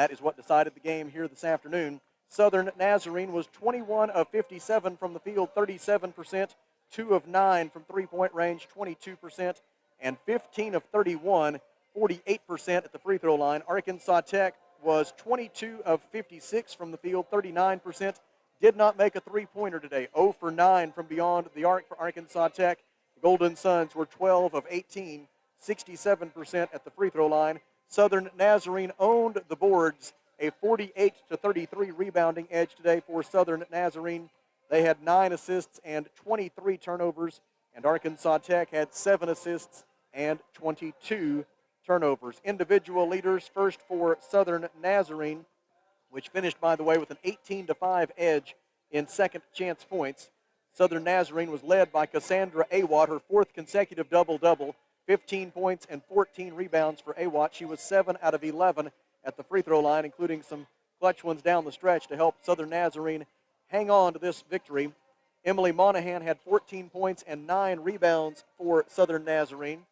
that is what decided the game here this afternoon. Southern Nazarene was 21 of 57 from the field, 37%, 2 of 9 from three-point range, 22%, and 15 of 31, 48% at the free throw line. Arkansas Tech was 22 of 56 from the field, 39%, did not make a three-pointer today, 0 for 9 from beyond the arc for Arkansas Tech. The Golden Suns were 12 of 18, 67% at the free throw line. Southern Nazarene owned the boards, a 48-33 rebounding edge today for Southern Nazarene. They had 9 assists and 23 turnovers, and Arkansas Tech had 7 assists and 22 turnovers. Individual leaders first for Southern Nazarene, which finished, by the way, with an 18-5 edge in second chance points. Southern Nazarene was led by Cassandra Awat, her 4th consecutive double-double, 15 points and 14 rebounds for Awat. She was 7 out of 11 at the free throw line, including some clutch ones down the stretch to help Southern Nazarene hang on to this victory. Emily Monahan had 14 points and 9 rebounds for Southern Nazarene.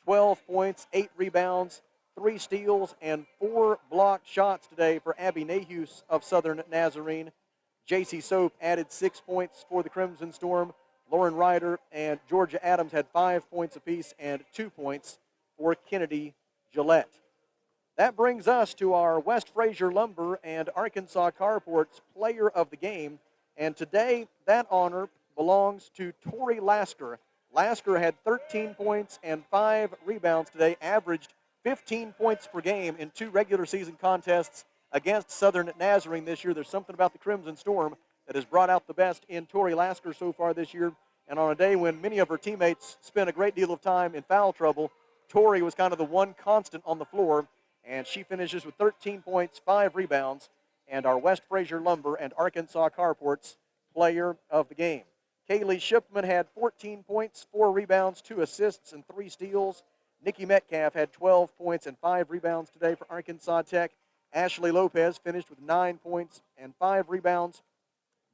12 points, 8 rebounds, 3 steals, and 4 blocked shots today for Abby Nahus of Southern Nazarene. J.C. Soap added 6 points for the Crimson Storm. Lauren Ryder and Georgia Adams had 5 points apiece and 2 points for Kennedy Gillette. That brings us to our West Fraser Lumber and Arkansas Carport's Player of the Game. And today, that honor belongs to Tori Lasker. Lasker had 13 points and 5 rebounds today, averaged 15 points per game in 2 regular season contests against Southern Nazarene this year. There's something about the Crimson Storm that has brought out the best in Tori Lasker so far this year. And on a day when many of her teammates spent a great deal of time in foul trouble, Tori was kind of the one constant on the floor, and she finishes with 13 points, 5 rebounds, and our West Fraser Lumber and Arkansas Carport's Player of the Game. Kaylee Shipman had 14 points, 4 rebounds, 2 assists, and 3 steals. Nikki Metcalf had 12 points and 5 rebounds today for Arkansas Tech. Ashley Lopez finished with 9 points and 5 rebounds.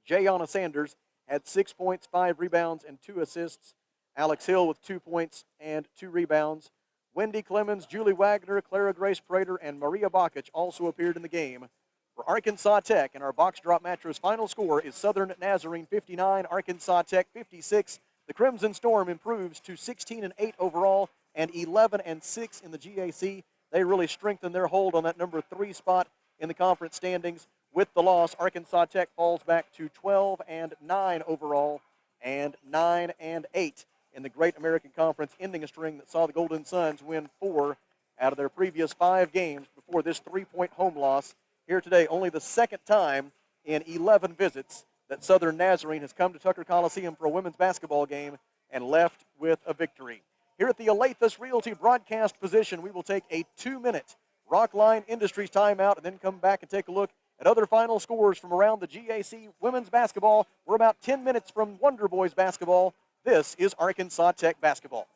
Jayana Sanders had 6 points, 5 rebounds, and 2 assists. Alex Hill with 2 points and 2 rebounds. Wendy Clemens, Julie Wagner, Clara Grace Prater, and Maria Bakic also appeared in the game for Arkansas Tech. And our Box Drop Mattress final score is Southern Nazarene 59, Arkansas Tech 56. The Crimson Storm improves to 16-8 overall and 11-6 in the GAC. They really strengthen their hold on that number 3 spot in the conference standings. With the loss, Arkansas Tech falls back to 12-9 overall and 9-8 in the Great American Conference, ending a string that saw the Golden Suns win 4 out of their previous 5 games before this 3-point home loss. Here today, only the second time in 11 visits that Southern Nazarene has come to Tucker Coliseum for a women's basketball game and left with a victory. Here at the Alathus Realty broadcast position, we will take a 2-minute Rockline Industries timeout and then come back and take a look at other final scores from around the GAC women's basketball. We're about 10 minutes from Wonder Boys basketball. This is Arkansas Tech basketball.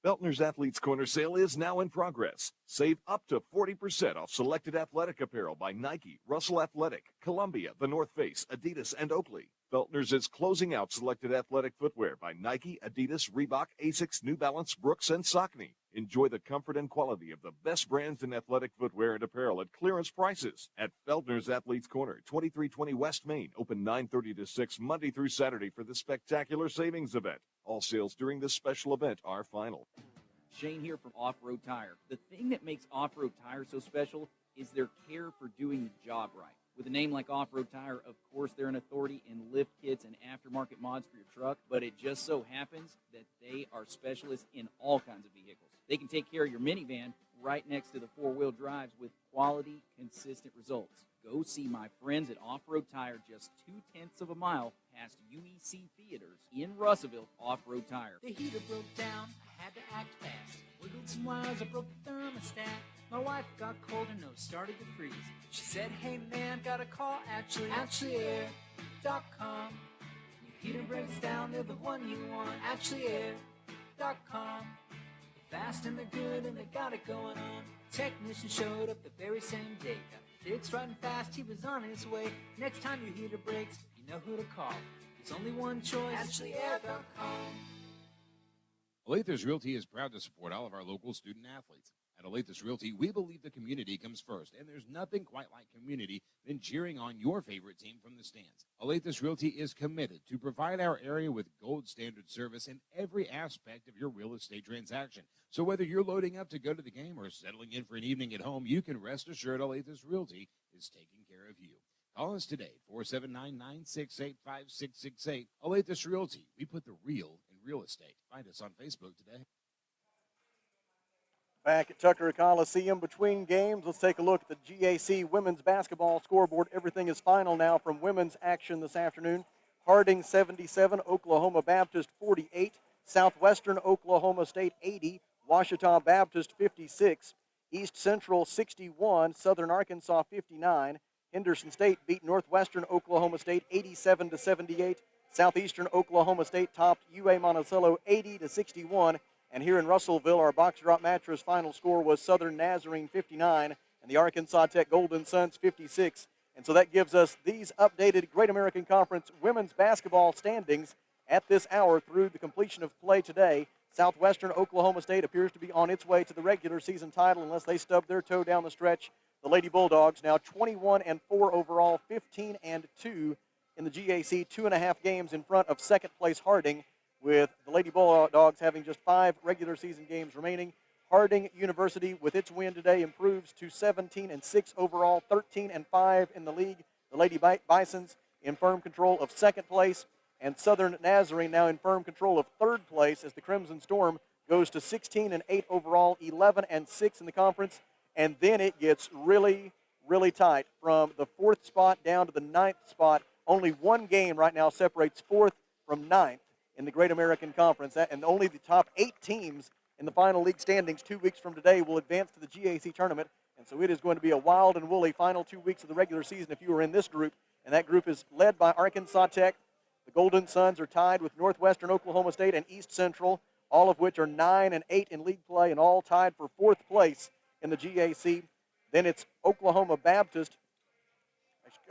Beltner's Athletes Corner sale is now in progress. Save up to 40% off selected athletic apparel by Nike, Russell Athletic, Columbia, The North Face, Adidas, and Oakley. Beltner's is closing out selected athletic footwear by Nike, Adidas, Reebok, Asics, New Balance, Brooks, and Saucony. Enjoy the comfort and quality of the best brands in athletic footwear and apparel at clearance prices at Beltner's Athletes Corner, 2320 West Main, open 9:30 to 6 Monday through Saturday for the spectacular savings event. All sales during this special event are final. Shane here from Off-Road Tire. The thing that makes Off-Road Tire so special is their care for doing the job right. With a name like Off-Road Tire, of course, they're an authority in lift kits and aftermarket mods for your truck, but it just so happens that they are specialists in all kinds of vehicles. They can take care of your minivan right next to the four-wheel drives with quality, consistent results. Go see my friends at Off-Road Tire just 0.2 of a mile past UEC Theaters in Russellville. Off-Road Tire. The heater broke down, I had to act fast. Wiggled some wires, I broke the thermostat. My wife got cold, her nose started to freeze. She said, hey man, gotta call AshleyAir.com. Your heater breaks down, they're the one you want. AshleyAir.com. Fast and they're good and they got it going on. Technician showed up the very same day. Got it fixed right and fast, he was on his way. Next time your heater breaks, you know who to call. There's only one choice. AshleyAir.com. Olathe Realty is proud to support all of our local student athletes. At Olathe Realty, we believe the community comes first, and there's nothing quite like community than cheering on your favorite team from the stands. Olathe Realty is committed to provide our area with gold standard service in every aspect of your real estate transaction. So whether you're loading up to go to the game or settling in for an evening at home, you can rest assured Olathe Realty is taking care of you. Call us today, 479-968-5668. Olathe Realty, we put the real in real estate. Find us on Facebook today. Back at Tucker Coliseum between games, let's take a look at the GAC women's basketball scoreboard. Everything is final now from women's action this afternoon. Harding 77, Oklahoma Baptist 48, Southwestern Oklahoma State 80, Ouachita Baptist 56, East Central 61, Southern Arkansas 59, Henderson State beat Northwestern Oklahoma State 87-78, Southeastern Oklahoma State topped UA Monticello 80-61, and here in Russellville, our box drop mattress final score was Southern Nazarene 59 and the Arkansas Tech Golden Suns 56. And so that gives us these updated Great American Conference women's basketball standings at this hour through the completion of play today. Southwestern Oklahoma State appears to be on its way to the regular season title unless they stub their toe down the stretch. The Lady Bulldogs now 21-4 overall, 15-2 in the GAC, 2.5 games in front of second place Harding, with the Lady Bulldogs having just 5 regular season games remaining. Harding University, with its win today, improves to 17-6 overall, 13-5 in the league. The Lady Bisons in firm control of second place, and Southern Nazarene now in firm control of third place as the Crimson Storm goes to 16-8 overall, 11-6 in the conference. And then it gets really, really tight from the 4th spot down to the 9th spot. Only one game right now separates 4th from 9th in the Great American Conference, and only the top 8 teams in the final league standings 2 weeks from today will advance to the GAC tournament. And so it is going to be a wild and woolly final 2 weeks of the regular season if you are in this group. And that group is led by Arkansas Tech. The Golden Suns are tied with Northwestern Oklahoma State and East Central, all of which are 9-8 in league play and all tied for 4th place in the GAC. Then it's Oklahoma Baptist.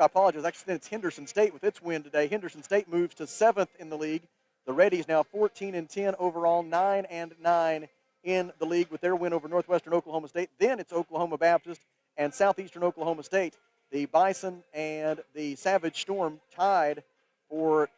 I apologize. Actually, then it's Henderson State with its win today. Henderson State moves to 7th in the league. The Reddies now 14-10 overall, 9-9 in the league with their win over Northwestern Oklahoma State. Then it's Oklahoma Baptist and Southeastern Oklahoma State. The Bison and the Savage Storm tied for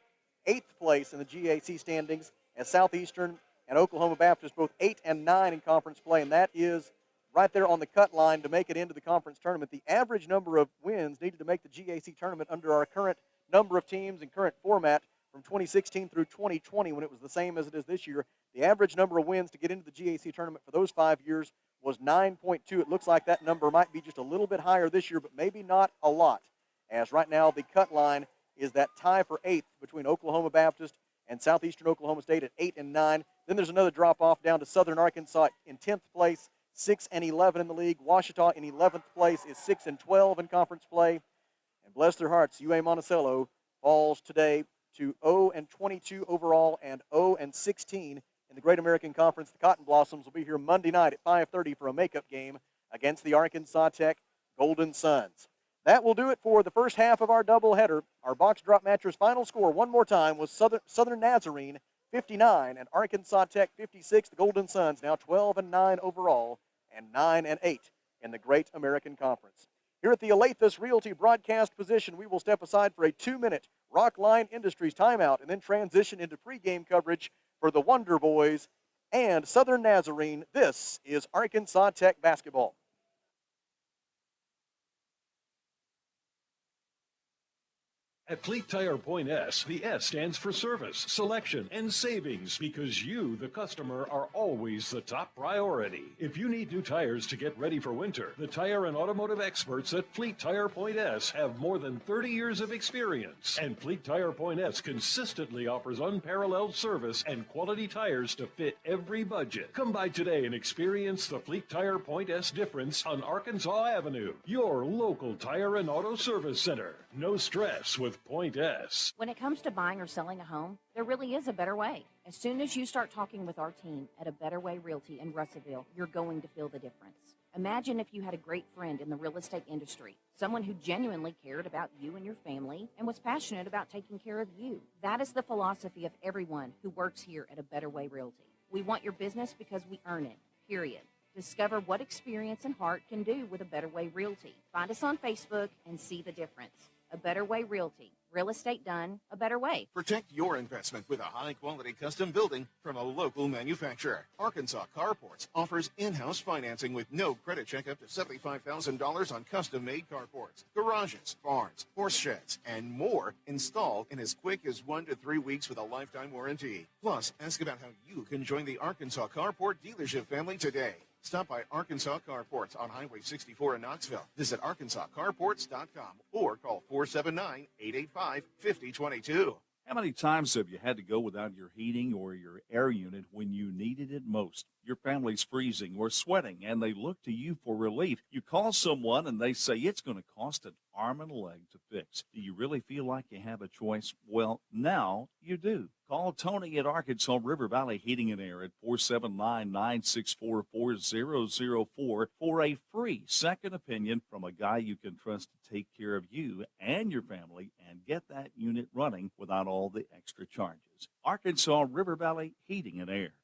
8th place in the GAC standings as Southeastern and Oklahoma Baptist both 8-9 in conference play, and that is right there on the cut line to make it into the conference tournament. The average number of wins needed to make the GAC tournament under our current number of teams and current format from 2016 through 2020 when it was the same as it is this year, the average number of wins to get into the GAC tournament for those 5 years was 9.2. It looks like that number might be just a little bit higher this year, but maybe not a lot, as right now the cut line is that tie for 8th between Oklahoma Baptist and Southeastern Oklahoma State at 8-9. Then there's another drop-off down to Southern Arkansas in 10th place, 6-11 in the league. Ouachita in 11th place is 6-12 in conference play. And bless their hearts, UA Monticello falls today to 0-22 overall and 0-16 in the Great American Conference. The Cotton Blossoms will be here Monday night at 5:30 for a makeup game against the Arkansas Tech Golden Suns. That will do it for the first half of our doubleheader. Our box drop mattress final score one more time was Southern Nazarene 59 and Arkansas Tech 56. The Golden Suns now 12-9 overall and 9-8 in the Great American Conference. Here at the Olathe Realty broadcast position, we will step aside for a 2-minute Rockline Industries timeout and then transition into pregame coverage for the Wonder Boys and Southern Nazarene. This is Arkansas Tech basketball. At Fleet Tire Point S, the S stands for service, selection, and savings because you, the customer, are always the top priority. If you need new tires to get ready for winter, the tire and automotive experts at Fleet Tire Point S have more than 30 years of experience. And Fleet Tire Point S consistently offers unparalleled service and quality tires to fit every budget. Come by today and experience the Fleet Tire Point S difference on Arkansas Avenue, your local tire and auto service center. No stress with Point S. When it comes to buying or selling a home, there really is a better way. As soon as you start talking with our team at A Better Way Realty in Russellville, you're going to feel the difference. Imagine if you had a great friend in the real estate industry, someone who genuinely cared about you and your family and was passionate about taking care of you. That is the philosophy of everyone who works here at A Better Way Realty. We want your business because we earn it, period. Discover what experience and heart can do with A Better Way Realty. Find us on Facebook and see the difference. A Better Way Realty. Real estate done a better way. Protect your investment with a high-quality custom building from a local manufacturer. Arkansas Carports offers in-house financing with no credit check up to $75,000 on custom-made carports, garages, barns, horse sheds, and more installed in as quick as 1 to 3 weeks with a lifetime warranty. Plus, ask about how you can join the Arkansas Carport dealership family today. Stop by Arkansas Carports on Highway 64 in Knoxville. Visit arkansascarports.com or call 479-885-5022. How many times have you had to go without your heating or your air unit when you needed it most? Your family's freezing or sweating, and they look to you for relief. You call someone, and they say it's going to cost an arm and a leg to fix. Do you really feel like you have a choice? Well, now you do. Call Tony at Arkansas River Valley Heating and Air at 479-964-4004 for a free second opinion from a guy you can trust to take care of you and your family and get that unit running without all the extra charges. Arkansas River Valley Heating and Air.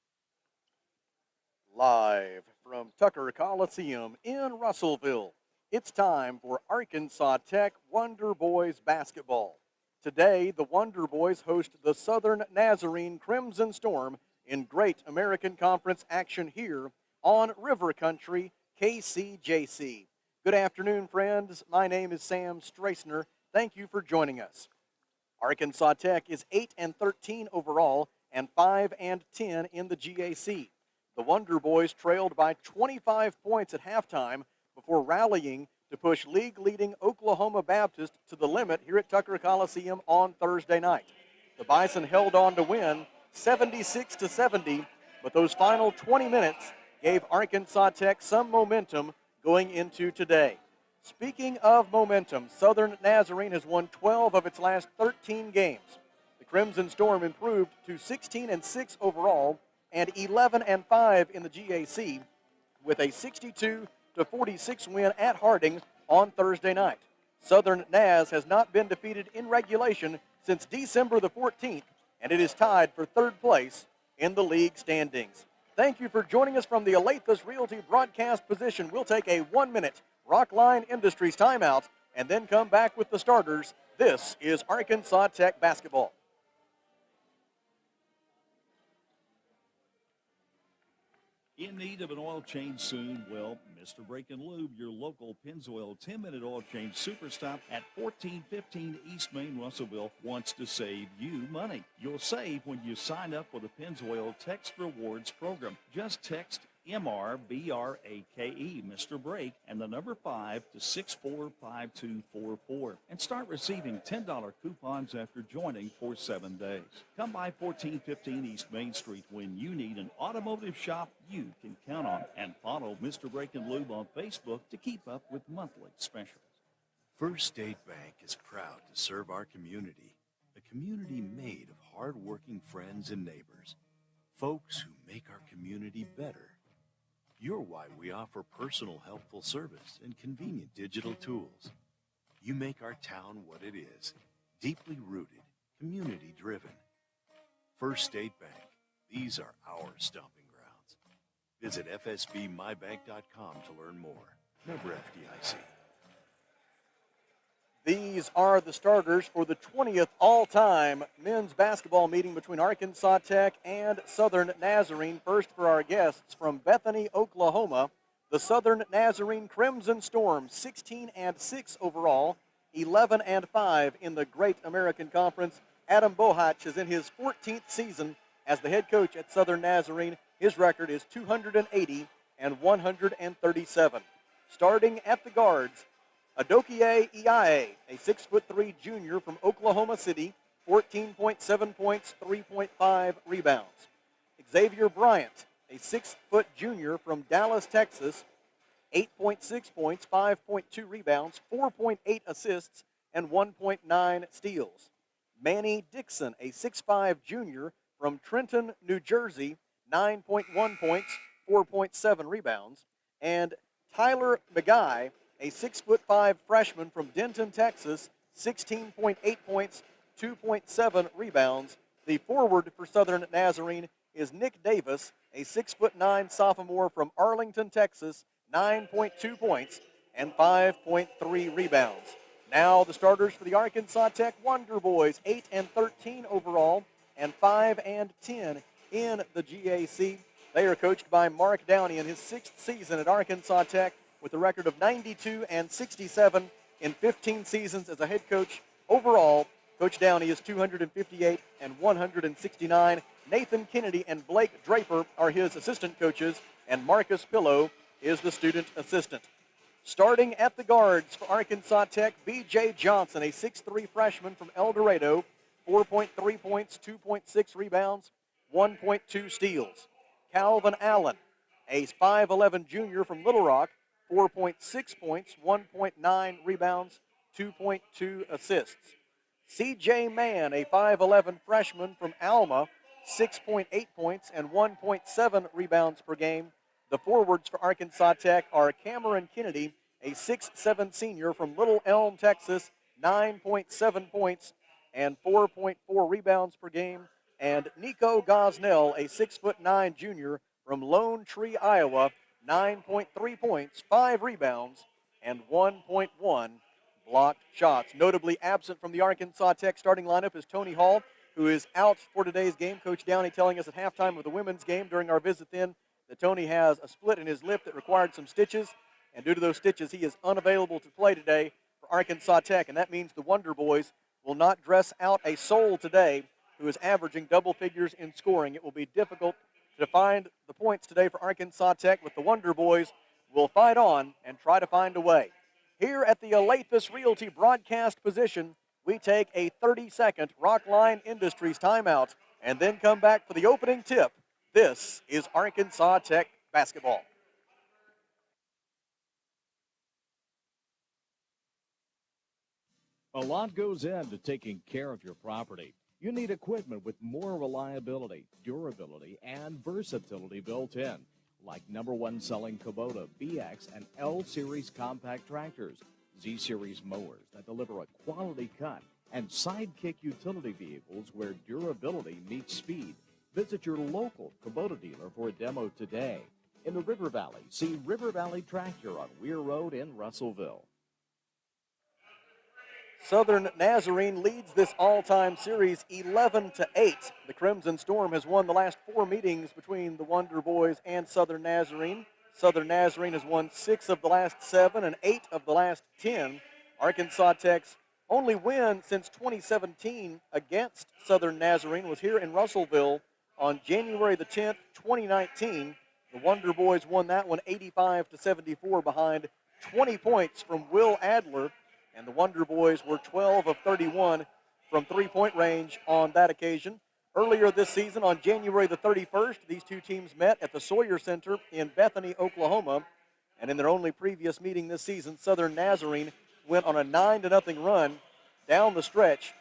Live from Tucker Coliseum in Russellville, it's time for Arkansas Tech Wonder Boys basketball. Today, the Wonder Boys host the Southern Nazarene Crimson Storm in Great American Conference action here on River Country, KCJC. Good afternoon, friends. My name is Sam Strassner. Thank you for joining us. Arkansas Tech is 8-13 overall and 5-10 in the GAC. The Wonder Boys trailed by 25 points at halftime before rallying to push league-leading Oklahoma Baptist to the limit here at Tucker Coliseum on Thursday night. The Bison held on to win 76-70, but those final 20 minutes gave Arkansas Tech some momentum going into today. Speaking of momentum, Southern Nazarene has won 12 of its last 13 games. The Crimson Storm improved to 16-6 overall and 11-5 in the GAC with a 62-46 win at Harding on Thursday night. Southern Naz has not been defeated in regulation since December the 14th, and it is tied for third place in the league standings. Thank you for joining us from the Alathus Realty broadcast position. We'll take a 1-minute Rockline Industries timeout and then come back with the starters. This is Arkansas Tech basketball. In need of an oil change soon? Well, Mr. Brake and Lube, your local Pennzoil 10-minute oil change super stop at 1415 East Main, Russellville, wants to save you money. You'll save when you sign up for the Pennzoil Text Rewards program. Just text MRBRAKE, Mr. Brake, and the number 5 to 645244 and start receiving $10 coupons after joining for 7 days. Come by 1415 East Main Street when you need an automotive shop you can count on, and follow Mr. Brake and Lube on Facebook to keep up with monthly specials. First State Bank is proud to serve our community, a community made of hard-working friends and neighbors, folks who make our community better. You're why we offer personal, helpful service and convenient digital tools. You make our town what it is, deeply rooted, community-driven. First State Bank, these are our stomping grounds. Visit fsbmybank.com to learn more. Member FDIC. These are the starters for the 20th all-time men's basketball meeting between Arkansas Tech and Southern Nazarene. First for our guests from Bethany, Oklahoma, the Southern Nazarene Crimson Storm, 16-6 overall, 11-5 in the Great American Conference. Adam Bohach is in his 14th season as the head coach at Southern Nazarene. His record is 280-137. Starting at the guards, Adokie Iae, a 6'3" junior from Oklahoma City, 14.7 points, 3.5 rebounds. Xavier Bryant, a 6' junior from Dallas, Texas, 8.6 points, 5.2 rebounds, 4.8 assists, and 1.9 steals. Manny Dixon, a 6'5" junior from Trenton, New Jersey, 9.1 points, 4.7 rebounds. And Tyler McGuy, a 6'5" freshman from Denton, Texas, 16.8 points, 2.7 rebounds. The forward for Southern Nazarene is Nick Davis, a 6'9" sophomore from Arlington, Texas, 9.2 points and 5.3 rebounds. Now the starters for the Arkansas Tech Wonder Boys, 8-13 overall and 5-10 in the GAC. They are coached by Mark Downey in his 6th season at Arkansas Tech with a record of 92-67 in 15 seasons as a head coach. Overall, Coach Downey is 258-169. Nathan Kennedy and Blake Draper are his assistant coaches, and Marcus Pillow is the student assistant. Starting at the guards for Arkansas Tech, B.J. Johnson, a 6'3 freshman from El Dorado, 4.3 points, 2.6 rebounds, 1.2 steals. Calvin Allen, a 5'11 junior from Little Rock, 4.6 points, 1.9 rebounds, 2.2 assists. C.J. Mann, a 5'11 freshman from Alma, 6.8 points and 1.7 rebounds per game. The forwards for Arkansas Tech are Cameron Kennedy, a 6'7 senior from Little Elm, Texas, 9.7 points and 4.4 rebounds per game, and Nico Gosnell, a 6'9 junior from Lone Tree, Iowa, 9.3 points, 5 rebounds, and 1.1 blocked shots. Notably absent from the Arkansas Tech starting lineup is Tony Hall, who is out for today's game. Coach Downey telling us at halftime of the women's game during our visit then that Tony has a split in his lip that required some stitches, and due to those stitches, he is unavailable to play today for Arkansas Tech, and that means the Wonder Boys will not dress out a soul today who is averaging double figures in scoring. It will be difficult to find the points today for Arkansas Tech, but the Wonder Boys will fight on and try to find a way. Here at the Alathus Realty broadcast position, we take a 30-second Rockline Industries timeout and then come back for the opening tip. This is Arkansas Tech basketball. A lot goes into taking care of your property. You need equipment with more reliability, durability, and versatility built in, like #1 selling Kubota BX and L Series compact tractors, Z Series mowers that deliver a quality cut, and Sidekick utility vehicles where durability meets speed. Visit your local Kubota dealer for a demo today. In the River Valley, see River Valley Tractor on Weir Road in Russellville. Southern Nazarene leads this all-time series 11-8. The Crimson Storm has won the last 4 meetings between the Wonder Boys and Southern Nazarene. Southern Nazarene has won 6 of the last 7 and 8 of the last 10. Arkansas Tech's only win since 2017 against Southern Nazarene was here in Russellville on January the 10th, 2019. The Wonder Boys won that one 85-74 behind 20 points from Will Adler, and the Wonder Boys were 12 of 31 from three-point range on that occasion. Earlier this season, on January the 31st, these two teams met at the Sawyer Center in Bethany, Oklahoma, and in their only previous meeting this season, Southern Nazarene went on a 9-0 run down the stretch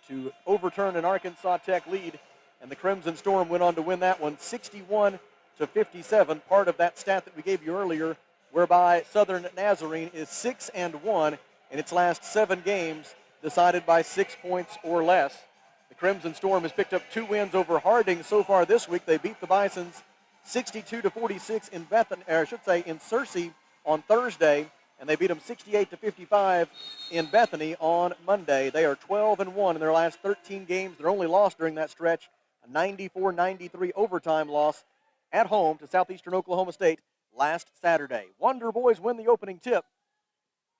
to overturn an Arkansas Tech lead, and the Crimson Storm went on to win that one 61-57, part of that stat that we gave you earlier, whereby Southern Nazarene is 6-1 in its last 7 games, decided by 6 points or less. The Crimson Storm has picked up 2 wins over Harding so far this week. They beat the Bisons 62-46 in Bethany, or I should say in Searcy on Thursday, and they beat them 68-55 in Bethany on Monday. They are 12-1 in their last 13 games. Their only loss during that stretch, a 94-93 overtime loss at home to Southeastern Oklahoma State last Saturday. Wonder Boys win the opening tip,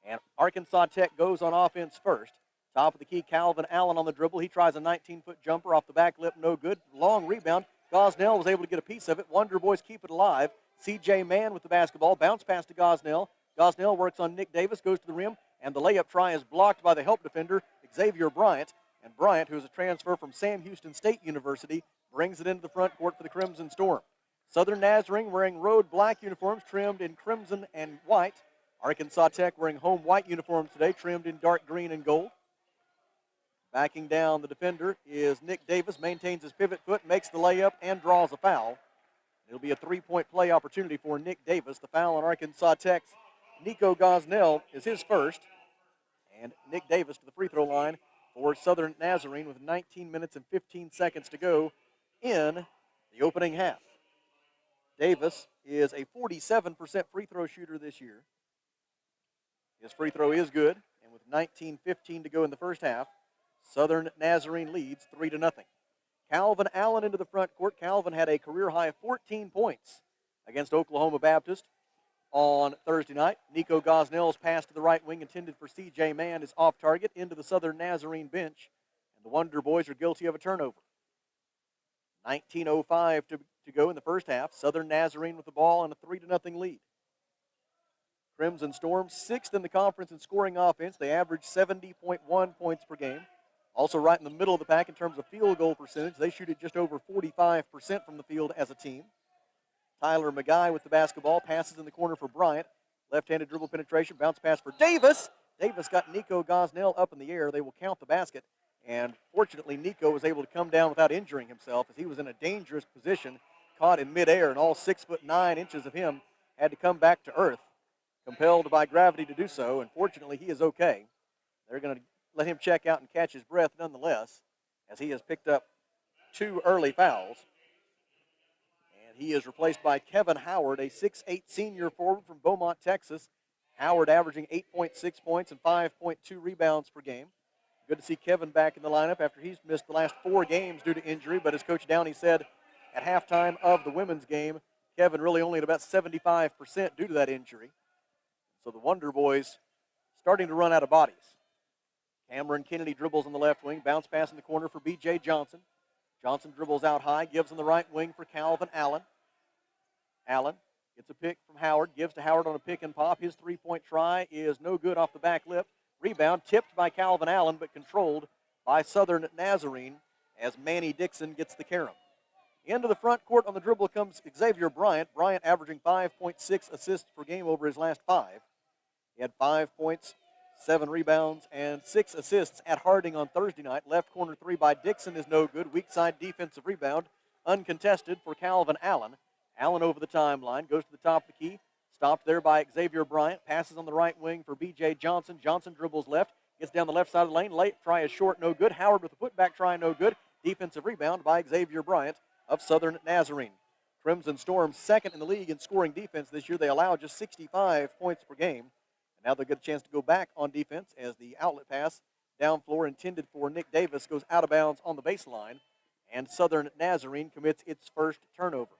and Arkansas Tech goes on offense first. Top of the key, Calvin Allen on the dribble. He tries a 19-foot jumper off the back lip, no good. Long rebound. Gosnell was able to get a piece of it. Wonder Boys keep it alive. C.J. Mann with the basketball. Bounce pass to Gosnell. Gosnell works on Nick Davis, goes to the rim, and the layup try is blocked by the help defender, Xavier Bryant. And Bryant, who is a transfer from Sam Houston State University, brings it into the front court for the Crimson Storm. Southern Nazarene wearing road black uniforms trimmed in crimson and white. Arkansas Tech wearing home white uniforms today, trimmed in dark green and gold. Backing down the defender is Nick Davis, maintains his pivot foot, makes the layup, and draws a foul. It'll be a 3-point play opportunity for Nick Davis. The foul on Arkansas Tech's Nico Gosnell is his first. And Nick Davis to the free throw line for Southern Nazarene with 19 minutes and 15 seconds to go in the opening half. Davis is a 47% free throw shooter this year. His free throw is good, and with 19:15 to go in the first half, Southern Nazarene leads 3-0. Calvin Allen into the front court. Calvin had a career-high 14 points against Oklahoma Baptist on Thursday night. Nico Gosnell's pass to the right wing intended for C.J. Mann is off target into the Southern Nazarene bench, and the Wonder Boys are guilty of a turnover. 19:05 to go in the first half. Southern Nazarene with the ball and a 3-0 lead. Crimson Storm, 6th in the conference in scoring offense. They average 70.1 points per game. Also right in the middle of the pack in terms of field goal percentage. They shoot at just over 45% from the field as a team. Tyler McGuy with the basketball. Passes in the corner for Bryant. Left-handed dribble penetration. Bounce pass for Davis. Davis got Nico Gosnell up in the air. They will count the basket. And fortunately, Nico was able to come down without injuring himself as he was in a dangerous position, caught in midair, and all 6'9" of him had to come back to earth, compelled by gravity to do so. And fortunately, he is okay. They're going to let him check out and catch his breath nonetheless, as he has picked up 2 early fouls. And he is replaced by Kevin Howard, a 6'8" senior forward from Beaumont, Texas. Howard averaging 8.6 points and 5.2 rebounds per game. Good to see Kevin back in the lineup after he's missed the last 4 games due to injury, but as Coach Downey said at halftime of the women's game, Kevin really only at about 75% due to that injury. So the Wonder Boys starting to run out of bodies. Cameron Kennedy dribbles on the left wing, bounce pass in the corner for B.J. Johnson. Johnson dribbles out high, gives on the right wing for Calvin Allen. Allen gets a pick from Howard, gives to Howard on a pick and pop. His three-point try is no good off the back lip. Rebound tipped by Calvin Allen, but controlled by Southern Nazarene as Manny Dixon gets the carom. Into the front court on the dribble comes Xavier Bryant. Bryant averaging 5.6 assists per game over his last 5. He had 5 points, 7 rebounds, and 6 assists at Harding on Thursday night. Left corner 3 by Dixon is no good. Weak side defensive rebound, uncontested for Calvin Allen. Allen over the timeline, goes to the top of the key. Stopped there by Xavier Bryant. Passes on the right wing for B.J. Johnson. Johnson dribbles left. Gets down the left side of the lane. Late try is short, no good. Howard with a putback try, no good. Defensive rebound by Xavier Bryant of Southern Nazarene. Crimson Storm second in the league in scoring defense this year. They allow just 65 points per game. And now they'll get a chance to go back on defense as the outlet pass down floor intended for Nick Davis goes out of bounds on the baseline. And Southern Nazarene commits its first turnover.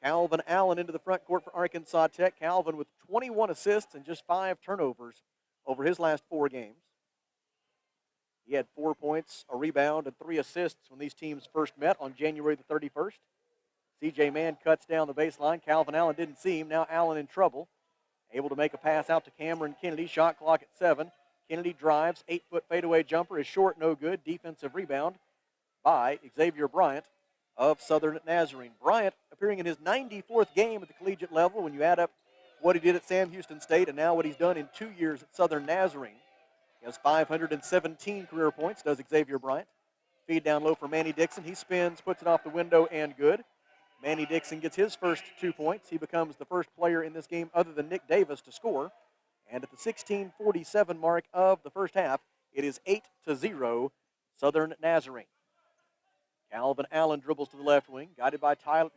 Calvin Allen into the front court for Arkansas Tech. Calvin with 21 assists and just 5 turnovers over his last 4 games. He had 4 points, a rebound, and 3 assists when these teams first met on January the 31st. C.J. Mann cuts down the baseline. Calvin Allen didn't see him. Now Allen in trouble. Able to make a pass out to Cameron Kennedy. Shot clock at 7. Kennedy drives. 8-foot fadeaway jumper is short, no good. Defensive rebound by Xavier Bryant of Southern Nazarene. Bryant appearing in his 94th game at the collegiate level when you add up what he did at Sam Houston State and now what he's done in 2 years at Southern Nazarene. He has 517 career points, does Xavier Bryant. Feed down low for Manny Dixon. He spins, puts it off the window, and good. Manny Dixon gets his first 2 points. He becomes the first player in this game other than Nick Davis to score. And at the 16:47 mark of the first half, it is 8-0 Southern Nazarene. Calvin Allen dribbles to the left wing, guarded by Tyler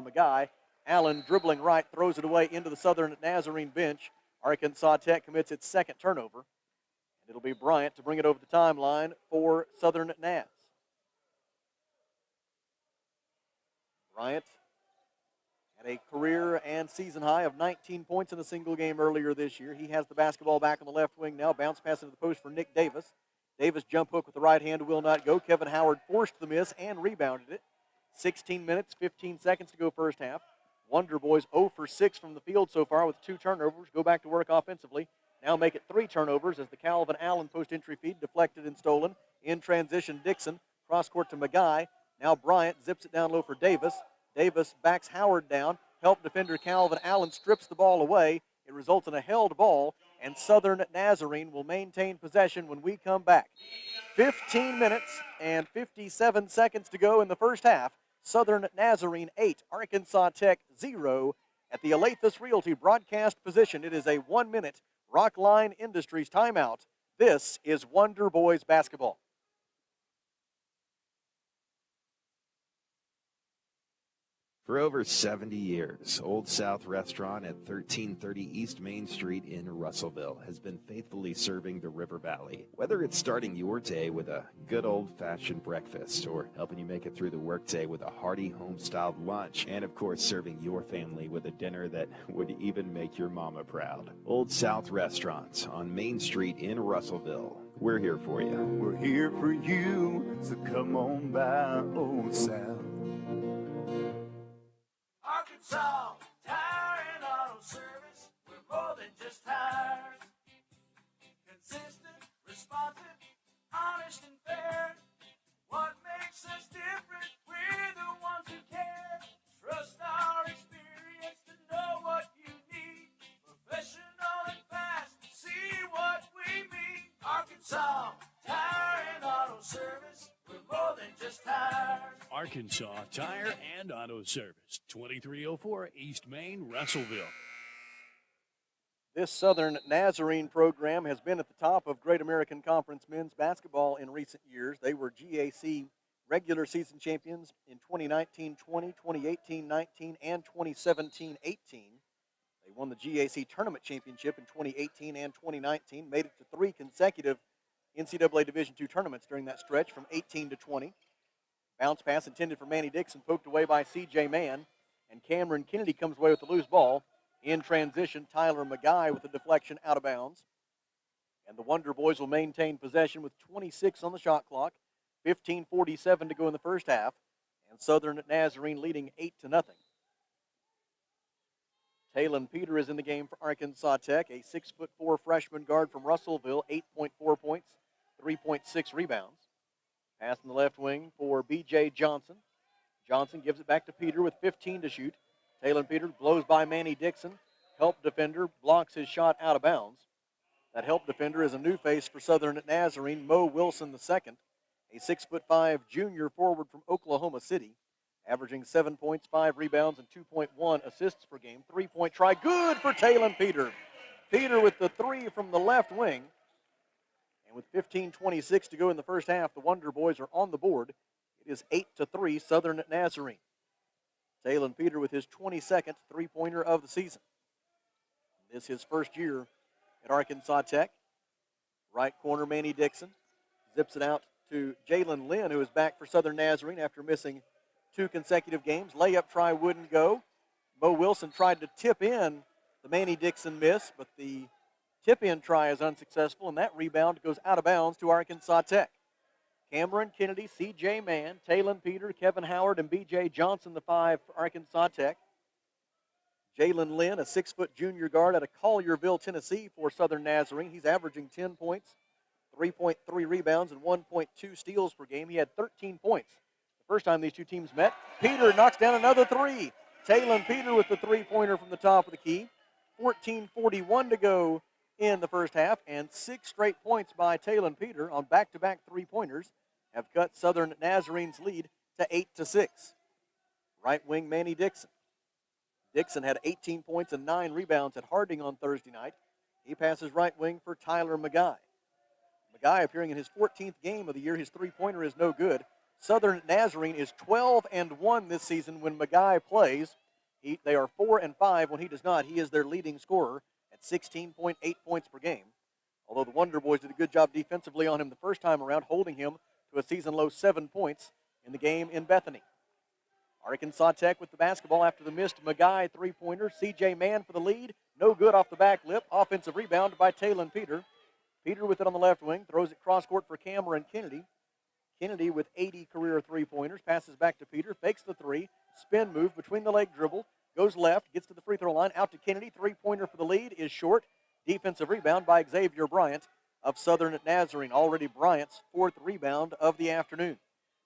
McGuy. Allen dribbling right, throws it away into the Southern Nazarene bench. Arkansas Tech commits its second turnover. And it'll be Bryant to bring it over the timeline for Southern Naz. Bryant had a career and season high of 19 points in a single game earlier this year. He has the basketball back on the left wing now. Bounce pass into the post for Nick Davis. Davis jump hook with the right hand will not go. Kevin Howard forced the miss and rebounded it. 16 minutes, 15 seconds to go first half. Wonder Boys 0 for 6 from the field so far with 2 turnovers. Go back to work offensively. Now make it 3 turnovers as the Calvin Allen post-entry feed deflected and stolen. In transition, Dixon. Cross court to McGuy. Now Bryant zips it down low for Davis. Davis backs Howard down. Help defender Calvin Allen strips the ball away. It results in a held ball, and Southern Nazarene will maintain possession when we come back. 15 minutes and 57 seconds to go in the first half. Southern Nazarene 8, Arkansas Tech 0 at the Alathus Realty broadcast position. It is a 1-minute Rockline Industries timeout. This is Wonder Boys basketball. For over 70 years, Old South Restaurant at 1330 East Main Street in Russellville has been faithfully serving the River Valley. Whether it's starting your day with a good old-fashioned breakfast or helping you make it through the workday with a hearty home-styled lunch, and of course serving your family with a dinner that would even make your mama proud. Old South Restaurant on Main Street in Russellville. We're here for you. We're here for you, so come on by Old South. Arkansas Tire and Auto Service. We're more than just tires. Consistent, responsive, honest and fair. What makes us different? We're the ones who care. Trust our experience to know what you need. Professional and fast. See what we mean. Arkansas Tire and Auto Service. We're more than just tires. Arkansas Tire and Auto Service, 2304 East Main, Russellville. This Southern Nazarene program has been at the top of Great American Conference men's basketball in recent years. They were GAC regular season champions in 2019-20, 2018-19, and 2017-18. They won the GAC tournament championship in 2018 and 2019, made it to 3 consecutive NCAA Division II tournaments during that stretch from 18 to 20. Bounce pass intended for Manny Dixon, poked away by C.J. Mann, and Cameron Kennedy comes away with the loose ball. In transition, Tyler McGuy with a deflection out of bounds. And the Wonder Boys will maintain possession with 26 on the shot clock, 15:47 to go in the first half, and Southern Nazarene leading 8-0. Talon Peter is in the game for Arkansas Tech, a 6'4" freshman guard from Russellville, 8.4 points, 3.6 rebounds. Pass in the left wing for B.J. Johnson. Johnson gives it back to Peter with 15 to shoot. Talon Peter blows by Manny Dixon. Help defender blocks his shot out of bounds. That help defender is a new face for Southern Nazarene, Mo Wilson II, a 6'5" junior forward from Oklahoma City, averaging 7 points, 5 rebounds, and 2.1 assists per game. 3-point try, good for Talon Peter. Peter with the 3 from the left wing. And with 15:26 to go in the first half, the Wonder Boys are on the board. It is 8-3 Southern Nazarene. Talon Peter with his 22nd three-pointer of the season. This is his first year at Arkansas Tech. Right corner, Manny Dixon zips it out to Jalen Lynn, who is back for Southern Nazarene after missing 2 consecutive games. Layup try wouldn't go. Mo Wilson tried to tip in the Manny Dixon miss, but the tip-in try is unsuccessful, and that rebound goes out of bounds to Arkansas Tech. Cameron Kennedy, C.J. Mann, Talon Peter, Kevin Howard, and B.J. Johnson, the 5 for Arkansas Tech. Jalen Lynn, a 6-foot junior guard out of Collierville, Tennessee for Southern Nazarene. He's averaging 10 points, 3.3 rebounds, and 1.2 steals per game. He had 13 points the first time these two teams met. Peter knocks down another 3. Talon Peter with the three-pointer from the top of the key. 14:41 to go in the first half, and 6 straight points by Talon Peter on back-to-back three-pointers have cut Southern Nazarene's lead to 8-6. Right wing, Manny Dixon. Dixon had 18 points and 9 rebounds at Harding on Thursday night. He passes right wing for Tyler McGuy. McGuy appearing in his 14th game of the year. His three-pointer is no good. Southern Nazarene is 12-1 this season when McGuy plays. They are 4-5 when he does not. He is their leading scorer at 16.8 points per game. Although the Wonder Boys did a good job defensively on him the first time around, holding him to a season-low 7 points in the game in Bethany. Arkansas Tech with the basketball after the missed McGuy three-pointer. C.J. Mann for the lead. No good off the back lip. Offensive rebound by Talon Peter. Peter with it on the left wing. Throws it cross-court for Cameron Kennedy. Kennedy with 80 career three-pointers. Passes back to Peter. Fakes the 3. Spin move between the leg dribble. Goes left. Gets to the free throw line. Out to Kennedy. Three-pointer for the lead is short. Defensive rebound by Xavier Bryant of Southern Nazarene. Already Bryant's 4th rebound of the afternoon.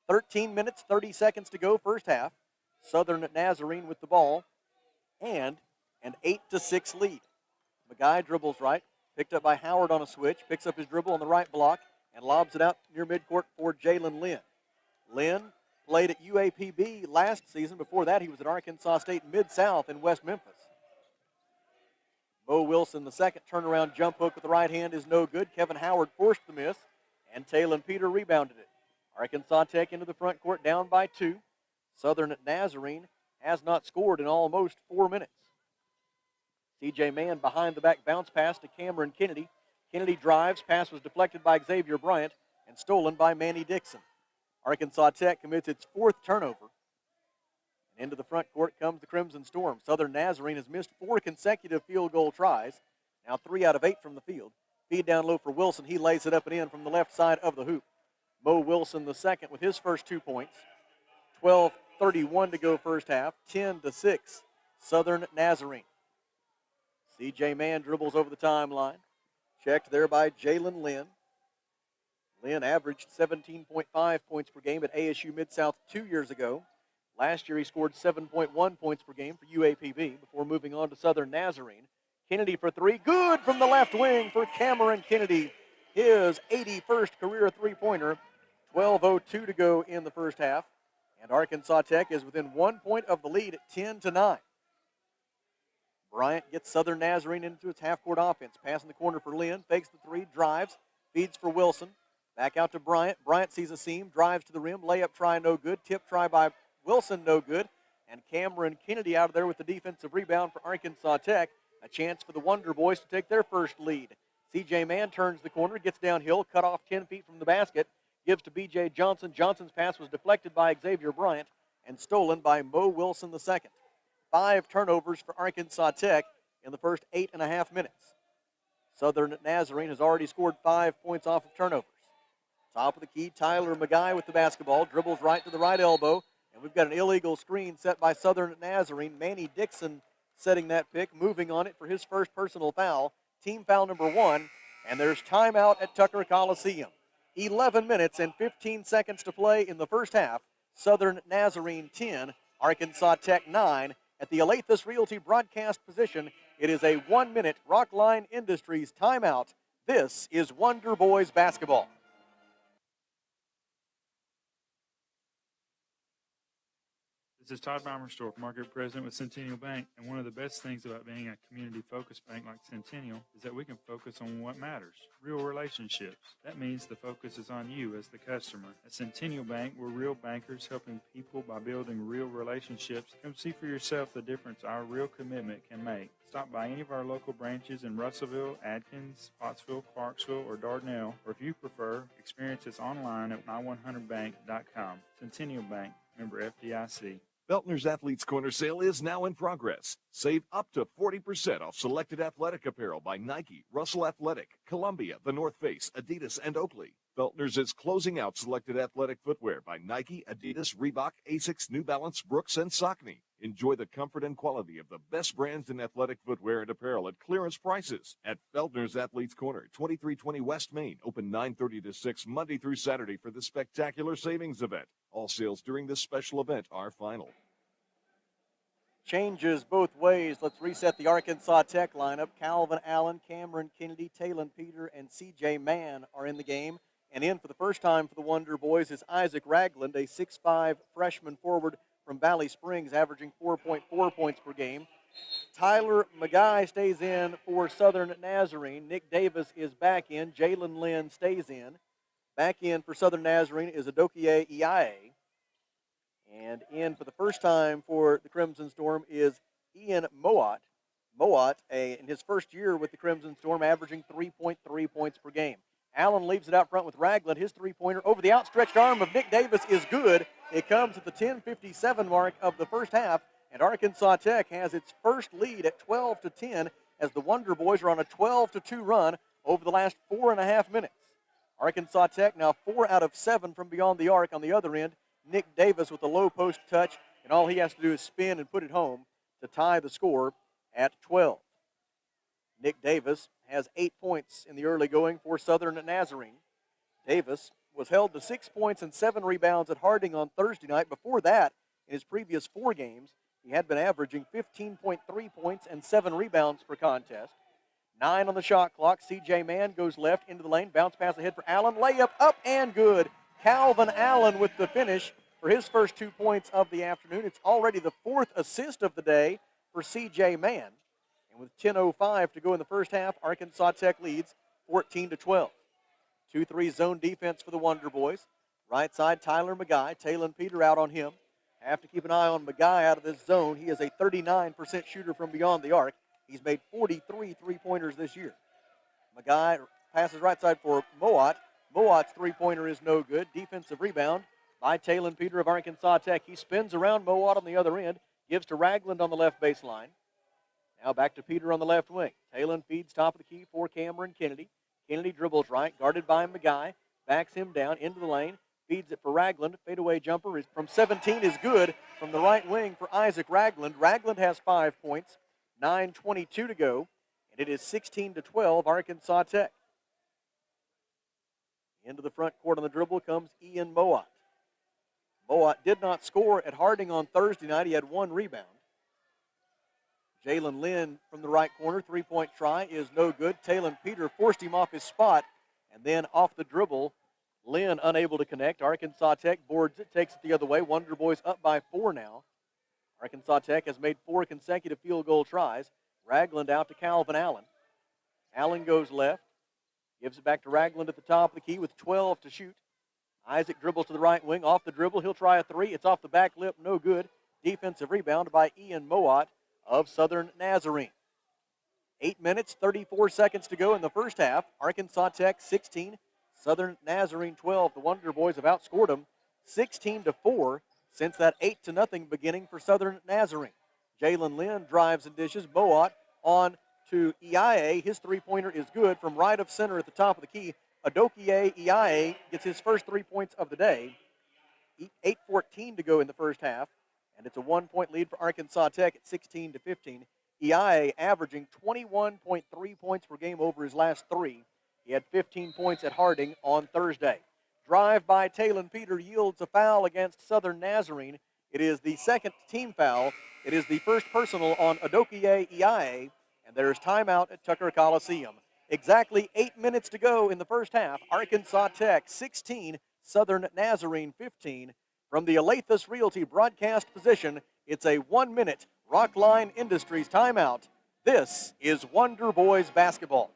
13 minutes, 30 seconds to go first half. Southern Nazarene with the ball and an 8-6 lead. McGuy dribbles right, picked up by Howard on a switch, picks up his dribble on the right block and lobs it out near midcourt for Jalen Lynn. Lynn played at UAPB last season. Before that, he was at Arkansas State Mid-South in West Memphis. Mo Wilson, the second turnaround jump hook with the right hand is no good. Kevin Howard forced the miss, and Talon Peter rebounded it. Arkansas Tech into the front court down by 2. Southern Nazarene has not scored in almost 4 minutes. C.J. Mann behind the back bounce pass to Cameron Kennedy. Kennedy drives. Pass was deflected by Xavier Bryant and stolen by Manny Dixon. Arkansas Tech commits its 4th turnover. And into the front court comes the Crimson Storm. Southern Nazarene has missed 4 consecutive field goal tries. Now 3 out of 8 from the field. Feed down low for Wilson. He lays it up and in from the left side of the hoop. Mo Wilson the second with his first 2 points. 12:31 to go first half. 10-6 Southern Nazarene. C.J. Mann dribbles over the timeline. Checked there by Jalen Lynn. Lynn averaged 17.5 points per game at ASU Mid-South 2 years ago. Last year he scored 7.1 points per game for UAPB before moving on to Southern Nazarene. Kennedy for 3. Good from the left wing for Cameron Kennedy. His 81st career three-pointer. 12:02 to go in the first half. And Arkansas Tech is within 1 point of the lead at 10-9. Bryant gets Southern Nazarene into its half-court offense. Pass in the corner for Lynn. Fakes the 3. Drives. Feeds for Wilson. Back out to Bryant. Bryant sees a seam. Drives to the rim. Layup try no good. Tip try by Wilson no good. And Cameron Kennedy out of there with the defensive rebound for Arkansas Tech. A chance for the Wonder Boys to take their first lead. C.J. Mann turns the corner. Gets downhill. Cut off 10 feet from the basket. Gives to B.J. Johnson. Johnson's pass was deflected by Xavier Bryant and stolen by Mo Wilson II. 5 turnovers for Arkansas Tech in the first 8.5 minutes. Southern Nazarene has already scored 5 points off of turnovers. Top of the key, Tyler McGuy with the basketball. Dribbles right to the right elbow. And we've got an illegal screen set by Southern Nazarene. Manny Dixon setting that pick, moving on it for his first personal foul. Team foul number 1. And there's timeout at Tucker Coliseum. 11 minutes and 15 seconds to play in the first half. Southern Nazarene 10, Arkansas Tech 9. At the Alathus Realty broadcast position, it is a 1-minute Rockline Industries timeout. This is Wonder Boys basketball. This is Todd Baumerstorff, Market President with Centennial Bank, and one of the best things about being a community-focused bank like Centennial is that we can focus on what matters, real relationships. That means the focus is on you as the customer. At Centennial Bank, we're real bankers helping people by building real relationships. Come see for yourself the difference our real commitment can make. Stop by any of our local branches in Russellville, Adkins, Pottsville, Clarksville, or Dardanelle, or if you prefer, experience us online at my100bank.com. Centennial Bank, member FDIC. Beltner's Athletes Corner sale is now in progress. Save up to 40% off selected athletic apparel by Nike, Russell Athletic, Columbia, The North Face, Adidas, and Oakley. Beltner's is closing out selected athletic footwear by Nike, Adidas, Reebok, Asics, New Balance, Brooks, and Saucony. Enjoy the comfort and quality of the best brands in athletic footwear and apparel at clearance prices at Beltner's Athletes Corner, 2320 West Main, open 9:30 to 6 Monday through Saturday for the spectacular savings event. All sales during this special event are final. Changes both ways. Let's reset the Arkansas Tech lineup. Calvin Allen, Cameron Kennedy, Talon Peter, and C.J. Mann are in the game. And in for the first time for the Wonder Boys is Isaac Ragland, a 6'5 freshman forward from Valley Springs, averaging 4.4 points per game. Tyler McGuy stays in for Southern Nazarene. Nick Davis is back in. Jalen Lynn stays in. Back in for Southern Nazarene is Adokie Iae. And in for the first time for the Crimson Storm is Ian Mowat. Mowat, in his first year with the Crimson Storm, averaging 3.3 points per game. Allen leaves it out front with Ragland. His three-pointer over the outstretched arm of Nick Davis is good. It comes at the 10:57 mark of the first half, and Arkansas Tech has its first lead at 12-10 as the Wonder Boys are on a 12-2 run over the last 4.5 minutes. Arkansas Tech now 4 out of 7 from beyond the arc on the other end. Nick Davis with a low post touch, and all he has to do is spin and put it home to tie the score at 12. Nick Davis has 8 points in the early going for Southern Nazarene. Davis was held to 6 points and 7 rebounds at Harding on Thursday night. Before that, in his previous 4 games, he had been averaging 15.3 points and 7 rebounds per contest. 9 on the shot clock. C.J. Mann goes left into the lane. Bounce pass ahead for Allen. Layup up and good. Calvin Allen with the finish for his first 2 points of the afternoon. It's already the 4th assist of the day for C.J. Mann. And with 10:05 to go in the first half, Arkansas Tech leads 14-12. 2-3 zone defense for the Wonder Boys. Right side, Tyler McGuy. Talon Peter out on him. Have to keep an eye on Magai out of this zone. He is a 39% shooter from beyond the arc. He's made 43 three-pointers this year. Magai passes right side for Mowat. Mowat's three-pointer is no good. Defensive rebound by Talon Peter of Arkansas Tech. He spins around Mowat on the other end, gives to Ragland on the left baseline. Now back to Peter on the left wing. Talon feeds top of the key for Cameron Kennedy. Kennedy dribbles right, guarded by Magai, backs him down into the lane, feeds it for Ragland. Fadeaway jumper is from 17 is good from the right wing for Isaac Ragland. Ragland has 5 points, 9:22 to go, and it is 16-12 Arkansas Tech. Into the front court on the dribble comes Ian Mowat. Mowat did not score at Harding on Thursday night. He had 1 rebound. Jalen Lynn from the right corner, three-point try is no good. Talon Peter forced him off his spot, and then off the dribble, Lynn unable to connect. Arkansas Tech boards it, takes it the other way. Wonder Boys up by 4 now. Arkansas Tech has made 4 consecutive field goal tries. Ragland out to Calvin Allen. Allen goes left, gives it back to Ragland at the top of the key with 12 to shoot. Isaac dribbles to the right wing. Off the dribble, he'll try a 3. It's off the back lip, no good. Defensive rebound by Ian Mowat of Southern Nazarene. 8 minutes, 34 seconds to go in the first half. Arkansas Tech 16, Southern Nazarene 12. The Wonder Boys have outscored them 16-4 since that 8-0 beginning for Southern Nazarene. Jalen Lynn drives and dishes. Mowat on to EIA. His three-pointer is good from right of center at the top of the key. Adokie EIA gets his first 3 points of the day. 8:14 to go in the first half, and it's a 1-point lead for Arkansas Tech at 16-15. EIA averaging 21.3 points per game over his last 3. He had 15 points at Harding on Thursday. Drive by Talon Peter yields a foul against Southern Nazarene. It is the second team foul. It is the first personal on Adokie EIA, and there's timeout at Tucker Coliseum. Exactly 8 minutes to go in the first half. Arkansas Tech 16, Southern Nazarene 15. From the Alathus Realty broadcast position, it's a 1-minute Rockline Industries timeout. This is Wonder Boys basketball.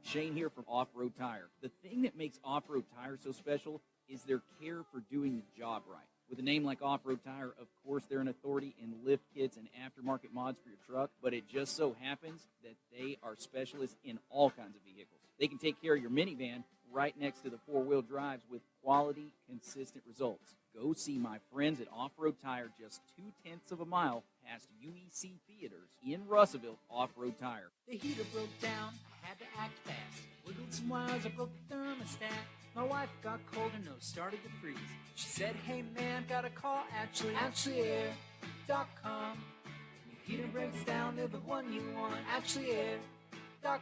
Shane here from Off-Road Tire. The thing that makes Off-Road Tire so special is their care for doing the job right. With a name like Off-Road Tire, of course, they're an authority in lift kits and aftermarket mods for your truck, but it just so happens that they are specialists in all kinds of vehicles. They can take care of your minivan right next to the four-wheel drives with quality, consistent results. Go see my friends at Off-Road Tire just 0.2 of a mile past UEC Theaters in Russellville. Off-Road Tire. The heater broke down, I had to act fast. Wiggled some wires, I broke the thermostat. My wife got cold, her nose started to freeze. She said, hey man, gotta call AshleyAir.com. Your heater breaks down, they're the one you want. AshleyAir.com. They're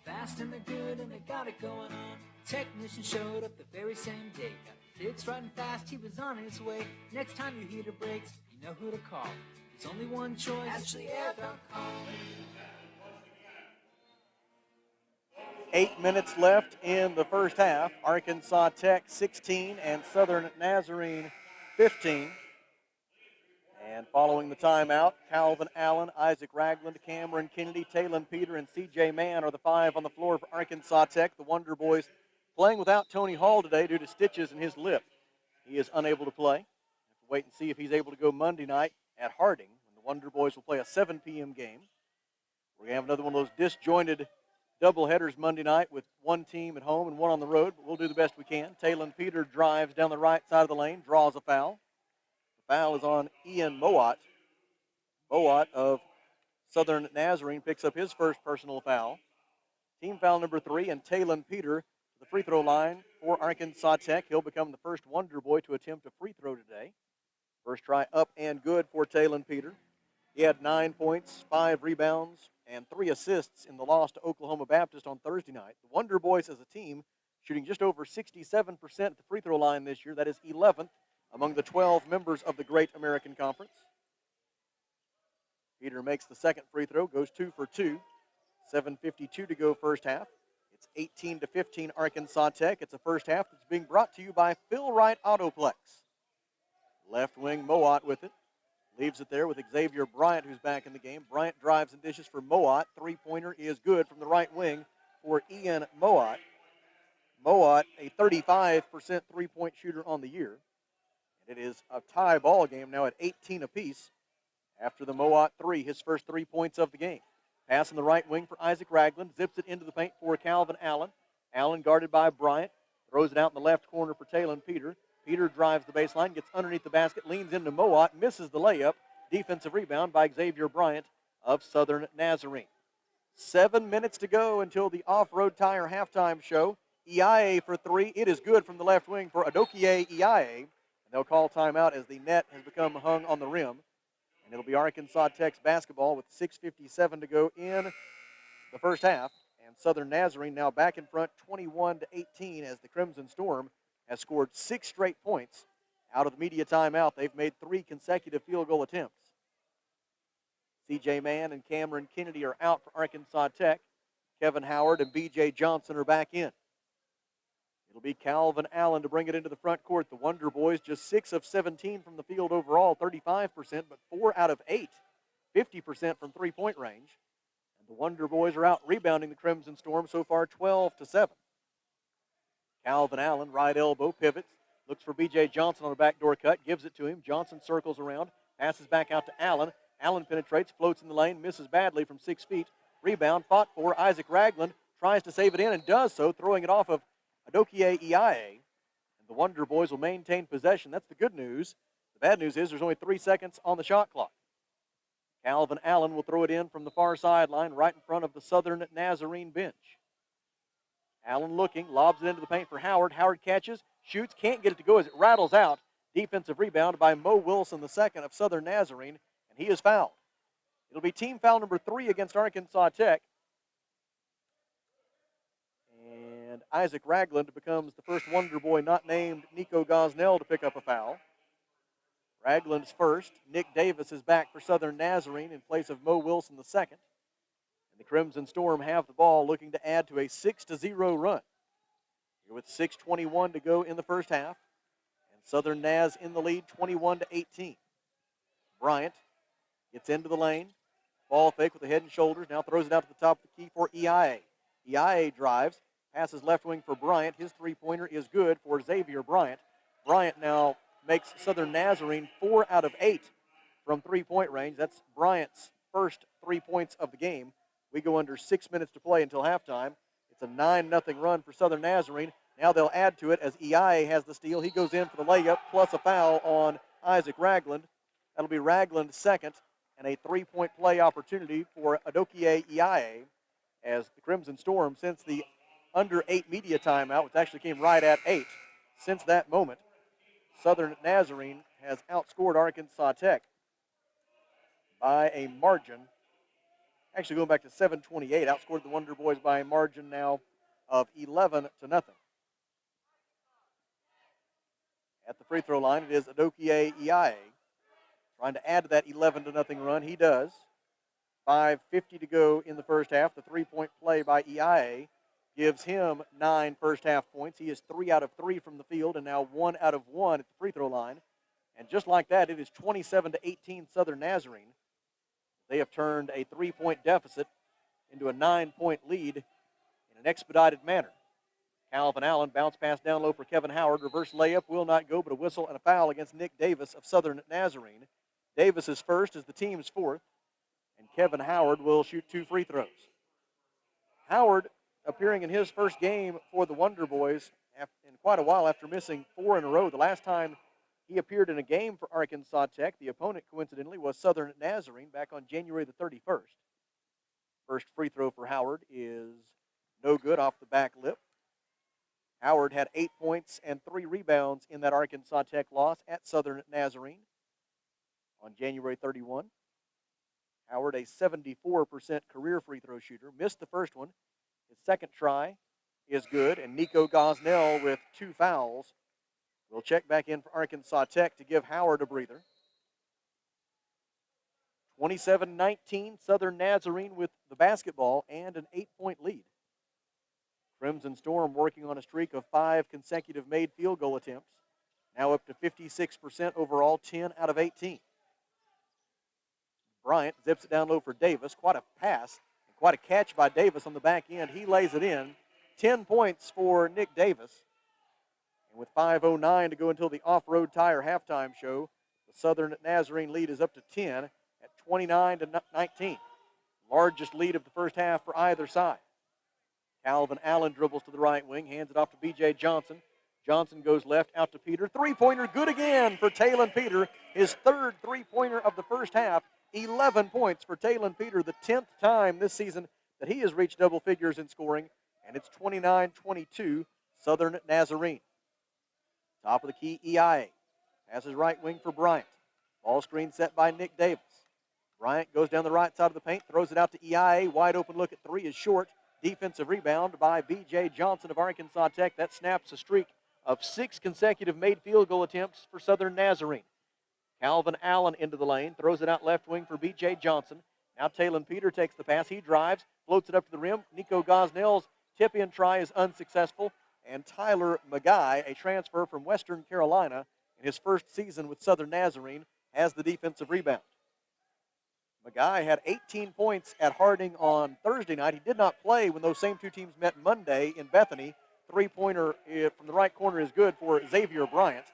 fast and they're good and they got it going on. Technician showed up the very same day. Got it fixed right and fast, he was on his way. Next time your heater breaks, you know who to call. There's only one choice. AshleyAir.com. 8 minutes left in the first half. Arkansas Tech 16 and Southern Nazarene 15. And following the timeout, Calvin Allen, Isaac Ragland, Cameron Kennedy, Talon Peter, and C.J. Mann are the 5 on the floor for Arkansas Tech. The Wonder Boys playing without Tony Hall today due to stitches in his lip. He is unable to play. Have to wait and see if he's able to go Monday night at Harding, when the Wonder Boys will play a 7 p.m. game. We're going to have another one of those disjointed doubleheaders Monday night with one team at home and one on the road, but we'll do the best we can. Talon Peter drives down the right side of the lane, draws a foul. The foul is on Ian Mowat. Mowat of Southern Nazarene picks up his first personal foul. Team foul number 3, and Talon Peter to the free throw line for Arkansas Tech. He'll become the first Wonder Boy to attempt a free throw today. First try up and good for Talon Peter. He had 9 points, 5 rebounds, and 3 assists in the loss to Oklahoma Baptist on Thursday night. The Wonder Boys as a team shooting just over 67% at the free throw line this year. That is 11th among the 12 members of the Great American Conference. Peter makes the second free throw, goes 2 for 2. 7:52 to go first half. It's 18-15 Arkansas Tech. It's a first half that's being brought to you by Phil Wright Autoplex. Left wing Mowat with it. Leaves it there with Xavier Bryant, who's back in the game. Bryant drives and dishes for Mowat. Three-pointer is good from the right wing for Ian Mowat. Mowat, a 35% three-point shooter on the year. And it is a tie ball game now at 18 apiece after the Mowat three, his first 3 points of the game. Pass in the right wing for Isaac Ragland. Zips it into the paint for Calvin Allen. Allen guarded by Bryant. Throws it out in the left corner for Talon Peter. Peter drives the baseline, gets underneath the basket, leans into Mowat, misses the layup. Defensive rebound by Xavier Bryant of Southern Nazarene. 7 minutes to go until the Off-Road Tire halftime show. EIA for three. It is good from the left wing for Adokie EIA. And they'll call timeout as the net has become hung on the rim. And it'll be Arkansas Tech's basketball with 6:57 to go in the first half. And Southern Nazarene now back in front 21-18 as the Crimson Storm has scored 6 straight points. Out of the media timeout, they've made 3 consecutive field goal attempts. C.J. Mann and Cameron Kennedy are out for Arkansas Tech. Kevin Howard and B.J. Johnson are back in. It'll be Calvin Allen to bring it into the front court. The Wonder Boys just 6 of 17 from the field overall, 35%, but 4 out of 8, 50% from three-point range. And the Wonder Boys are out rebounding the Crimson Storm so far 12-7. Calvin Allen, right elbow, pivots, looks for B.J. Johnson on a backdoor cut, gives it to him. Johnson circles around, passes back out to Allen. Allen penetrates, floats in the lane, misses badly from 6 feet. Rebound fought for Isaac Ragland, tries to save it in and does so, throwing it off of Adokie EIA. And the Wonder Boys will maintain possession. That's the good news. The bad news is there's only 3 seconds on the shot clock. Calvin Allen will throw it in from the far sideline right in front of the Southern Nazarene bench. Allen looking, lobs it into the paint for Howard. Howard catches, shoots, can't get it to go as it rattles out. Defensive rebound by Mo Wilson, the second of Southern Nazarene, and he is fouled. It'll be team foul number 3 against Arkansas Tech. And Isaac Ragland becomes the first Wonder Boy not named Nico Gosnell to pick up a foul. Ragland's first. Nick Davis is back for Southern Nazarene in place of Mo Wilson the second. And the Crimson Storm have the ball, looking to add to a 6-0 run. Here with 6:21 to go in the first half. And Southern Naz in the lead, 21-18. Bryant gets into the lane. Ball fake with the head and shoulders. Now throws it out to the top of the key for EIA. EIA drives. Passes left wing for Bryant. His three-pointer is good for Xavier Bryant. Bryant now makes Southern Nazarene 4 out of 8 from three-point range. That's Bryant's first 3 points of the game. We go under 6 minutes to play until halftime. It's a 9-0 run for Southern Nazarene. Now they'll add to it as EIA has the steal. He goes in for the layup plus a foul on Isaac Ragland. That'll be Ragland's second and a 3-point play opportunity for Adokie EIA as the Crimson Storm, since the under 8 media timeout, which actually came right at 8, since that moment, Southern Nazarene has outscored Arkansas Tech by a margin. Actually, going back to 7:28, outscored the Wonder Boys by a margin now of 11-0. At the free throw line, it is Adokie EIA trying to add to that 11-0 run. He does. 5:50 to go in the first half. The three-point play by EIA gives him 9 first-half points. He is 3 out of 3 from the field and now 1 out of 1 at the free throw line. And just like that, it is 27-18 Southern Nazarene. They have turned a 3-point deficit into a 9-point lead in an expedited manner. Calvin Allen, bounce pass down low for Kevin Howard. Reverse layup will not go, but a whistle and a foul against Nick Davis of Southern Nazarene. Davis's first is the team's fourth, and Kevin Howard will shoot 2 free throws. Howard appearing in his first game for the Wonder Boys in quite a while after missing 4 in a row. The last time he appeared in a game for Arkansas Tech, the opponent coincidentally was Southern Nazarene back on January the 31st. First free throw for Howard is no good, off the back lip. Howard had 8 points and 3 rebounds in that Arkansas Tech loss at Southern Nazarene on January 31. Howard, a 74% career free throw shooter, missed the first one. His second try is good, and Nico Gosnell with 2 fouls will check back in for Arkansas Tech to give Howard a breather. 27-19, Southern Nazarene with the basketball and an 8-point lead. Crimson Storm working on a streak of 5 consecutive made field goal attempts, now up to 56% overall, 10 out of 18. Bryant zips it down low for Davis. Quite a pass and quite a catch by Davis on the back end. He lays it in, 10 points for Nick Davis. And with 5:09 to go until the off-road tire halftime show, the Southern Nazarene lead is up to 10 at 29-19. Largest lead of the first half for either side. Calvin Allen dribbles to the right wing, hands it off to B.J. Johnson. Johnson goes left out to Peter. Three-pointer good again for Talon Peter. His third three-pointer of the first half. 11 points for Talon Peter, the 10th time this season that he has reached double figures in scoring. And it's 29-22, Southern Nazarene. Top of the key, EIA. Passes right wing for Bryant. Ball screen set by Nick Davis. Bryant goes down the right side of the paint, throws it out to EIA. Wide open look at three is short. Defensive rebound by B.J. Johnson of Arkansas Tech. That snaps a streak of 6 consecutive made field goal attempts for Southern Nazarene. Calvin Allen into the lane, throws it out left wing for B.J. Johnson. Now Talon Peter takes the pass. He drives, floats it up to the rim. Nico Gosnell's tip-in try is unsuccessful. And Tyler Magai, a transfer from Western Carolina in his first season with Southern Nazarene, has the defensive rebound. Magai had 18 points at Harding on Thursday night. He did not play when those same two teams met Monday in Bethany. Three-pointer from the right corner is good for Xavier Bryant.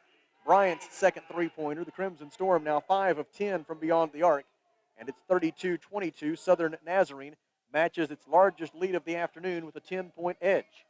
Bryant's second three-pointer. The Crimson Storm now 5 of 10 from beyond the arc. And it's 32-22. Southern Nazarene matches its largest lead of the afternoon with a 10-point edge.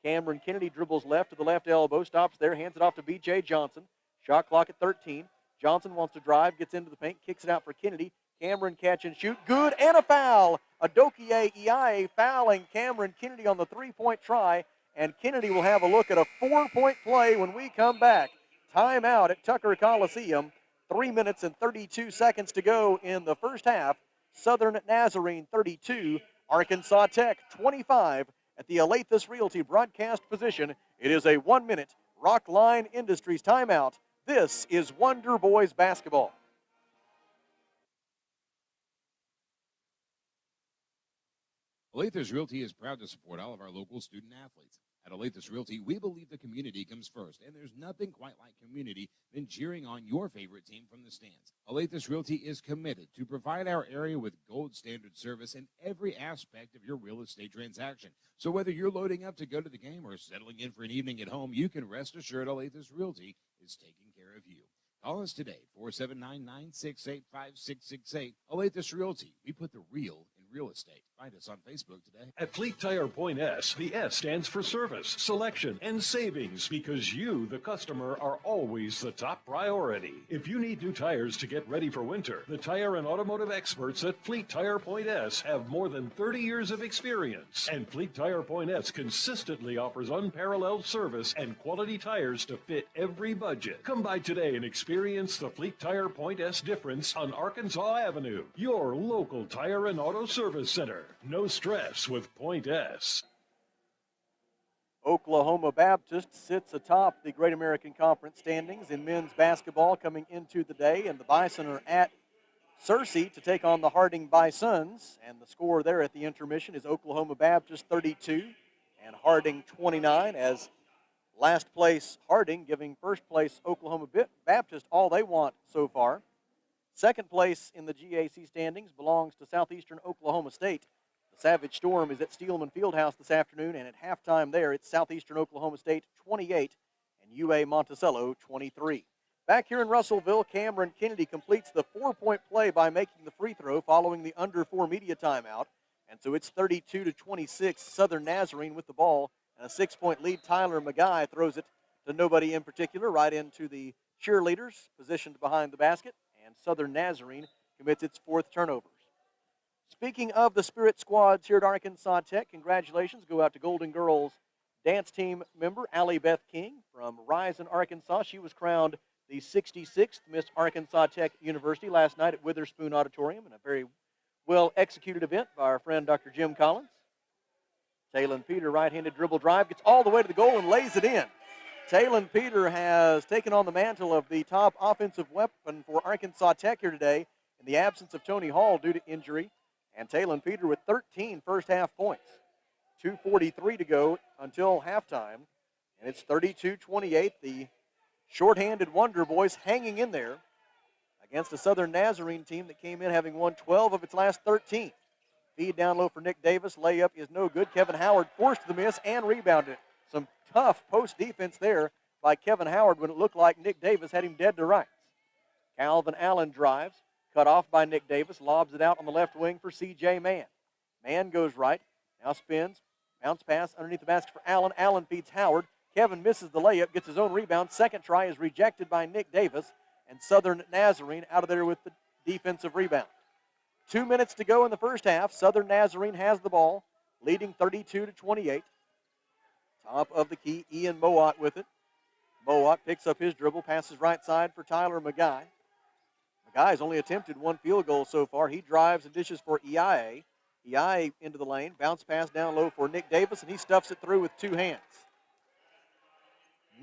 Cameron Kennedy dribbles left to the left elbow, stops there, hands it off to B.J. Johnson. Shot clock at 13. Johnson wants to drive, gets into the paint, kicks it out for Kennedy. Cameron catch and shoot. Good, and a foul. Adokie EIA fouling Cameron Kennedy on the three-point try, and Kennedy will have a look at a 4-point play when we come back. Timeout at Tucker Coliseum. 3 minutes and 32 seconds to go in the first half. Southern Nazarene 32, Arkansas Tech 25 at the Alathus Realty broadcast position. It is a 1-minute Rockline Industries timeout. This is Wonder Boys basketball. Alathus Realty is proud to support all of our local student athletes. At Alathus Realty, we believe the community comes first, and there's nothing quite like community than cheering on your favorite team from the stands. Alathus Realty is committed to provide our area with gold standard service in every aspect of your real estate transaction. So whether you're loading up to go to the game or settling in for an evening at home, you can rest assured Alathus Realty is taking care of you. Call us today, 479-968-5668. Alathus Realty, we put the real in real estate. Find us on Facebook today. At Fleet Tire Point S, the S stands for service, selection, and savings because you, the customer, are always the top priority. If you need new tires to get ready for winter, the tire and automotive experts at Fleet Tire Point S have more than 30 years of experience. And Fleet Tire Point S consistently offers unparalleled service and quality tires to fit every budget. Come by today and experience the Fleet Tire Point S difference on Arkansas Avenue, your local tire and auto service center. No stress with Point S. Oklahoma Baptist sits atop the Great American Conference standings in men's basketball coming into the day, and the Bison are at Searcy to take on the Harding Bisons, and the score there at the intermission is Oklahoma Baptist 32 and Harding 29, as last place Harding giving first place Oklahoma Baptist all they want so far. Second place in the GAC standings belongs to Southeastern Oklahoma State. The Savage Storm is at Steelman Fieldhouse this afternoon, and at halftime there, it's Southeastern Oklahoma State 28 and UA Monticello 23. Back here in Russellville, Cameron Kennedy completes the 4-point play by making the free throw following the under 4 media timeout. And so it's 32-26, Southern Nazarene with the ball, and a 6-point lead. Tyler Magai throws it to nobody in particular, right into the cheerleaders positioned behind the basket, and Southern Nazarene commits its 4th turnover. Speaking of the Spirit Squads here at Arkansas Tech, congratulations go out to Golden Girls dance team member Allie Beth King from Rise in Arkansas. She was crowned the 66th Miss Arkansas Tech University last night at Witherspoon Auditorium in a very well-executed event by our friend Dr. Jim Collins. Talon Peter, right-handed dribble drive, gets all the way to the goal and lays it in. Talon Peter has taken on the mantle of the top offensive weapon for Arkansas Tech here today in the absence of Tony Hall due to injury. And Talon Peter with 13 first-half points. 2:43 to go until halftime. And it's 32-28. The shorthanded Wonder Boys hanging in there against a Southern Nazarene team that came in having won 12 of its last 13. Feed down low for Nick Davis. Layup is no good. Kevin Howard forced the miss and rebounded it. Some tough post defense there by Kevin Howard when it looked like Nick Davis had him dead to rights. Calvin Allen drives. Cut off by Nick Davis. Lobs it out on the left wing for C.J. Mann. Mann goes right. Now spins. Bounce pass underneath the basket for Allen. Allen feeds Howard. Kevin misses the layup. Gets his own rebound. Second try is rejected by Nick Davis. And Southern Nazarene out of there with the defensive rebound. 2 minutes to go in the first half. Southern Nazarene has the ball, leading 32-28. Top of the key, Ian Mowat with it. Mowat picks up his dribble, passes right side for Tyler McGuy. McGuy's only attempted one field goal so far. He drives and dishes for EIA. EIA into the lane, bounce pass down low for Nick Davis, and he stuffs it through with two hands.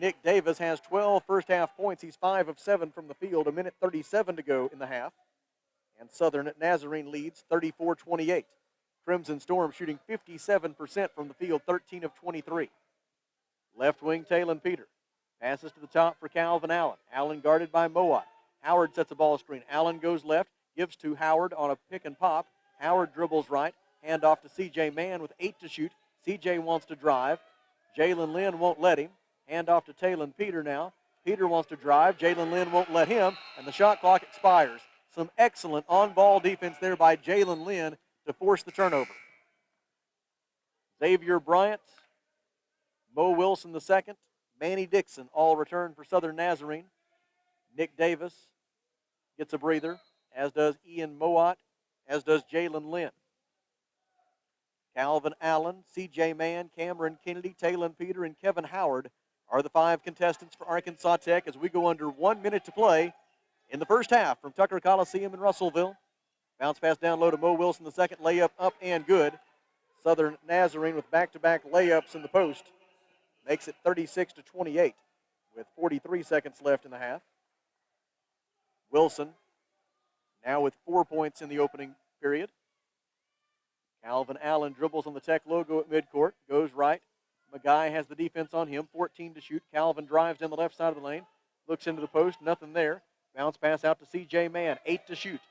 Nick Davis has 12 first half points. He's 5 of 7 from the field. 1:37 to go in the half. And Southern Nazarene leads 34-28. Crimson Storm shooting 57% from the field, 13 of 23. Left wing, Talon Peter. Passes to the top for Calvin Allen. Allen guarded by Mowat. Howard sets a ball screen. Allen goes left, gives to Howard on a pick and pop. Howard dribbles right. Hand off to C.J. Mann with 8 to shoot. C.J. wants to drive. Jalen Lynn won't let him. Hand off to Talon Peter now. Peter wants to drive. Jalen Lynn won't let him, and the shot clock expires. Some excellent on-ball defense there by Jalen Lynn to force the turnover. Xavier Bryant, Mo Wilson II, Manny Dixon all return for Southern Nazarene. Nick Davis gets a breather, as does Ian Mowat, as does Jalen Lynn. Calvin Allen, C.J. Mann, Cameron Kennedy, Talon Peter, and Kevin Howard are the 5 contestants for Arkansas Tech as we go under 1 minute to play in the first half from Tucker Coliseum in Russellville. Bounce pass down low to Mo Wilson II, layup up and good. Southern Nazarene with back-to-back layups in the post makes it 36-28 with 43 seconds left in the half. Wilson now with 4 points in the opening period. Calvin Allen dribbles on the Tech logo at midcourt, goes right. McGuy has the defense on him, 14 to shoot. Calvin drives down the left side of the lane, looks into the post, nothing there. Bounce pass out to C.J. Mann, 8 to shoot.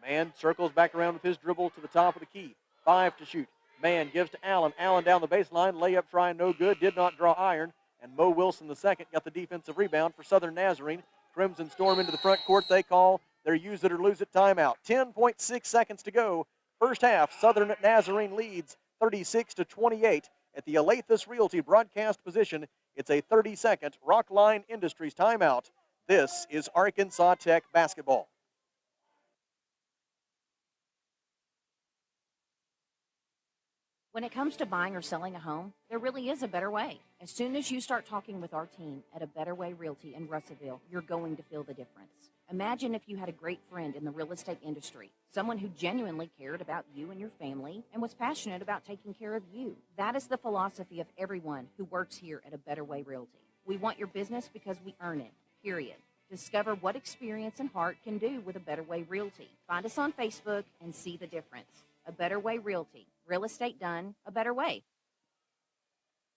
Mann circles back around with his dribble to the top of the key, 5 to shoot. Mann gives to Allen. Allen down the baseline, layup try, no good, did not draw iron. And Mo Wilson II got the defensive rebound for Southern Nazarene. Crimson Storm into the front court. They call their use it or lose it timeout. 10.6 seconds to go. First half, Southern Nazarene leads 36-28 at the Alathus Realty broadcast position. It's a 30-second Rockline Industries timeout. This is Arkansas Tech basketball. When it comes to buying or selling a home, there really is a better way. As soon as you start talking with our team at A Better Way Realty in Russellville, you're going to feel the difference. Imagine if you had a great friend in the real estate industry, someone who genuinely cared about you and your family and was passionate about taking care of you. That is the philosophy of everyone who works here at A Better Way Realty. We want your business because we earn it, period. Discover what experience and heart can do with A Better Way Realty. Find us on Facebook and see the difference. A Better Way Realty. Real estate done a better way.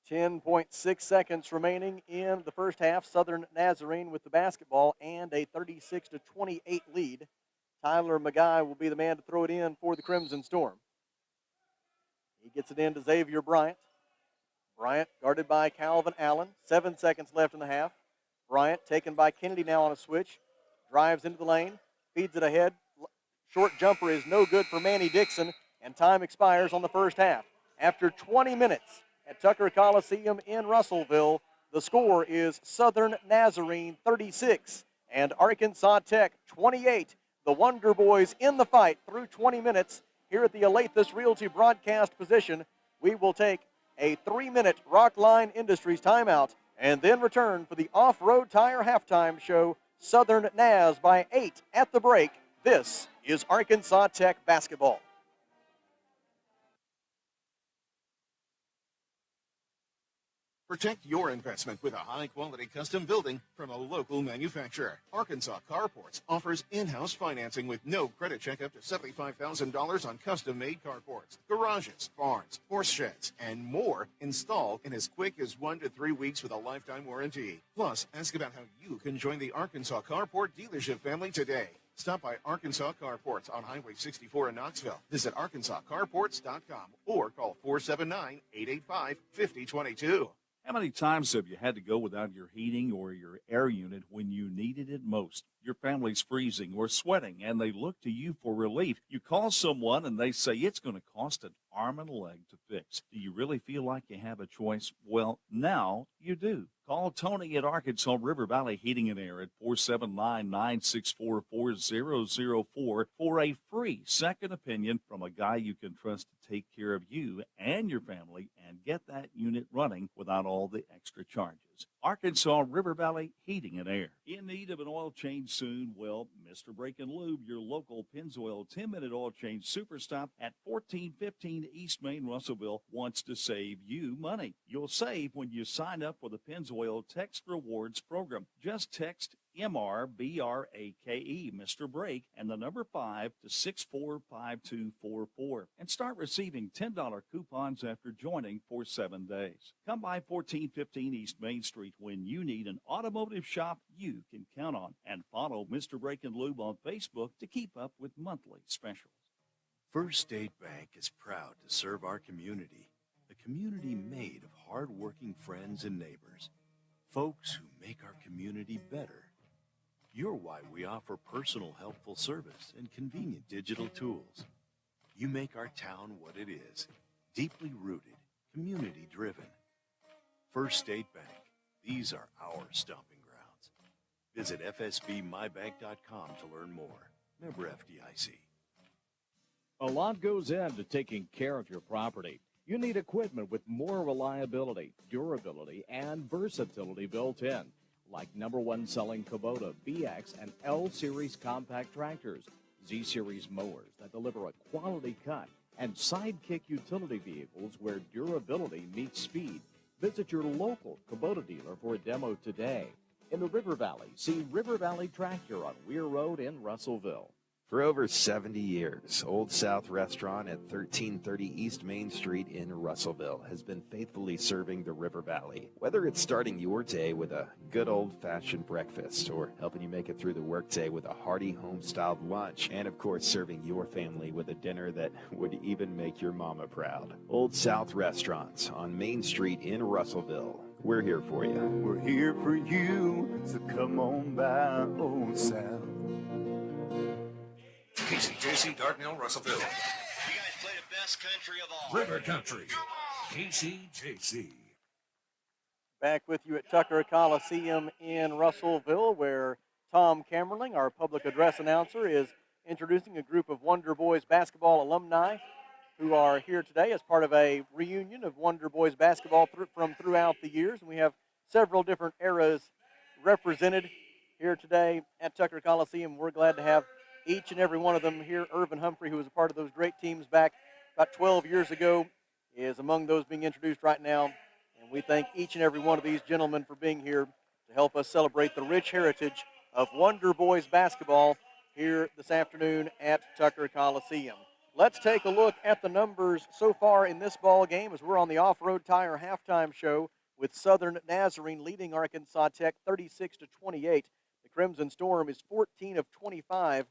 10.6 seconds remaining in the first half. Southern Nazarene with the basketball and a 36-28 lead. Tyler McGuy will be the man to throw it in for the Crimson Storm. He gets it in to Xavier Bryant. Bryant guarded by Calvin Allen. 7 seconds left in the half. Bryant taken by Kennedy now on a switch. Drives into the lane. Feeds it ahead. Short jumper is no good for Manny Dixon. And time expires on the first half. After 20 minutes at Tucker Coliseum in Russellville, the score is Southern Nazarene 36 and Arkansas Tech 28. The Wonder Boys in the fight through 20 minutes here at the Alathus Realty broadcast position. We will take a 3-minute Rockline Industries timeout and then return for the Off-Road Tire halftime show. Southern Naz by 8 at the break. This is Arkansas Tech basketball. Protect your investment with a high-quality custom building from a local manufacturer. Arkansas Carports offers in-house financing with no credit check up to $75,000 on custom-made carports, garages, barns, horse sheds, and more installed in as quick as 1 to 3 weeks with a lifetime warranty. Plus, ask about how you can join the Arkansas Carport dealership family today. Stop by Arkansas Carports on Highway 64 in Knoxville. Visit arkansascarports.com or call 479-885-5022. How many times have you had to go without your heating or your air unit when you needed it most? Your family's freezing or sweating, and they look to you for relief. You call someone, and they say it's going to cost an arm and a leg to fix. Do you really feel like you have a choice? Well, now you do. Call Tony at Arkansas River Valley Heating and Air at 479-964-4004 for a free second opinion from a guy you can trust to take care of you and your family and get that unit running without all the extra charges. Arkansas River Valley Heating and Air. In need of an oil change soon? Well, Mr. Brake and Lube, your local Pennzoil 10-minute oil change super stop at 1415 East Main, Russellville, wants to save you money. You'll save when you sign up for the Pennzoil Text Rewards program. Just text MRBRAKE, Mr. Brake, and the number 5 to 645244 and start receiving $10 coupons after joining for 7 days. Come by 1415 East Main Street when you need an automotive shop you can count on, and follow Mr. Brake and Lube on Facebook to keep up with monthly specials. First State Bank is proud to serve our community, a community made of hard-working friends and neighbors, folks who make our community better. You're why we offer personal, helpful service and convenient digital tools. You make our town what it is, deeply rooted, community-driven. First State Bank, these are our stomping grounds. Visit fsbmybank.com to learn more. Member FDIC. A lot goes into taking care of your property. You need equipment with more reliability, durability, and versatility built in, like #1 selling Kubota, BX, and L Series compact tractors, Z Series mowers that deliver a quality cut, and Sidekick utility vehicles where durability meets speed. Visit your local Kubota dealer for a demo today. In the River Valley, see River Valley Tractor on Weir Road in Russellville. For over 70 years, Old South Restaurant at 1330 East Main Street in Russellville has been faithfully serving the River Valley. Whether it's starting your day with a good old-fashioned breakfast or helping you make it through the workday with a hearty home-styled lunch, and of course serving your family with a dinner that would even make your mama proud. Old South Restaurants on Main Street in Russellville. We're here for you. We're here for you, so come on by Old South. KCJC, Dardanelle, Russellville. You guys play the best country of all. River Country. KCJC. Back with you at Tucker Coliseum in Russellville, where Tom Camerling, our public address announcer, is introducing a group of Wonder Boys basketball alumni who are here today as part of a reunion of Wonder Boys basketball from throughout the years. And we have several different eras represented here today at Tucker Coliseum. We're glad to have each and every one of them here. Irvin Humphrey, who was a part of those great teams back about 12 years ago, is among those being introduced right now. And we thank each and every one of these gentlemen for being here to help us celebrate the rich heritage of Wonder Boys basketball here this afternoon at Tucker Coliseum. Let's take a look at the numbers so far in this ball game as we're on the Off-Road Tire halftime show with Southern Nazarene leading Arkansas Tech 36-28. The Crimson Storm is 14 of 25.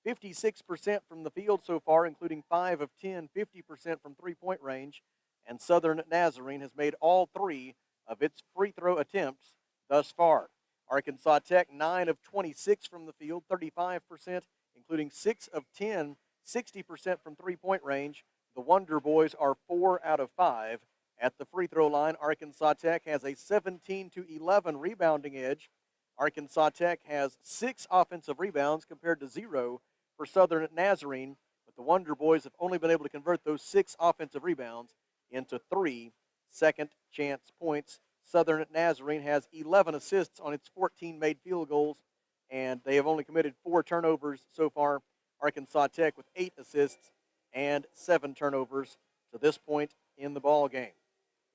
56% from the field so far, including 5 of 10, 50% from three-point range. And Southern Nazarene has made all 3 of its free throw attempts thus far. Arkansas Tech, 9 of 26 from the field, 35%, including 6 of 10, 60% from three-point range. The Wonder Boys are 4 out of 5 at the free throw line. Arkansas Tech has a 17-11 rebounding edge. Arkansas Tech has 6 offensive rebounds compared to 0 for Southern Nazarene, but the Wonder Boys have only been able to convert those 6 offensive rebounds into 3 second chance points. Southern Nazarene has 11 assists on its 14 made field goals, and they have only committed 4 turnovers so far. Arkansas Tech with 8 assists and 7 turnovers to this point in the ball game.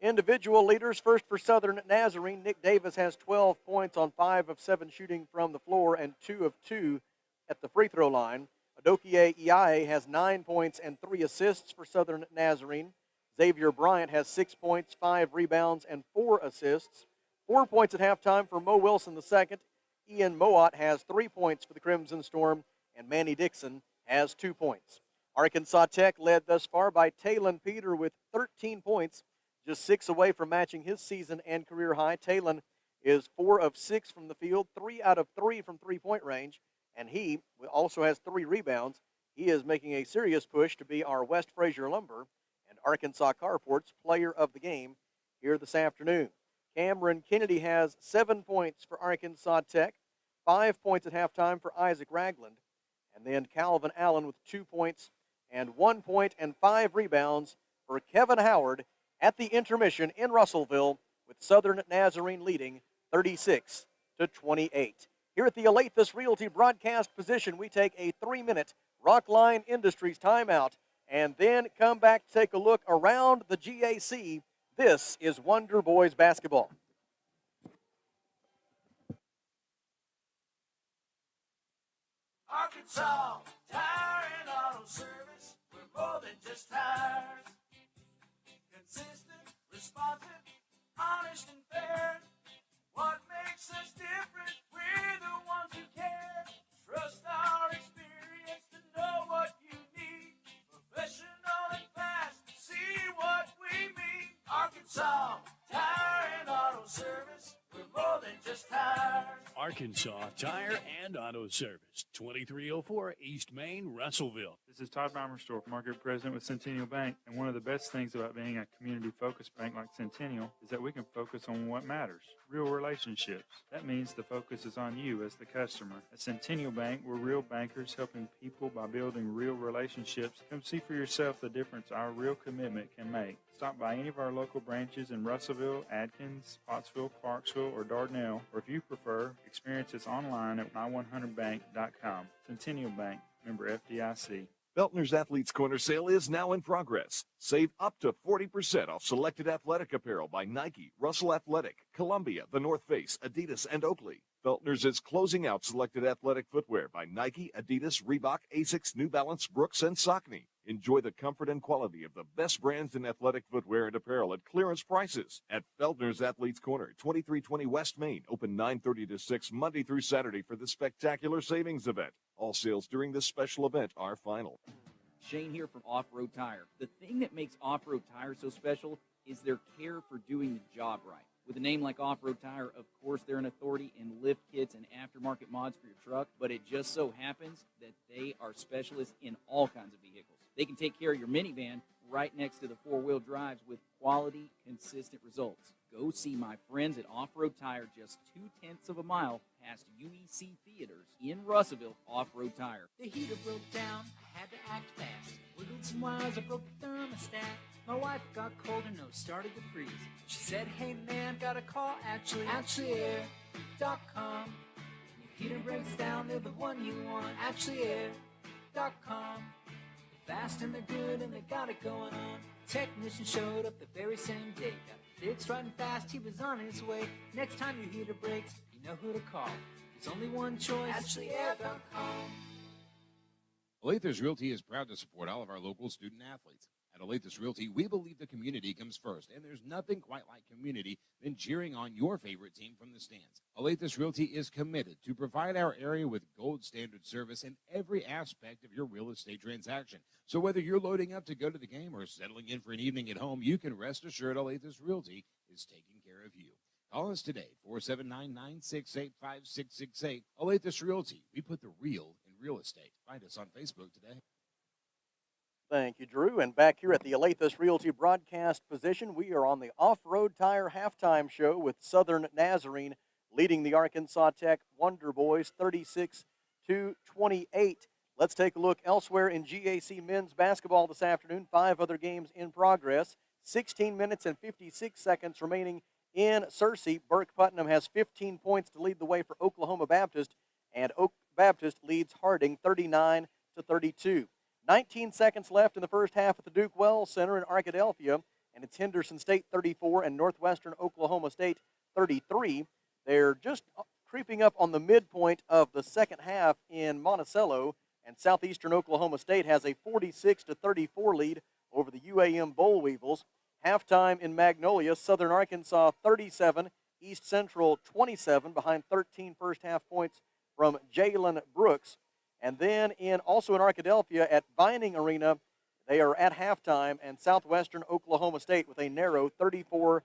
Individual leaders, first for Southern Nazarene, Nick Davis has 12 points on 5 of 7 shooting from the floor and 2 of 2 at the free throw line. Adokie Iae has 9 points and 3 assists for Southern Nazarene. Xavier Bryant has 6 points, 5 rebounds, and 4 assists. 4 points at halftime for Mo Wilson II. Ian Moat has 3 points for the Crimson Storm and Manny Dixon has 2 points. Arkansas Tech led thus far by Talon Peter with 13 points, just 6 away from matching his season and career high. Talon is 4 of 6 from the field, 3 out of 3 from three-point range, and he also has 3 rebounds. He is making a serious push to be our West Fraser Lumber and Arkansas Carport's player of the game here this afternoon. Cameron Kennedy has 7 points for Arkansas Tech, 5 points at halftime for Isaac Ragland, and then Calvin Allen with 2 points and 1 point and 5 rebounds for Kevin Howard at the intermission in Russellville, with Southern Nazarene leading 36-28. Here at the Alathus Realty broadcast position, we take a 3-minute Rockline Industries timeout and then come back to take a look around the GAC. This is Wonder Boys basketball. Arkansas Tire and Auto Service, we're more than just tires. Consistent, responsive, honest and fair. What makes us different? We're the ones who care. Trust our experience to know what you need. Professional and fast, see what we mean. Arkansas Tire and Auto Service, we're more than just tires. Arkansas Tire and Auto Service, 2304 East Main, Russellville. This is Todd Bommerstorff, Market President with Centennial Bank, and one of the best things about being a community-focused bank like Centennial is that we can focus on what matters, real relationships. That means the focus is on you as the customer. At Centennial Bank, we're real bankers helping people by building real relationships. Come see for yourself the difference our real commitment can make. Stop by any of our local branches in Russellville, Adkins, Pottsville, Clarksville, or Dardanelle, or if you prefer, experience us online at my100bank.com. Centennial Bank, member FDIC. Beltner's Athletes Corner sale is now in progress. Save up to 40% off selected athletic apparel by Nike, Russell Athletic, Columbia, The North Face, Adidas, and Oakley. Beltner's is closing out selected athletic footwear by Nike, Adidas, Reebok, Asics, New Balance, Brooks, and Saucony. Enjoy the comfort and quality of the best brands in athletic footwear and apparel at clearance prices at Beltner's Athletes Corner, 2320 West Main, open 9:30 to 6 Monday through Saturday for the spectacular savings event. All sales during this special event are final. Shane here from Off-Road Tire. The thing that makes Off-Road Tire so special is their care for doing the job right. With a name like Off-Road Tire, of course, they're an authority in lift kits and aftermarket mods for your truck, but it just so happens that they are specialists in all kinds of vehicles. They can take care of your minivan right next to the four-wheel drives with quality, consistent results. Go see my friends at Off-Road Tire just 0.2 of a mile past UEC Theaters in Russellville. Off-Road Tire. The heater broke down, I had to act fast. Wiggled some wires, I broke the thermostat. My wife got cold, her nose started to freeze. She said, hey man, got a call, ActuallyAir.com. When your heater breaks down, they're the one you want, ActuallyAir.com. Fast and they're good and they got it going on. Technician showed up the very same day. Got it fixed right and fast, he was on his way. Next time your heater breaks, you know who to call. There's only one choice, ActuallyAir.com. Alathus Realty is proud to support all of our local student athletes. At Alathus Realty, we believe the community comes first, and there's nothing quite like community than cheering on your favorite team from the stands. Alathus Realty is committed to provide our area with gold standard service in every aspect of your real estate transaction. So whether you're loading up to go to the game or settling in for an evening at home, you can rest assured Alathus Realty is taking care of you. Call us today, 479-968-5668. Alathus Realty, we put the real in real estate. Find us on Facebook today. Thank you, Drew. And back here at the Alathus Realty broadcast position, we are on the Off-Road Tire halftime show with Southern Nazarene leading the Arkansas Tech Wonder Boys 36-28. Let's take a look elsewhere in GAC men's basketball this afternoon. 5 other games in progress. 16 minutes and 56 seconds remaining in Searcy. Burke Putnam has 15 points to lead the way for Oklahoma Baptist, and Oak Baptist leads Harding 39-32. 19 seconds left in the first half at the Duke Wells Center in Arkadelphia, and it's Henderson State 34 and Northwestern Oklahoma State 33. They're just creeping up on the midpoint of the second half in Monticello, and Southeastern Oklahoma State has a 46-34 lead over the UAM Boll Weevils. Halftime in Magnolia, Southern Arkansas 37, East Central 27, behind 13 first half points from Jalen Brooks. And then also in Arkadelphia at Vining Arena, they are at halftime, and Southwestern Oklahoma State with a narrow 34-33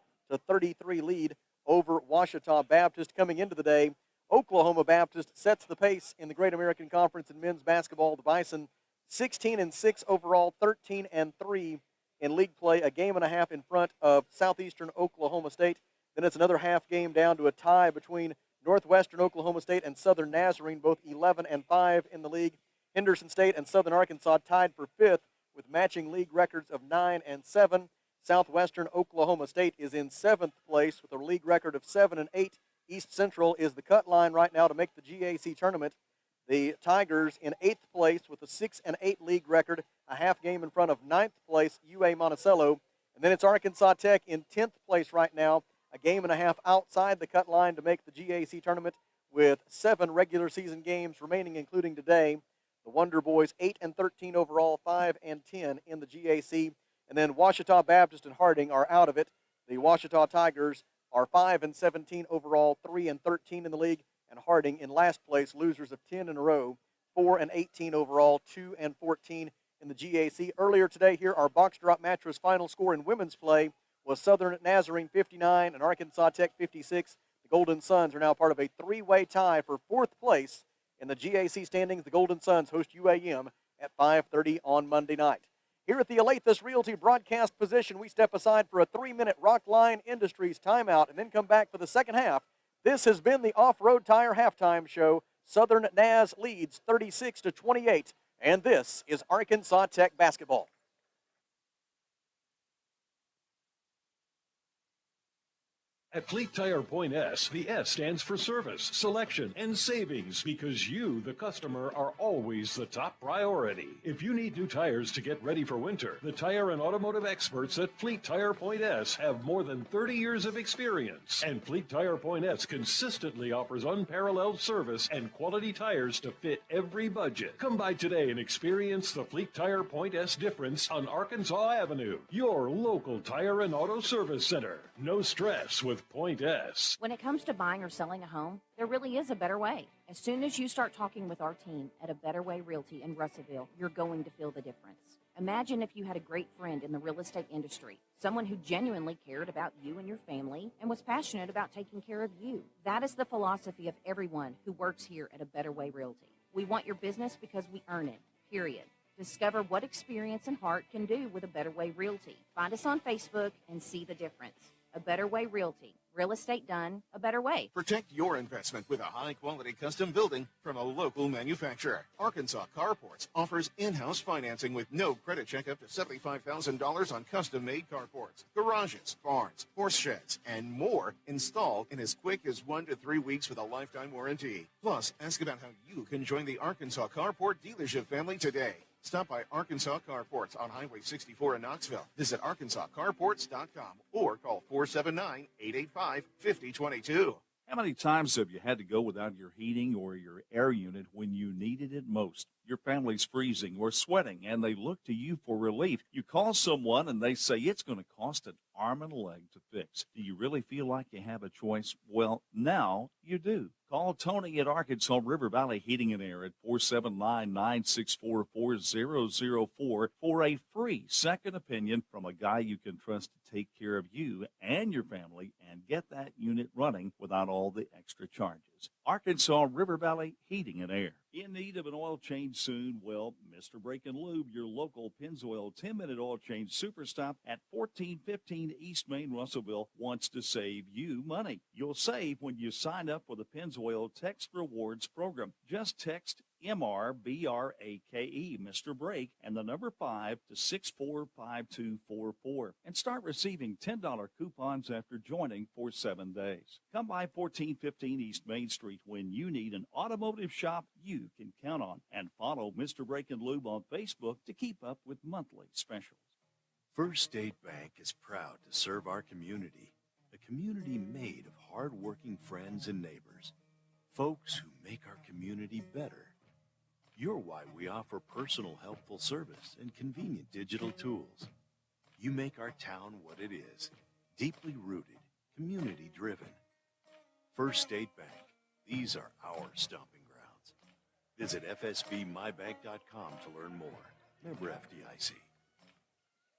lead over Ouachita Baptist coming into the day. Oklahoma Baptist sets the pace in the Great American Conference in men's basketball. The Bison 16-6 overall, 13-3 in league play, a game and a half in front of Southeastern Oklahoma State. Then it's another half game down to a tie between Northwestern Oklahoma State and Southern Nazarene, both 11-5 in the league. Henderson State and Southern Arkansas tied for fifth with matching league records of 9-7. Southwestern Oklahoma State is in seventh place with a league record of 7-8. East Central is the cut line right now to make the GAC tournament. The Tigers in eighth place with a 6-8 league record, a half game in front of ninth place UA Monticello. And then it's Arkansas Tech in 10th place right now, a game and a half outside the cut line to make the GAC tournament with 7 regular season games remaining, including today. The Wonder Boys 8-13 overall, 5-10 in the GAC. And then Ouachita Baptist and Harding are out of it. The Ouachita Tigers are 5-17 overall, 3-13 in the league, and Harding in last place, losers of 10 in a row, 4-18 overall, 2-14 in the GAC. Earlier today here, our box drop mattress final score in women's play was Southern Nazarene 59 and Arkansas Tech 56. The Golden Suns are now part of a 3-way tie for fourth place in the GAC standings. The Golden Suns host UAM at 5:30 on Monday night. Here at the Alathus Realty broadcast position, we step aside for a 3-minute Rockline Industries timeout and then come back for the second half. This has been the Off-Road Tire Halftime Show. Southern Naz leads 36-28, and this is Arkansas Tech basketball. At Fleet Tire Point S, the S stands for service, selection, and savings because you, the customer, are always the top priority. If you need new tires to get ready for winter, the tire and automotive experts at Fleet Tire Point S have more than 30 years of experience. And Fleet Tire Point S consistently offers unparalleled service and quality tires to fit every budget. Come by today and experience the Fleet Tire Point S difference on Arkansas Avenue, your local tire and auto service center. No stress with Point S. When it comes to buying or selling a home, there really is a better way. As soon as you start talking with our team at A Better Way Realty in Russellville, you're going to feel the difference. Imagine if you had a great friend in the real estate industry, someone who genuinely cared about you and your family and was passionate about taking care of you. That is the philosophy of everyone who works here at A Better Way Realty. We want your business because we earn it, period. Discover what experience and heart can do with A Better Way Realty. Find us on Facebook and see the difference. A Better Way Realty. Real estate done a better way. Protect your investment with a high-quality custom building from a local manufacturer. Arkansas Carports offers in-house financing with no credit check up to $75,000 on custom-made carports, garages, barns, horse sheds, and more installed in as quick as 1 to 3 weeks with a lifetime warranty. Plus, ask about how you can join the Arkansas Carport dealership family today. Stop by Arkansas Carports on Highway 64 in Knoxville. Visit arkansascarports.com or call 479-885-5022. How many times have you had to go without your heating or your air unit when you needed it most? Your family's freezing or sweating, and they look to you for relief. You call someone, and they say it's going to cost an arm and a leg to fix. Do you really feel like you have a choice? Well, now you do. Call Tony at Arkansas River Valley Heating and Air at 479-964-4004 for a free second opinion from a guy you can trust to take care of you and your family and get that unit running without all the extra charges. Arkansas River Valley Heating and Air. In need of an oil change soon? Well, Mr. Brake and Lube, your local Pennzoil 10-minute oil change super stop at 1415 East Main, Russellville, wants to save you money. You'll save when you sign up for the Pennzoil Text Rewards program. Just text MRBRAKE, Mr. Brake, and the number 5 to 645244 and start receiving $10 coupons after joining for 7 days. Come by 1415 East Main Street when you need an automotive shop you can count on, and follow Mr. Brake and Lube on Facebook to keep up with monthly specials. First State Bank is proud to serve our community, a community made of hard-working friends and neighbors, folks who make our community better. You're why we offer personal, helpful service and convenient digital tools. You make our town what it is, deeply rooted, community-driven. First State Bank, these are our stomping grounds. Visit fsbmybank.com to learn more. Member FDIC.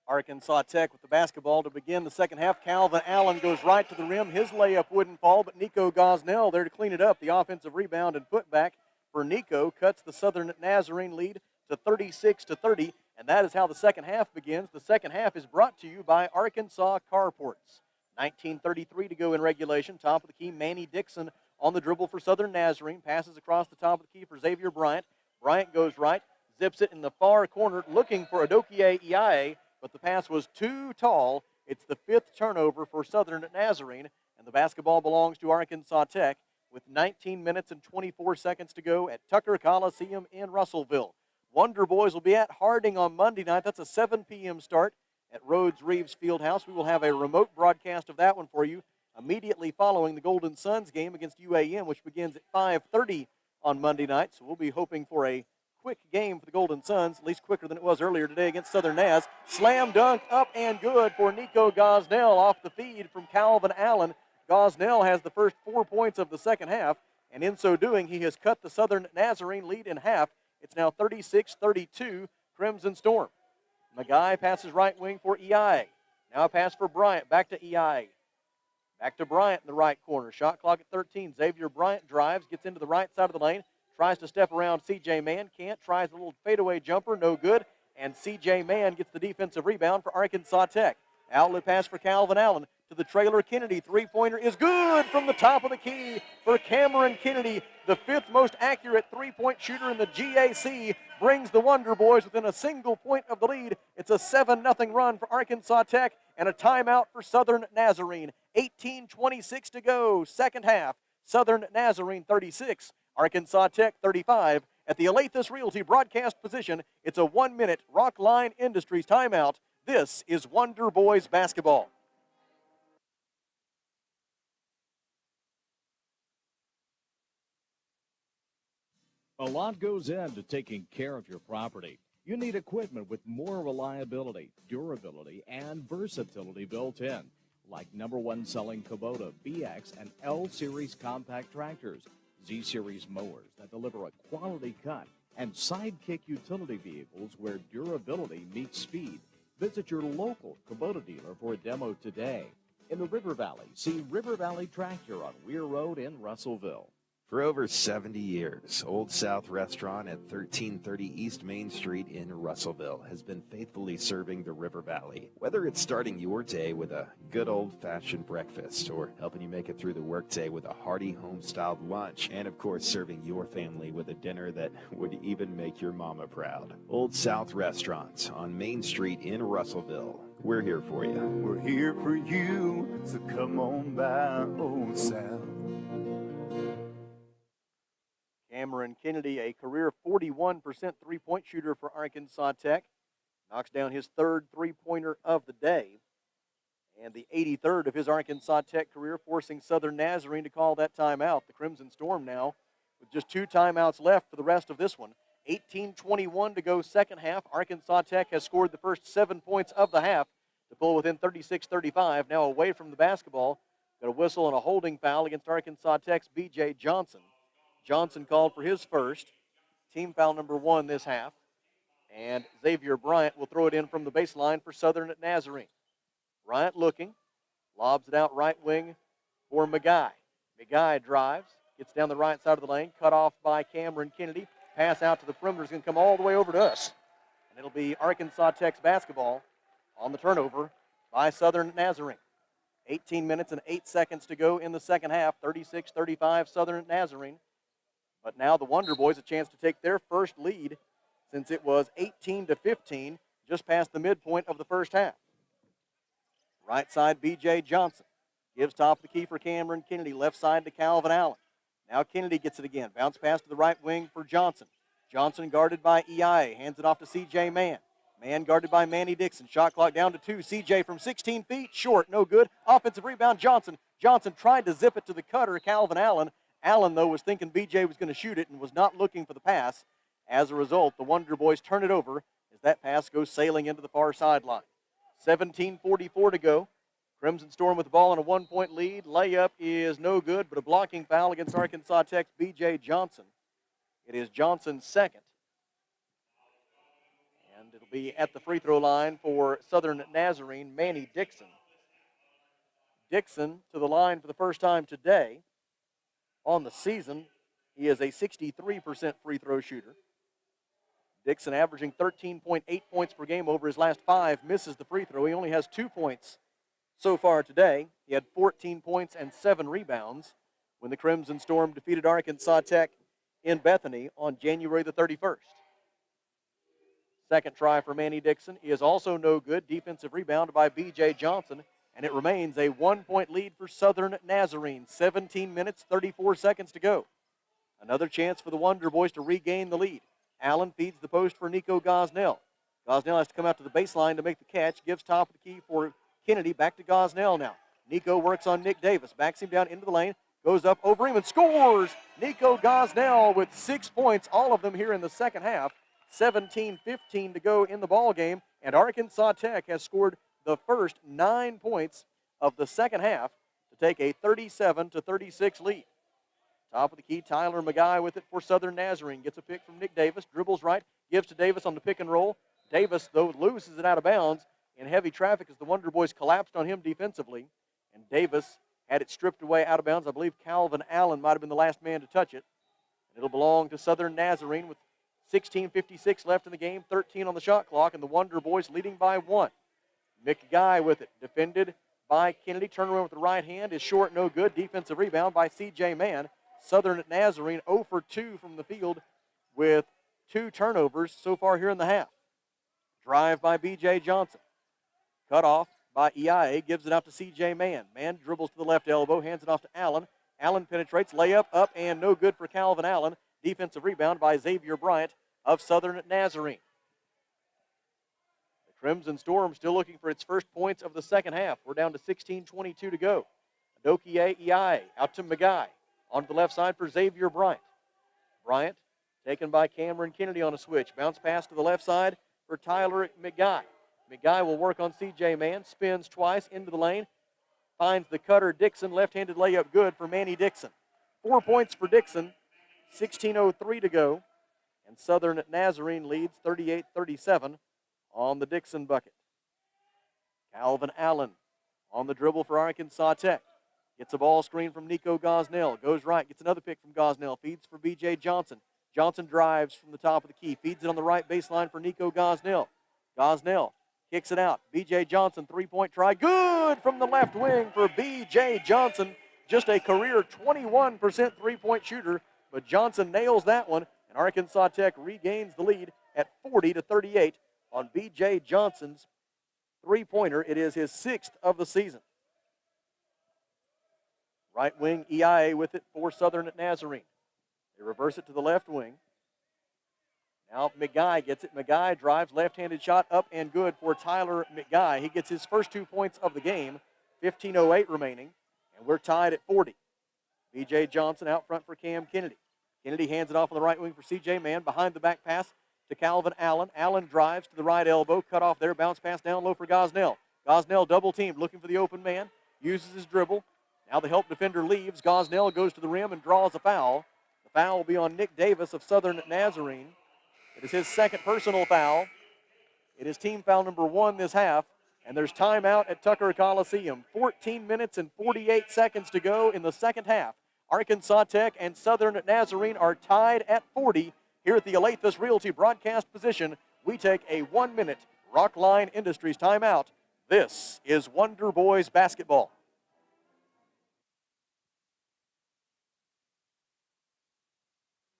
Arkansas Tech with the basketball to begin the second half. Calvin Allen goes right to the rim. His layup wouldn't fall, but Nico Gosnell there to clean it up. The offensive rebound and putback for Nico cuts the Southern Nazarene lead to 36-30, and that is how the second half begins. The second half is brought to you by Arkansas Carports. 19:33 to go in regulation. Top of the key, Manny Dixon on the dribble for Southern Nazarene. Passes across the top of the key for Xavier Bryant. Bryant goes right, zips it in the far corner, looking for Adokie Iae, but the pass was too tall. It's the fifth turnover for Southern Nazarene, and the basketball belongs to Arkansas Tech with 19 minutes and 24 seconds to go at Tucker Coliseum in Russellville. Wonder Boys will be at Harding on Monday night. That's a 7 p.m. start at Rhodes-Reeves Fieldhouse. We will have a remote broadcast of that one for you immediately following the Golden Suns game against UAM, which begins at 5:30 on Monday night. So we'll be hoping for a quick game for the Golden Suns, at least quicker than it was earlier today against Southern Naz. Slam dunk up and good for Nico Gosnell off the feed from Calvin Allen. Gosnell has the first 4 points of the second half, and in so doing, he has cut the Southern Nazarene lead in half. It's now 36-32, Crimson Storm. Magai passes right wing for Iae. Now a pass for Bryant, back to Iae. Back to Bryant in the right corner. Shot clock at 13. Xavier Bryant drives, gets into the right side of the lane, tries to step around C.J. Mann, can't, tries a little fadeaway jumper, no good, and C.J. Mann gets the defensive rebound for Arkansas Tech. Outlet pass for Calvin Allen to the trailer Kennedy. Three-pointer is good from the top of the key for Cameron Kennedy. The fifth most accurate three-point shooter in the GAC brings the Wonder Boys within a single point of the lead. It's a 7-0 run for Arkansas Tech and a timeout for Southern Nazarene. 18:26 to go, second half. Southern Nazarene 36, Arkansas Tech 35. At the Alathus Realty broadcast position, it's a 1-minute Rockline Industries timeout. This is Wonder Boys basketball. A lot goes into taking care of your property. You need equipment with more reliability, durability, and versatility built in, like #1 selling Kubota BX and L Series compact tractors, Z Series mowers that deliver a quality cut, and Sidekick utility vehicles where durability meets speed. Visit your local Kubota dealer for a demo today. In the River Valley, see River Valley Tractor on Weir Road in Russellville. For over 70 years, Old South Restaurant at 1330 East Main Street in Russellville has been faithfully serving the River Valley. Whether it's starting your day with a good old-fashioned breakfast or helping you make it through the workday with a hearty home-styled lunch, and of course serving your family with a dinner that would even make your mama proud. Old South Restaurant on Main Street in Russellville. We're here for you. We're here for you, so come on by Old South. Cameron Kennedy, a career 41% three-point shooter for Arkansas Tech, knocks down his third three-pointer of the day, and the 83rd of his Arkansas Tech career, forcing Southern Nazarene to call that timeout. The Crimson Storm now with just 2 timeouts left for the rest of this one. 18:21 to go second half. Arkansas Tech has scored the first 7 points of the half to pull within 36-35. Now away from the basketball. Got a whistle and a holding foul against Arkansas Tech's B.J. Johnson. Johnson called for his first, team foul number 1 this half. And Xavier Bryant will throw it in from the baseline for Southern Nazarene. Bryant looking, lobs it out right wing for Magai. Magai drives, gets down the right side of the lane, cut off by Cameron Kennedy. Pass out to the perimeter is going to come all the way over to us. And it'll be Arkansas Tech's basketball on the turnover by Southern Nazarene. 18 minutes and 8 seconds to go in the second half, 36-35 Southern Nazarene. But now the Wonder Boys a chance to take their first lead since it was 18-15, just past the midpoint of the first half. Right side, B.J. Johnson gives top of the key for Cameron Kennedy, left side to Calvin Allen. Now Kennedy gets it again, bounce pass to the right wing for Johnson. Johnson guarded by Iae, hands it off to C.J. Mann. Mann guarded by Manny Dixon, shot clock down to 2. C.J. from 16 feet, short, no good. Offensive rebound, Johnson. Johnson tried to zip it to the cutter, Calvin Allen. Allen, though, was thinking B.J. was going to shoot it and was not looking for the pass. As a result, the Wonder Boys turn it over as that pass goes sailing into the far sideline. 17:44 to go. Crimson Storm with the ball in a 1-point lead. Layup is no good, but a blocking foul against Arkansas Tech's B.J. Johnson. It is Johnson's second. And it'll be at the free throw line for Southern Nazarene, Manny Dixon. Dixon to the line for the first time today on the season. He is a 63% free throw shooter. Dixon averaging 13.8 points per game over his last 5, misses the free throw. He only has 2 points so far today. He had 14 points and 7 rebounds when the Crimson Storm defeated Arkansas Tech in Bethany on January the 31st. Second try for Manny Dixon is also no good. Defensive rebound by B.J. Johnson, and it remains a 1-point lead for Southern Nazarene. 17 minutes, 34 seconds to go. Another chance for the Wonder Boys to regain the lead. Allen feeds the post for Nico Gosnell. Gosnell has to come out to the baseline to make the catch. Gives top of the key for Kennedy. Back to Gosnell now. Nico works on Nick Davis. Backs him down into the lane. Goes up over him and scores. Nico Gosnell with 6 points, all of them here in the second half. 17-15 to go in the ball game, and Arkansas Tech has scored the first 9 points of the second half to take a 37-36 lead. Top of the key, Tyler McGuy with it for Southern Nazarene. Gets a pick from Nick Davis, dribbles right, gives to Davis on the pick and roll. Davis, though, loses it out of bounds in heavy traffic as the Wonder Boys collapsed on him defensively, and Davis had it stripped away out of bounds. I believe Calvin Allen might have been the last man to touch it. And it'll belong to Southern Nazarene with 16:56 left in the game, 13 on the shot clock, and the Wonder Boys leading by 1. McGuy with it, defended by Kennedy. Turnaround with the right hand is short, no good. Defensive rebound by C.J. Mann. Southern Nazarene 0 for 2 from the field with 2 turnovers so far here in the half. Drive by B.J. Johnson. Cut off by EIA, gives it out to C.J. Mann. Mann dribbles to the left elbow, hands it off to Allen. Allen penetrates, layup up and no good for Calvin Allen. Defensive rebound by Xavier Bryant of Southern Nazarene. The Crimson Storm still looking for its first points of the second half. We're down to 16:22 to go. Adokie EIA out to McGuy. On the left side for Xavier Bryant. Bryant taken by Cameron Kennedy on a switch. Bounce pass to the left side for Tyler McGuy. McGuy will work on C.J. Mann. Spins twice into the lane. Finds the cutter Dixon. Left-handed layup good for Manny Dixon. 4 points for Dixon. 16:03 to go. And Southern Nazarene leads 38-37 on the Dixon bucket. Calvin Allen on the dribble for Arkansas Tech. Gets a ball screen from Nico Gosnell. Goes right, gets another pick from Gosnell. Feeds for B.J. Johnson. Johnson drives from the top of the key. Feeds it on the right baseline for Nico Gosnell. Gosnell kicks it out. B.J. Johnson, three-point try. Good from the left wing for B.J. Johnson. Just a career 21% three-point shooter, but Johnson nails that one, and Arkansas Tech regains the lead at 40-38 on B.J. Johnson's three-pointer. It is his 6th of the season. Right wing EIA with it for Southern Nazarene. They reverse it to the left wing. Now McGuy gets it. McGuy drives, left-handed shot up and good for Tyler McGuy. He gets his first 2 points of the game. 15:08 remaining, and we're tied at 40. B.J. Johnson out front for Cam Kennedy. Kennedy hands it off on the right wing for C.J. Mann. Behind the back pass to Calvin Allen. Allen drives to the right elbow. Cut off there. Bounce pass down low for Gosnell. Gosnell double-teamed, looking for the open man. Uses his dribble. Now the help defender leaves. Gosnell goes to the rim and draws a foul. The foul will be on Nick Davis of Southern Nazarene. It is his second personal foul. It is team foul number 1 this half. And there's timeout at Tucker Coliseum. 14 minutes and 48 seconds to go in the second half. Arkansas Tech and Southern Nazarene are tied at 40 here at the Alathus Realty broadcast position. We take a 1-minute Rockline Industries timeout. This is Wonder Boys basketball.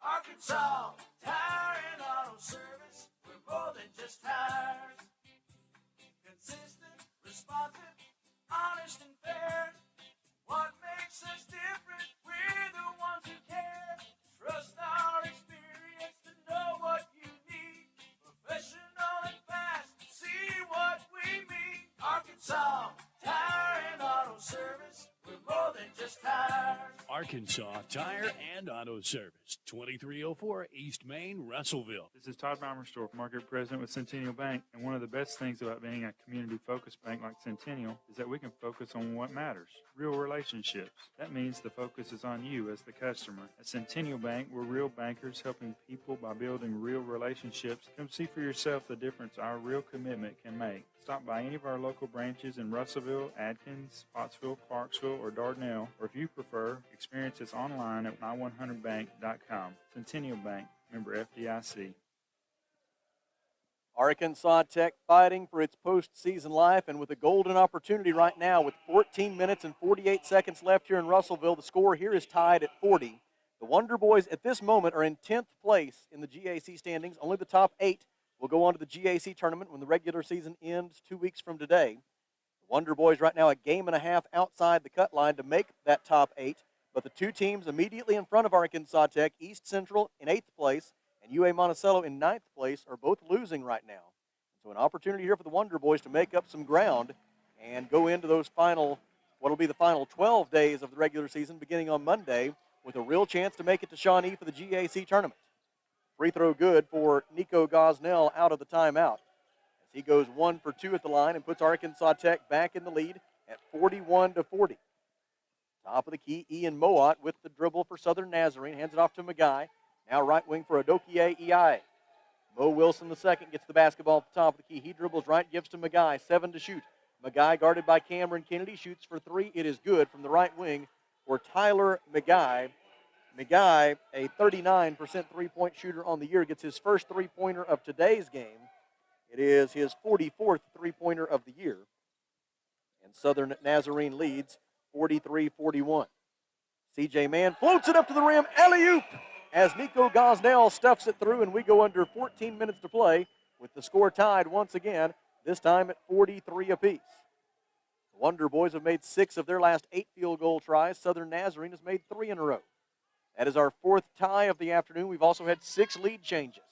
Arkansas Tire and Auto Service. We're more than just tires. Consistent, responsive, honest and fair. What makes us different? We're the ones who care. Trust our experience to know what you need. Professional and fast. See what we mean. Arkansas Tire and Auto Service. We're more than just tires. Arkansas Tire and Auto Service. 2304 East Main, Russellville. This is Todd Baumerstorff, Market President with Centennial Bank, and one of the best things about being a community-focused bank like Centennial is that we can focus on what matters, real relationships. That means the focus is on you as the customer. At Centennial Bank, we're real bankers helping people by building real relationships. Come see for yourself the difference our real commitment can make. Stop by any of our local branches in Russellville, Adkins, Pottsville, Clarksville, or Dardanelle, or if you prefer, experience us online at my100bank.com. Centennial Bank, member FDIC. Arkansas Tech fighting for its postseason life and with a golden opportunity right now with 14 minutes and 48 seconds left here in Russellville. The score here is tied at 40. The Wonder Boys at this moment are in 10th place in the GAC standings. Only the top 8 will go on to the GAC tournament when the regular season ends 2 weeks from today. The Wonder Boys right now a game and a half outside the cut line to make that top 8. But the two teams immediately in front of Arkansas Tech, East Central in 8th place and UA Monticello in 9th place, are both losing right now. So an opportunity here for the Wonder Boys to make up some ground and go into those final, what will be the final 12 days of the regular season beginning on Monday with a real chance to make it to Shawnee for the GAC tournament. Free throw good for Nico Gosnell out of the timeout as he goes 1 for 2 at the line and puts Arkansas Tech back in the lead at 41-40. Top of the key, Ian Mowat with the dribble for Southern Nazarene. Hands it off to Magai. Now right wing for Adokie Ei. Mo Wilson the second gets the basketball at the top of the key. He dribbles right, gives to Magai. 7 to shoot. Magai guarded by Cameron Kennedy. Shoots for 3. It is good from the right wing for Tyler Magai. Magai, a 39% three-point shooter on the year, gets his first three-pointer of today's game. It is his 44th three-pointer of the year. And Southern Nazarene leads 43-41. CJ Mann floats it up to the rim. Alley-oop as Nico Gosnell stuffs it through, and we go under 14 minutes to play with the score tied once again, this time at 43 apiece. The Wonder Boys have made 6 of their last 8 field goal tries. Southern Nazarene has made 3 in a row. That is our 4th tie of the afternoon. We've also had 6 lead changes.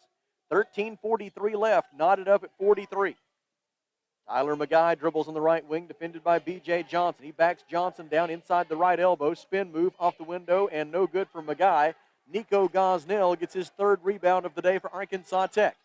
13:43 left, knotted up at 43. Tyler Magai dribbles on the right wing, defended by B.J. Johnson. He backs Johnson down inside the right elbow. Spin move off the window, and no good for Magai. Nico Gosnell gets his 3rd rebound of the day for Arkansas Tech.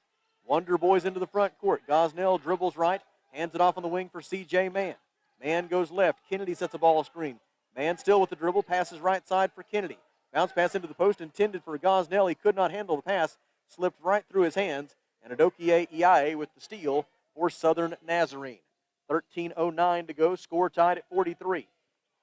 Wonder Boys into the front court. Gosnell dribbles right, hands it off on the wing for C.J. Mann. Mann goes left. Kennedy sets a ball screen. Mann still with the dribble, passes right side for Kennedy. Bounce pass into the post intended for Gosnell. He could not handle the pass. Slipped right through his hands. And Adokie Ei with the steal for Southern Nazarene. 13:09 to go. Score tied at 43.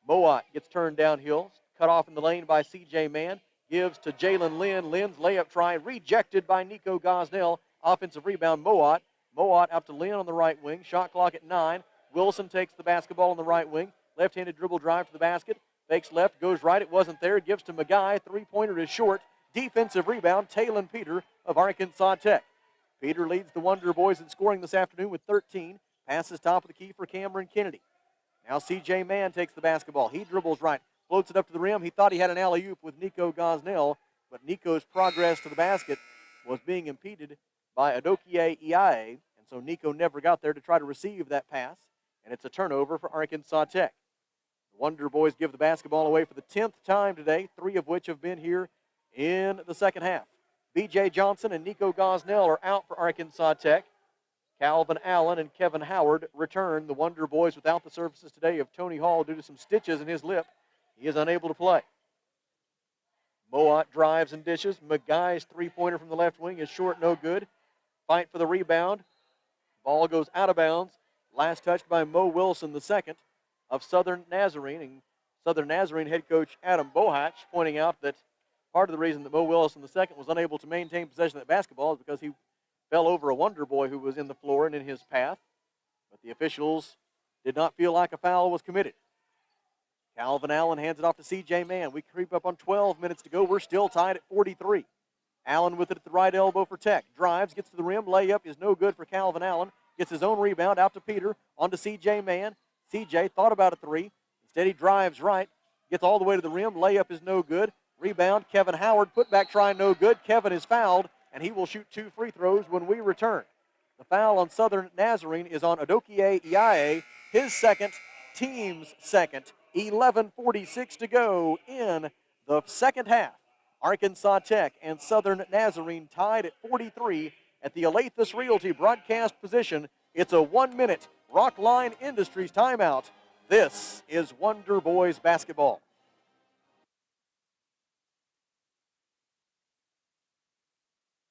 Mowat gets turned downhill. Cut off in the lane by C.J. Mann. Gives to Jalen Lynn. Lynn's layup try rejected by Nico Gosnell. Offensive rebound, Mowat. Mowat out to Lynn on the right wing. Shot clock at 9. Wilson takes the basketball on the right wing. Left-handed dribble drive to the basket. Fakes left, goes right. It wasn't there. Gives to Magai. Three-pointer is short. Defensive rebound, Talon Peter of Arkansas Tech. Peter leads the Wonder Boys in scoring this afternoon with 13. Passes top of the key for Cameron Kennedy. Now C.J. Mann takes the basketball. He dribbles right. Floats it up to the rim. He thought he had an alley-oop with Nico Gosnell, but Nico's progress to the basket was being impeded by Adokie Ei, and so Nico never got there to try to receive that pass, and it's a turnover for Arkansas Tech. The Wonder Boys give the basketball away for the 10th time today, 3 of which have been here in the second half. B.J. Johnson and Nico Gosnell are out for Arkansas Tech. Calvin Allen and Kevin Howard return. The Wonder Boys without the services today of Tony Hall due to some stitches in his lip. He is unable to play. Mowat drives and dishes. Magai's three-pointer from the left wing is short, no good. Fight for the rebound. Ball goes out of bounds. Last touched by Mo Wilson, the second of Southern Nazarene. And Southern Nazarene head coach Adam Bohatch pointing out that part of the reason that Mo Wilson, the second, was unable to maintain possession of that basketball is because he fell over a Wonder Boy who was in the floor and in his path. But the officials did not feel like a foul was committed. Calvin Allen hands it off to C.J. Mann. We creep up on 12 minutes to go. We're still tied at 43. Allen with it at the right elbow for Tech. Drives, gets to the rim. Layup is no good for Calvin Allen. Gets his own rebound out to Peter. On to C.J. Mann. C.J. thought about a 3. Instead, he drives right. Gets all the way to the rim. Layup is no good. Rebound, Kevin Howard. Putback try no good. Kevin is fouled, and he will shoot 2 free throws when we return. The foul on Southern Nazarene is on Adokie Ei. His second, team's second. 11:46 to go in the second half. Arkansas Tech and Southern Nazarene tied at 43 at the Alathus Realty broadcast position. It's a 1-minute Rockline Industries timeout. This is Wonder Boys basketball.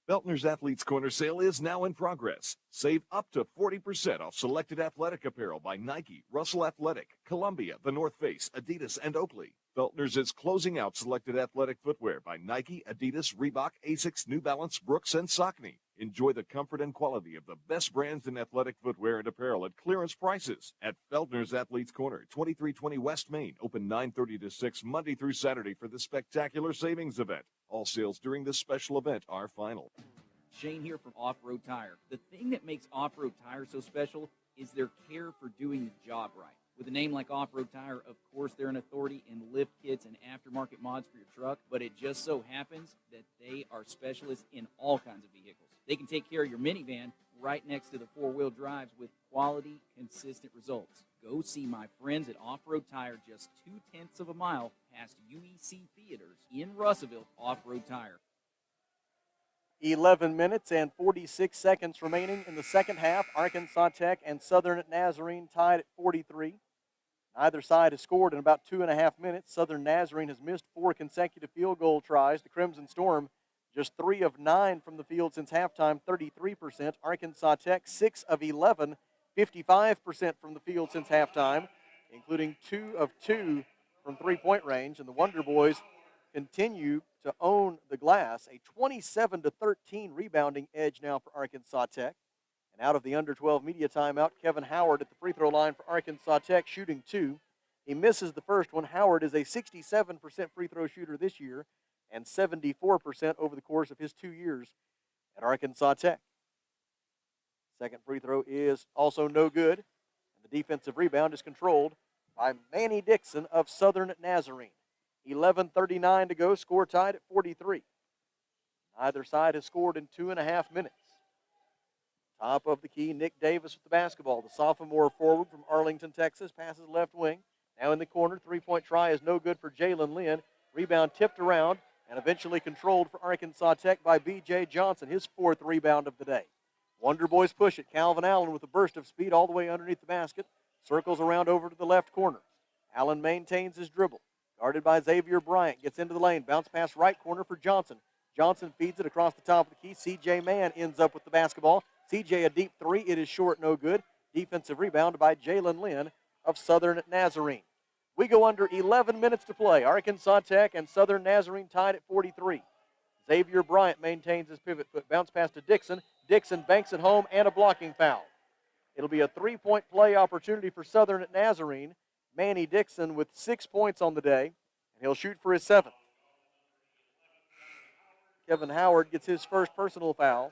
Beltner's Athletes Corner sale is now in progress. Save up to 40% off selected athletic apparel by Nike, Russell Athletic, Columbia, The North Face, Adidas, and Oakley. Beltner's is closing out selected athletic footwear by Nike, Adidas, Reebok, Asics, New Balance, Brooks, and Saucony. Enjoy the comfort and quality of the best brands in athletic footwear and apparel at clearance prices at Beltner's Athletes Corner, 2320 West Main, open 9:30 to 6 Monday through Saturday for the spectacular savings event. All sales during this special event are final. Shane here from Off-Road Tire. The thing that makes Off-Road Tire so special is their care for doing the job right. With a name like Off-Road Tire, of course, they're an authority in lift kits and aftermarket mods for your truck, but it just so happens that they are specialists in all kinds of vehicles. They can take care of your minivan right next to the four-wheel drives with quality, consistent results. Go see my friends at Off-Road Tire just 0.2 of a mile past UEC Theaters in Russellville. Off-Road Tire. 11 minutes and 46 seconds remaining in the second half. Arkansas Tech and Southern Nazarene tied at 43. Neither side has scored in about 2.5 minutes. Southern Nazarene has missed 4 consecutive field goal tries. The Crimson Storm just 3 of 9 from the field since halftime, 33%. Arkansas Tech 6 of 11, 55% from the field since halftime, including 2 of 2 from three-point range. And the Wonder Boys continue to own the glass, a 27-13 rebounding edge now for Arkansas Tech. And out of the under 12 media timeout, Kevin Howard at the free throw line for Arkansas Tech, shooting 2. He misses the first one. Howard is a 67% free throw shooter this year and 74% over the course of his 2 years at Arkansas Tech. Second free throw is also no good. And the defensive rebound is controlled by Manny Dixon of Southern Nazarene. 11:39 to go, score tied at 43. Neither side has scored in 2.5 minutes. Top of the key, Nick Davis with the basketball. The sophomore forward from Arlington, Texas, passes left wing. Now in the corner, three-point try is no good for Jalen Lynn. Rebound tipped around and eventually controlled for Arkansas Tech by B.J. Johnson, his 4th rebound of the day. Wonder Boys push it. Calvin Allen with a burst of speed all the way underneath the basket. Circles around over to the left corner. Allen maintains his dribble. Guarded by Xavier Bryant. Gets into the lane. Bounce pass right corner for Johnson. Johnson feeds it across the top of the key. C.J. Mann ends up with the basketball. C.J. a deep three. It is short, no good. Defensive rebound by Jalen Lynn of Southern Nazarene. We go under 11 minutes to play. Arkansas Tech and Southern Nazarene tied at 43. Xavier Bryant maintains his pivot foot. Bounce pass to Dixon. Dixon banks it home and a blocking foul. It'll be a 3-point play opportunity for Southern Nazarene. Manny Dixon with 6 points on the day, and he'll shoot for his 7th. Kevin Howard gets his first personal foul.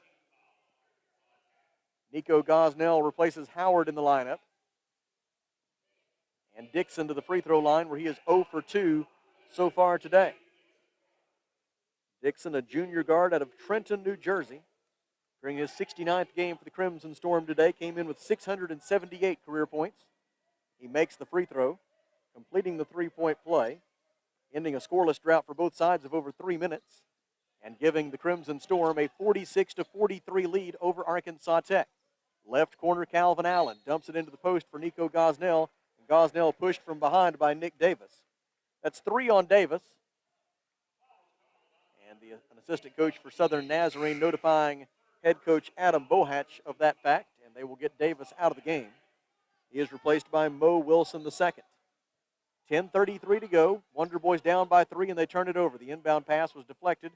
Nico Gosnell replaces Howard in the lineup. And Dixon to the free throw line where he is 0 for 2 so far today. Dixon, a junior guard out of Trenton, New Jersey. During his 69th game for the Crimson Storm today, came in with 678 career points. He makes the free throw, completing the 3-point play, ending a scoreless drought for both sides of over 3 minutes, and giving the Crimson Storm a 46-43 lead over Arkansas Tech. Left corner, Calvin Allen dumps it into the post for Nico Gosnell, and Gosnell pushed from behind by Nick Davis. That's 3 on Davis. And an assistant coach for Southern Nazarene notifying head coach Adam Bohatch of that fact, and they will get Davis out of the game. He is replaced by Mo Wilson II. 10:33 to go. Wonder Boys down by 3, and they turn it over. The inbound pass was deflected,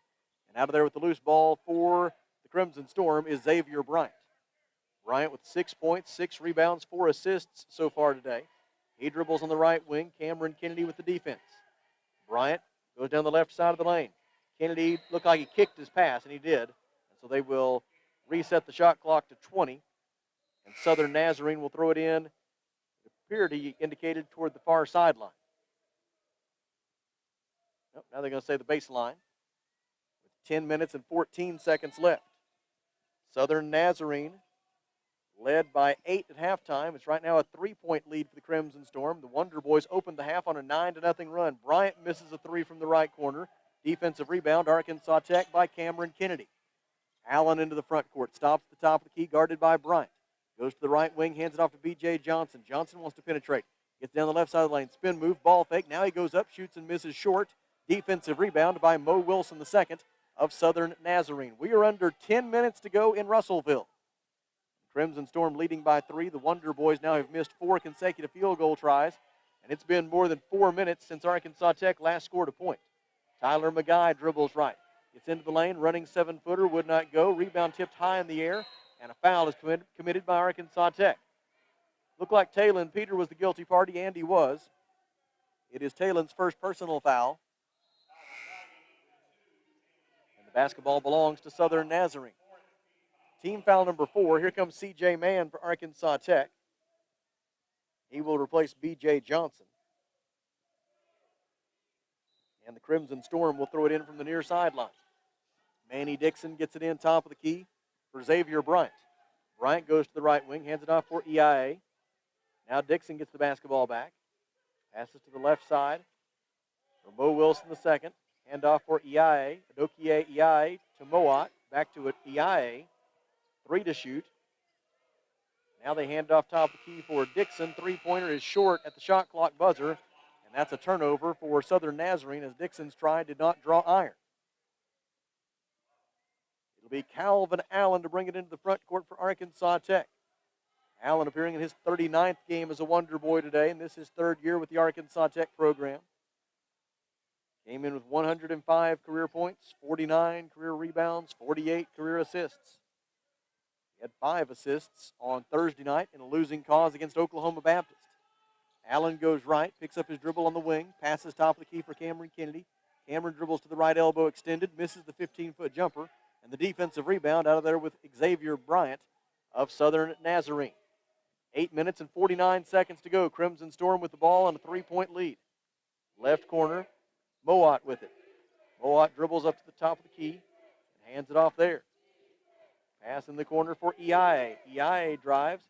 and out of there with the loose ball for the Crimson Storm is Xavier Bryant. Bryant with 6 points, 6 rebounds, 4 assists so far today. He dribbles on the right wing. Cameron Kennedy with the defense. Bryant goes down the left side of the lane. Kennedy looked like he kicked his pass, and he did. And so they will reset the shot clock to 20. And Southern Nazarene will throw it in. It appeared he indicated toward the far sideline. Nope, now they're going to say the baseline with 10 minutes and 14 seconds left. Southern Nazarene led by 8 at halftime. It's right now a 3-point lead for the Crimson Storm. The Wonder Boys opened the half on a 9-0 run. Bryant misses a 3 from the right corner. Defensive rebound, Arkansas Tech by Cameron Kennedy. Allen into the front court, stops at the top of the key, guarded by Bryant. Goes to the right wing, hands it off to B.J. Johnson. Johnson wants to penetrate. Gets down the left side of the lane, spin move, ball fake. Now he goes up, shoots and misses short. Defensive rebound by Mo Wilson II of Southern Nazarene. We are under 10 minutes to go in Russellville. Crimson Storm leading by 3. The Wonder Boys now have missed 4 consecutive field goal tries, and it's been more than 4 minutes since Arkansas Tech last scored a point. Tyler McGuy dribbles right. Gets into the lane, running 7-footer, would not go. Rebound tipped high in the air, and a foul is committed by Arkansas Tech. Looked like Talon Peter was the guilty party, and he was. It is Talon's first personal foul. And the basketball belongs to Southern Nazarene. Team foul number 4. Here comes C.J. Mann for Arkansas Tech. He will replace B.J. Johnson. And the Crimson Storm will throw it in from the near sideline. Manny Dixon gets it in top of the key for Xavier Bryant. Bryant goes to the right wing, hands it off for EIA. Now Dixon gets the basketball back. Passes to the left side for Mo Wilson II. Hand off for EIA. Adokie EIA to Moat. Back to it, EIA. 3 to shoot. Now they hand off top of the key for Dixon. Three-pointer is short at the shot clock buzzer. And that's a turnover for Southern Nazarene as Dixon's try did not draw iron. It'll be Calvin Allen to bring it into the front court for Arkansas Tech. Allen appearing in his 39th game as a Wonder Boy today, and this is his 3rd year with the Arkansas Tech program. Came in with 105 career points, 49 career rebounds, 48 career assists. He had 5 assists on Thursday night in a losing cause against Oklahoma Baptist. Allen goes right, picks up his dribble on the wing, passes top of the key for Cameron Kennedy. Cameron dribbles to the right elbow extended, misses the 15-foot jumper, and the defensive rebound out of there with Xavier Bryant of Southern Nazarene. 8 minutes and 49 seconds to go. Crimson Storm with the ball and a 3-point lead. Left corner, Moat with it. Moat dribbles up to the top of the key and hands it off there. Pass in the corner for EIA. EIA drives.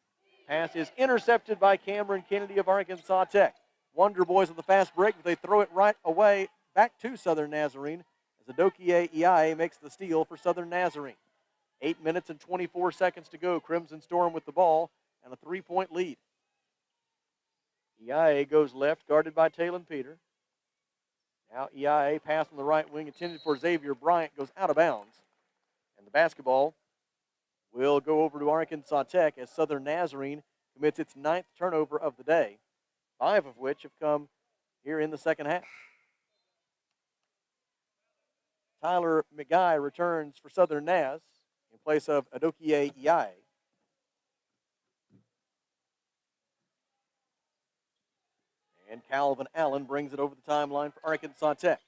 Pass is intercepted by Cameron Kennedy of Arkansas Tech. Wonder Boys on the fast break, but they throw it right away back to Southern Nazarene as Adokie EIA makes the steal for Southern Nazarene. 8 minutes and 24 seconds to go. Crimson Storm with the ball and a 3-point lead. EIA goes left, guarded by Talon Peter. Now EIA pass on the right wing intended for Xavier Bryant goes out of bounds. And the basketball will go over to Arkansas Tech as Southern Nazarene commits its 9th turnover of the day, 5 of which have come here in the second half. Tyler McGuy returns for Southern Naz in place of Adokie EIA. And Calvin Allen brings it over the timeline for Arkansas Tech.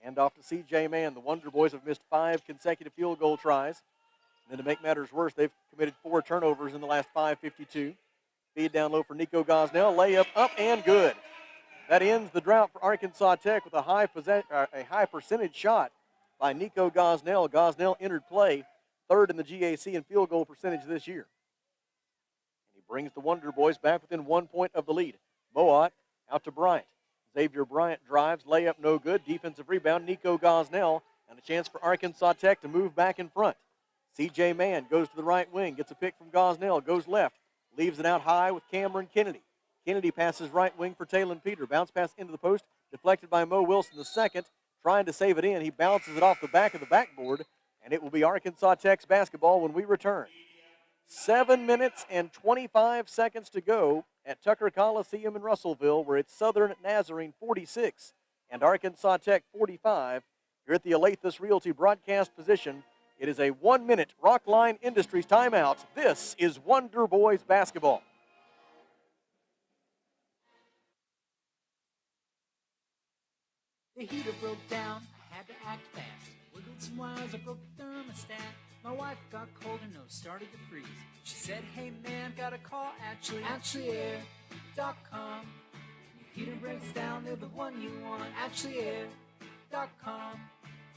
Hand off to C.J. Mann. The Wonder Boys have missed 5 consecutive field goal tries. And then to make matters worse, they've committed 4 turnovers in the last 5:52. Feed down low for Nico Gosnell. Layup up and good. That ends the drought for Arkansas Tech with a high percentage shot by Nico Gosnell. Gosnell entered play 3rd in the GAC in field goal percentage this year. And he brings the Wonder Boys back within 1 point of the lead. Moat out to Bryant. Xavier Bryant drives, layup no good. Defensive rebound, Nico Gosnell, and a chance for Arkansas Tech to move back in front. C.J. Mann goes to the right wing, gets a pick from Gosnell, goes left, leaves it out high with Cameron Kennedy. Kennedy passes right wing for Talon Peter. Bounce pass into the post, deflected by Mo Wilson II, trying to save it in. He bounces it off the back of the backboard, and it will be Arkansas Tech's basketball when we return. 7 minutes and 25 seconds to go at Tucker Coliseum in Russellville, where it's Southern Nazarene 46 and Arkansas Tech 45. Here at the Alathus Realty broadcast position, it is a 1-minute Rockline Industries timeout. This is Wonder Boys basketball. The heater broke down, I had to act fast. Wiggled some wires, I broke the thermostat. My wife got cold, her nose started to freeze. She said, hey man, gotta call AshleyAir.com. Your heater breaks down, they're the one you want. AshleyAir.com.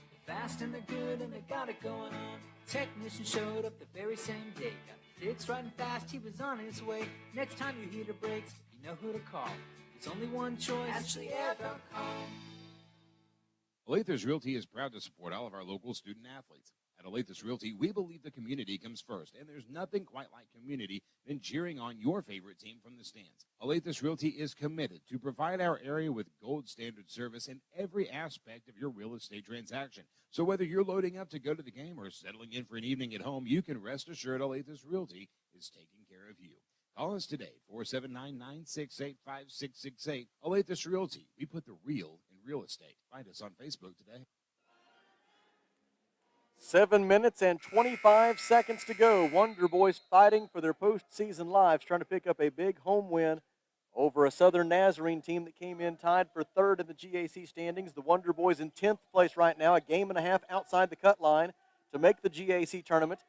They're fast and they're good and they got it going on. Technician showed up the very same day. Got it fixed right and fast, he was on his way. Next time your heater breaks, you know who to call. There's only one choice, AshleyAir.com. Olathe Realty is proud to support all of our local student athletes. At Olathe Realty, we believe the community comes first, and there's nothing quite like community than cheering on your favorite team from the stands. Olathe Realty is committed to provide our area with gold standard service in every aspect of your real estate transaction. So whether you're loading up to go to the game or settling in for an evening at home, you can rest assured Olathe Realty is taking care of you. Call us today, 479-968-5668. Olathe Realty. We put the real in real estate. Find us on Facebook today. 7 minutes and 25 seconds to go. Wonder Boys fighting for their postseason lives, trying to pick up a big home win over a Southern Nazarene team that came in tied for third in the GAC standings. The Wonder Boys in 10th place right now, a game and a half outside the cut line to make the GAC tournament,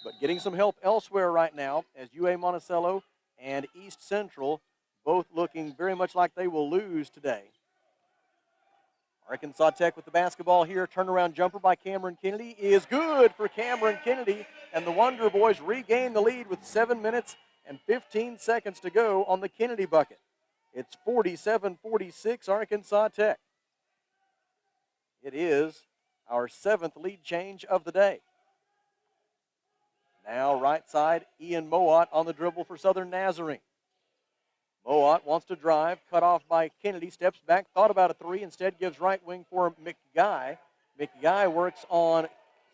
but getting some help elsewhere right now as UA Monticello and East Central both looking very much like they will lose today. Arkansas Tech with the basketball here. Turnaround jumper by Cameron Kennedy is good for Cameron Kennedy, and the Wonder Boys regain the lead with 7 minutes and 15 seconds to go on the Kennedy bucket. It's 47-46 Arkansas Tech. It is our 7th lead change of the day. Now right side, Ian Mowat on the dribble for Southern Nazarene. Mowat wants to drive, cut off by Kennedy, steps back, thought about a three, instead gives right wing for McGuy. McGuy works on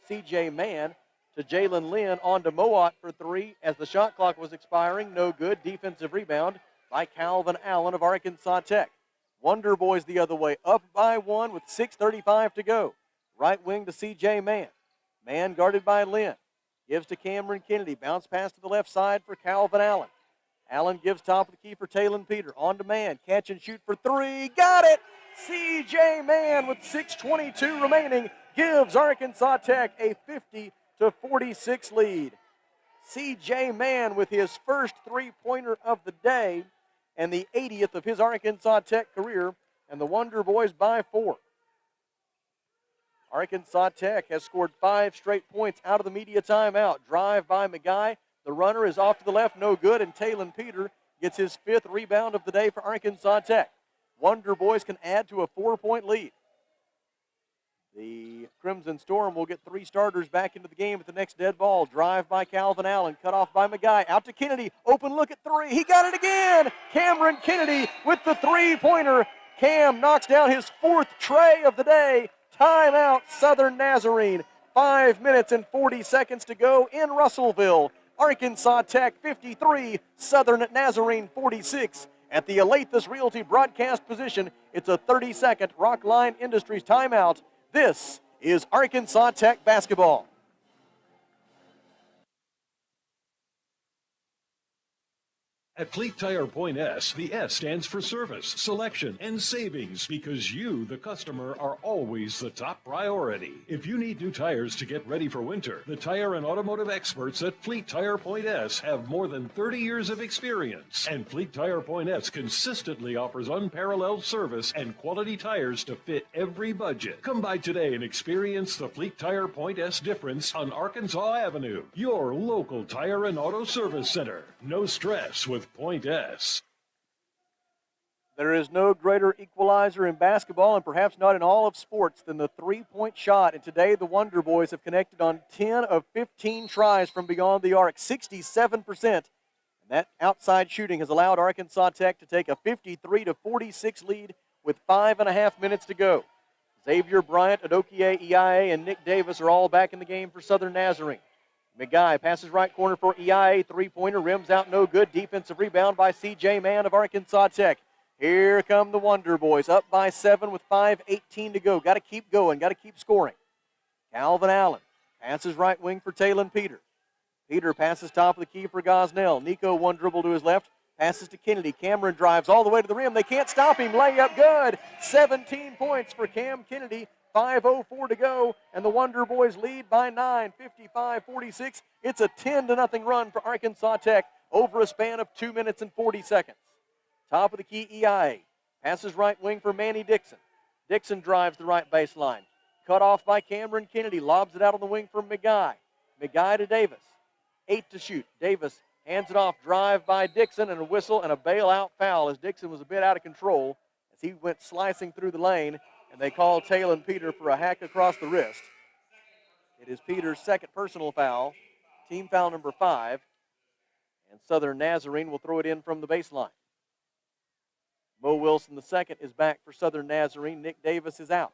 C.J. Mann to Jalen Lynn, on to Mowat for three as the shot clock was expiring. No good. Defensive rebound by Calvin Allen of Arkansas Tech. Wonder Boys the other way, up by one with 6:35 to go. Right wing to C.J. Mann. Mann guarded by Lynn. Gives to Cameron Kennedy. Bounce pass to the left side for Calvin Allen. Allen gives top of the key for Talon Peter. On to Mann. Catch and shoot for three. Got it! C.J. Mann with 6:22 remaining gives Arkansas Tech a 50-46 lead. C.J. Mann with his first three-pointer of the day and the 80th of his Arkansas Tech career, and the Wonder Boys by 4. Arkansas Tech has scored 5 straight points out of the media timeout. Drive by McGuy. The runner is off to the left, no good, and Talon Peter gets his 5th rebound of the day for Arkansas Tech. Wonder Boys can add to a 4-point lead. The Crimson Storm will get 3 starters back into the game at the next dead ball. Drive by Calvin Allen, cut off by McGuy. Out to Kennedy, open look at 3. He got it again! Cameron Kennedy with the 3-pointer. Cam knocks down his 4th tray of the day. Timeout, Southern Nazarene. 5 minutes and 40 seconds to go in Russellville. Arkansas Tech 53, Southern Nazarene 46. At the Olathe Realty broadcast position, it's a 30-second Rockline Industries timeout. This is Arkansas Tech basketball. At Fleet Tire Point S, the S stands for service, selection, and savings because you, the customer, are always the top priority. If you need new tires to get ready for winter, the tire and automotive experts at Fleet Tire Point S have more than 30 years of experience. And Fleet Tire Point S consistently offers unparalleled service and quality tires to fit every budget. Come by today and experience the Fleet Tire Point S difference on Arkansas Avenue, your local tire and auto service center. No stress with Point S. There is no greater equalizer in basketball, and perhaps not in all of sports, than the three-point shot. And today the Wonder Boys have connected on 10 of 15 tries from beyond the arc, 67%. And that outside shooting has allowed Arkansas Tech to take a 53-46 lead with 5.5 minutes to go. Xavier Bryant, Adokie EIA, and Nick Davis are all back in the game for Southern Nazarene. McGuy passes right corner for EIA. Three-pointer rims out, no good. Defensive rebound by C.J. Mann of Arkansas Tech. Here come the Wonder Boys, up by 7 with 5:18 to go. Got to keep going, got to keep scoring. Calvin Allen passes right wing for Talon Peter. Peter passes top of the key for Gosnell. Nico one dribble to his left, passes to Kennedy. Cameron drives all the way to the rim. They can't stop him. Layup good. 17 points for Cam Kennedy. 5:04 to go, and the Wonder Boys lead by 9, 55-46. It's a 10-0 run for Arkansas Tech over a span of 2 minutes and 40 seconds. Top of the key, EIA. Passes right wing for Manny Dixon. Dixon drives the right baseline. Cut off by Cameron Kennedy. Lobs it out on the wing for McGuy. McGuy to Davis. 8 to shoot. Davis hands it off. Drive by Dixon, and a whistle and a bailout foul as Dixon was a bit out of control as he went slicing through the lane. and they call Talon Peter for a hack across the wrist. It is Peter's second personal foul, team foul number 5, and Southern Nazarene will throw it in from the baseline. Mo Wilson, the second, is back for Southern Nazarene. Nick Davis is out.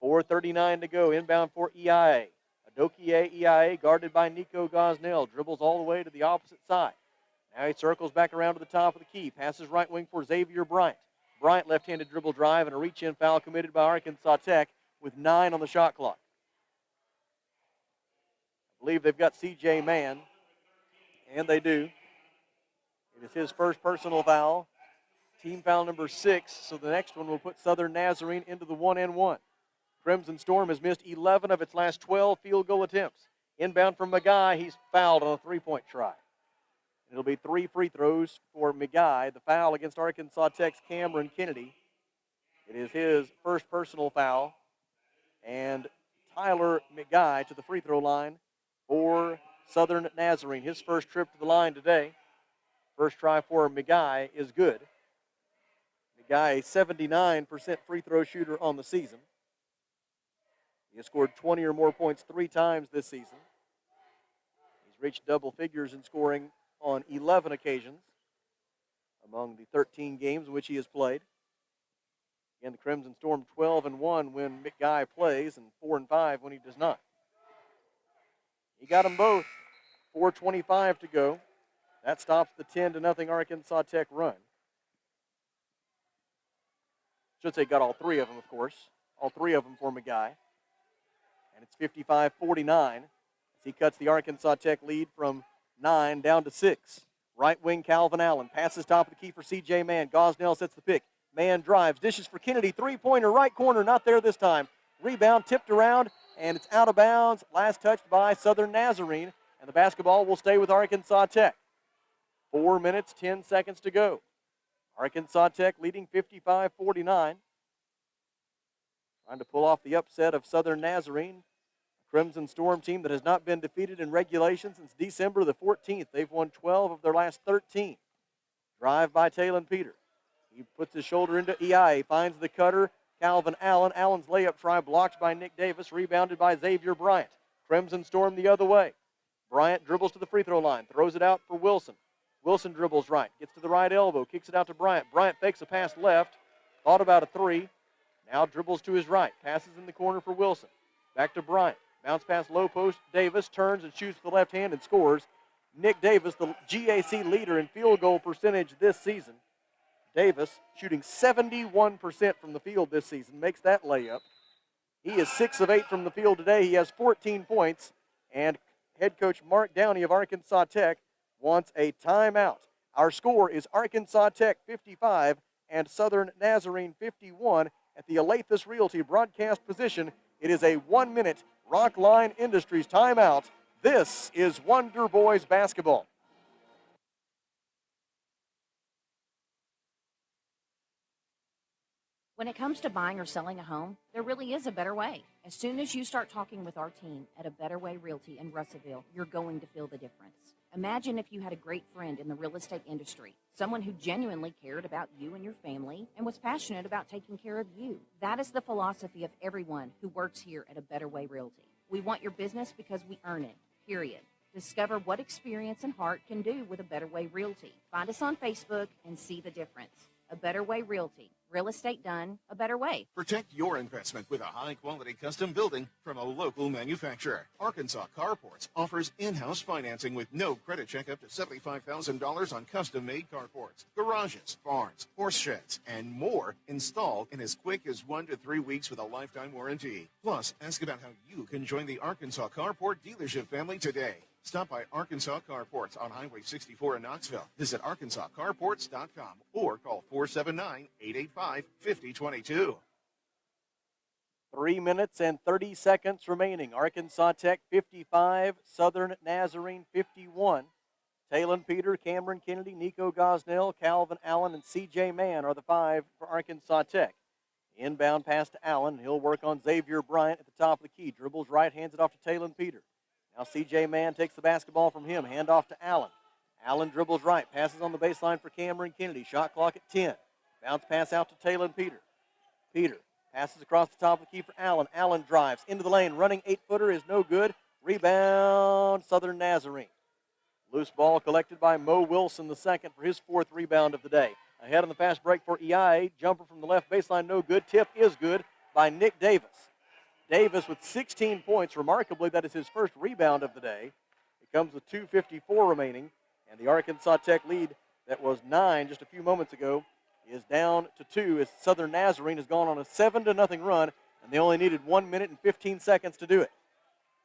4:39 to go. Inbound for EIA. Adokie EIA guarded by Nico Gosnell. Dribbles all the way to the opposite side. Now he circles back around to the top of the key. Passes right wing for Xavier Bryant. Bryant left-handed dribble drive and a reach-in foul committed by Arkansas Tech with 9 on the shot clock. I believe they've got C.J. Mann, and they do. It is his first personal foul. Team foul number 6, so the next one will put Southern Nazarene into the 1-and-1. Crimson Storm has missed 11 of its last 12 field goal attempts. Inbound from McGuy, he's fouled on a three-point try. It'll be 3 free throws for McGuy. The foul against Arkansas Tech's Cameron Kennedy. It is his first personal foul. And Tyler McGuy to the free throw line for Southern Nazarene. His first trip to the line today. First try for McGuy is good. McGuy, a 79% free throw shooter on the season. He has scored 20 or more points 3 times this season. He's reached double figures in scoring on 11 occasions among the 13 games in which he has played. Again, the Crimson Storm 12-1 when McGuy plays and 4-5 when he does not. He got them both. 4:25 to go. That stops the 10-0 Arkansas Tech run. Should say got all 3 of them, of course. All 3 of them for McGuy. And it's 55-49 as he cuts the Arkansas Tech lead from 9 down to 6. Right wing Calvin Allen passes top of the key for C.J. Mann. Gosnell sets the pick. Mann drives, dishes for Kennedy. Three-pointer, right corner, not there this time. Rebound tipped around, and it's out of bounds. Last touched by Southern Nazarene, and the basketball will stay with Arkansas Tech. 4 minutes, 10 seconds to go. Arkansas Tech leading 55-49. Trying to pull off the upset of Southern Nazarene. Crimson Storm team that has not been defeated in regulation since December the 14th. They've won 12 of their last 13. Drive by Talon Peter. He puts his shoulder into EI. Finds the cutter, Calvin Allen. Allen's layup try blocked by Nick Davis. Rebounded by Xavier Bryant. Crimson Storm the other way. Bryant dribbles to the free throw line. Throws it out for Wilson. Wilson dribbles right. Gets to the right elbow. Kicks it out to Bryant. Bryant fakes a pass left. Thought about a 3. Now dribbles to his right. Passes in the corner for Wilson. Back to Bryant. Bounce pass low post. Davis turns and shoots with the left hand and scores. Nick Davis, the GAC leader in field goal percentage this season. Davis shooting 71% from the field this season. Makes that layup. He is 6 of 8 from the field today. He has 14 points. And head coach Mark Downey of Arkansas Tech wants a timeout. Our score is Arkansas Tech 55 and Southern Nazarene 51 at the Alathus Realty broadcast position. It is a 1-minute Rockline Industries timeout. This is Wonder Boys basketball. When it comes to buying or selling a home, there really is a better way. As soon as you start talking with our team at A Better Way Realty in Russellville, you're going to feel the difference. Imagine if you had a great friend in the real estate industry, someone who genuinely cared about you and your family and was passionate about taking care of you. That is the philosophy of everyone who works here at A Better Way Realty. We want your business because we earn it, period. Discover what experience and heart can do with A Better Way Realty. Find us on Facebook and see the difference. A Better Way Realty. Real estate done a better way. Protect your investment with a high-quality custom building from a local manufacturer. Arkansas Carports offers in-house financing with no credit check up to $75,000 on custom-made carports, garages, barns, horse sheds, and more installed in as quick as 1 to 3 weeks with a lifetime warranty. Plus, ask about how you can join the Arkansas Carport dealership family today. Stop by Arkansas Carports on Highway 64 in Knoxville. Visit arkansascarports.com or call 479-885-5022. 3 minutes and 30 seconds remaining. Arkansas Tech 55, Southern Nazarene 51. Talon Peter, Cameron Kennedy, Nico Gosnell, Calvin Allen, and C.J. Mann are the 5 for Arkansas Tech. Inbound pass to Allen. He'll work on Xavier Bryant at the top of the key. Dribbles right, hands it off to Talon Peter. Now C.J. Mann takes the basketball from him. Hand off to Allen. Allen dribbles right. Passes on the baseline for Cameron Kennedy. Shot clock at 10. Bounce pass out to Talon Peter. Peter Passes across the top of the key for Allen. Allen drives into the lane. Running 8-footer is no good. Rebound, Southern Nazarene. Loose ball collected by Mo Wilson, the second, for his 4th rebound of the day. Ahead on the fast break for EIA. Jumper from the left baseline, no good. Tip is good by Nick Davis. Davis with 16 points. Remarkably, that is his first rebound of the day. It comes with 2:54 remaining, and the Arkansas Tech lead that was 9 just a few moments ago is down to 2 as Southern Nazarene has gone on a 7-0 run, and they only needed 1 minute and 15 seconds to do it.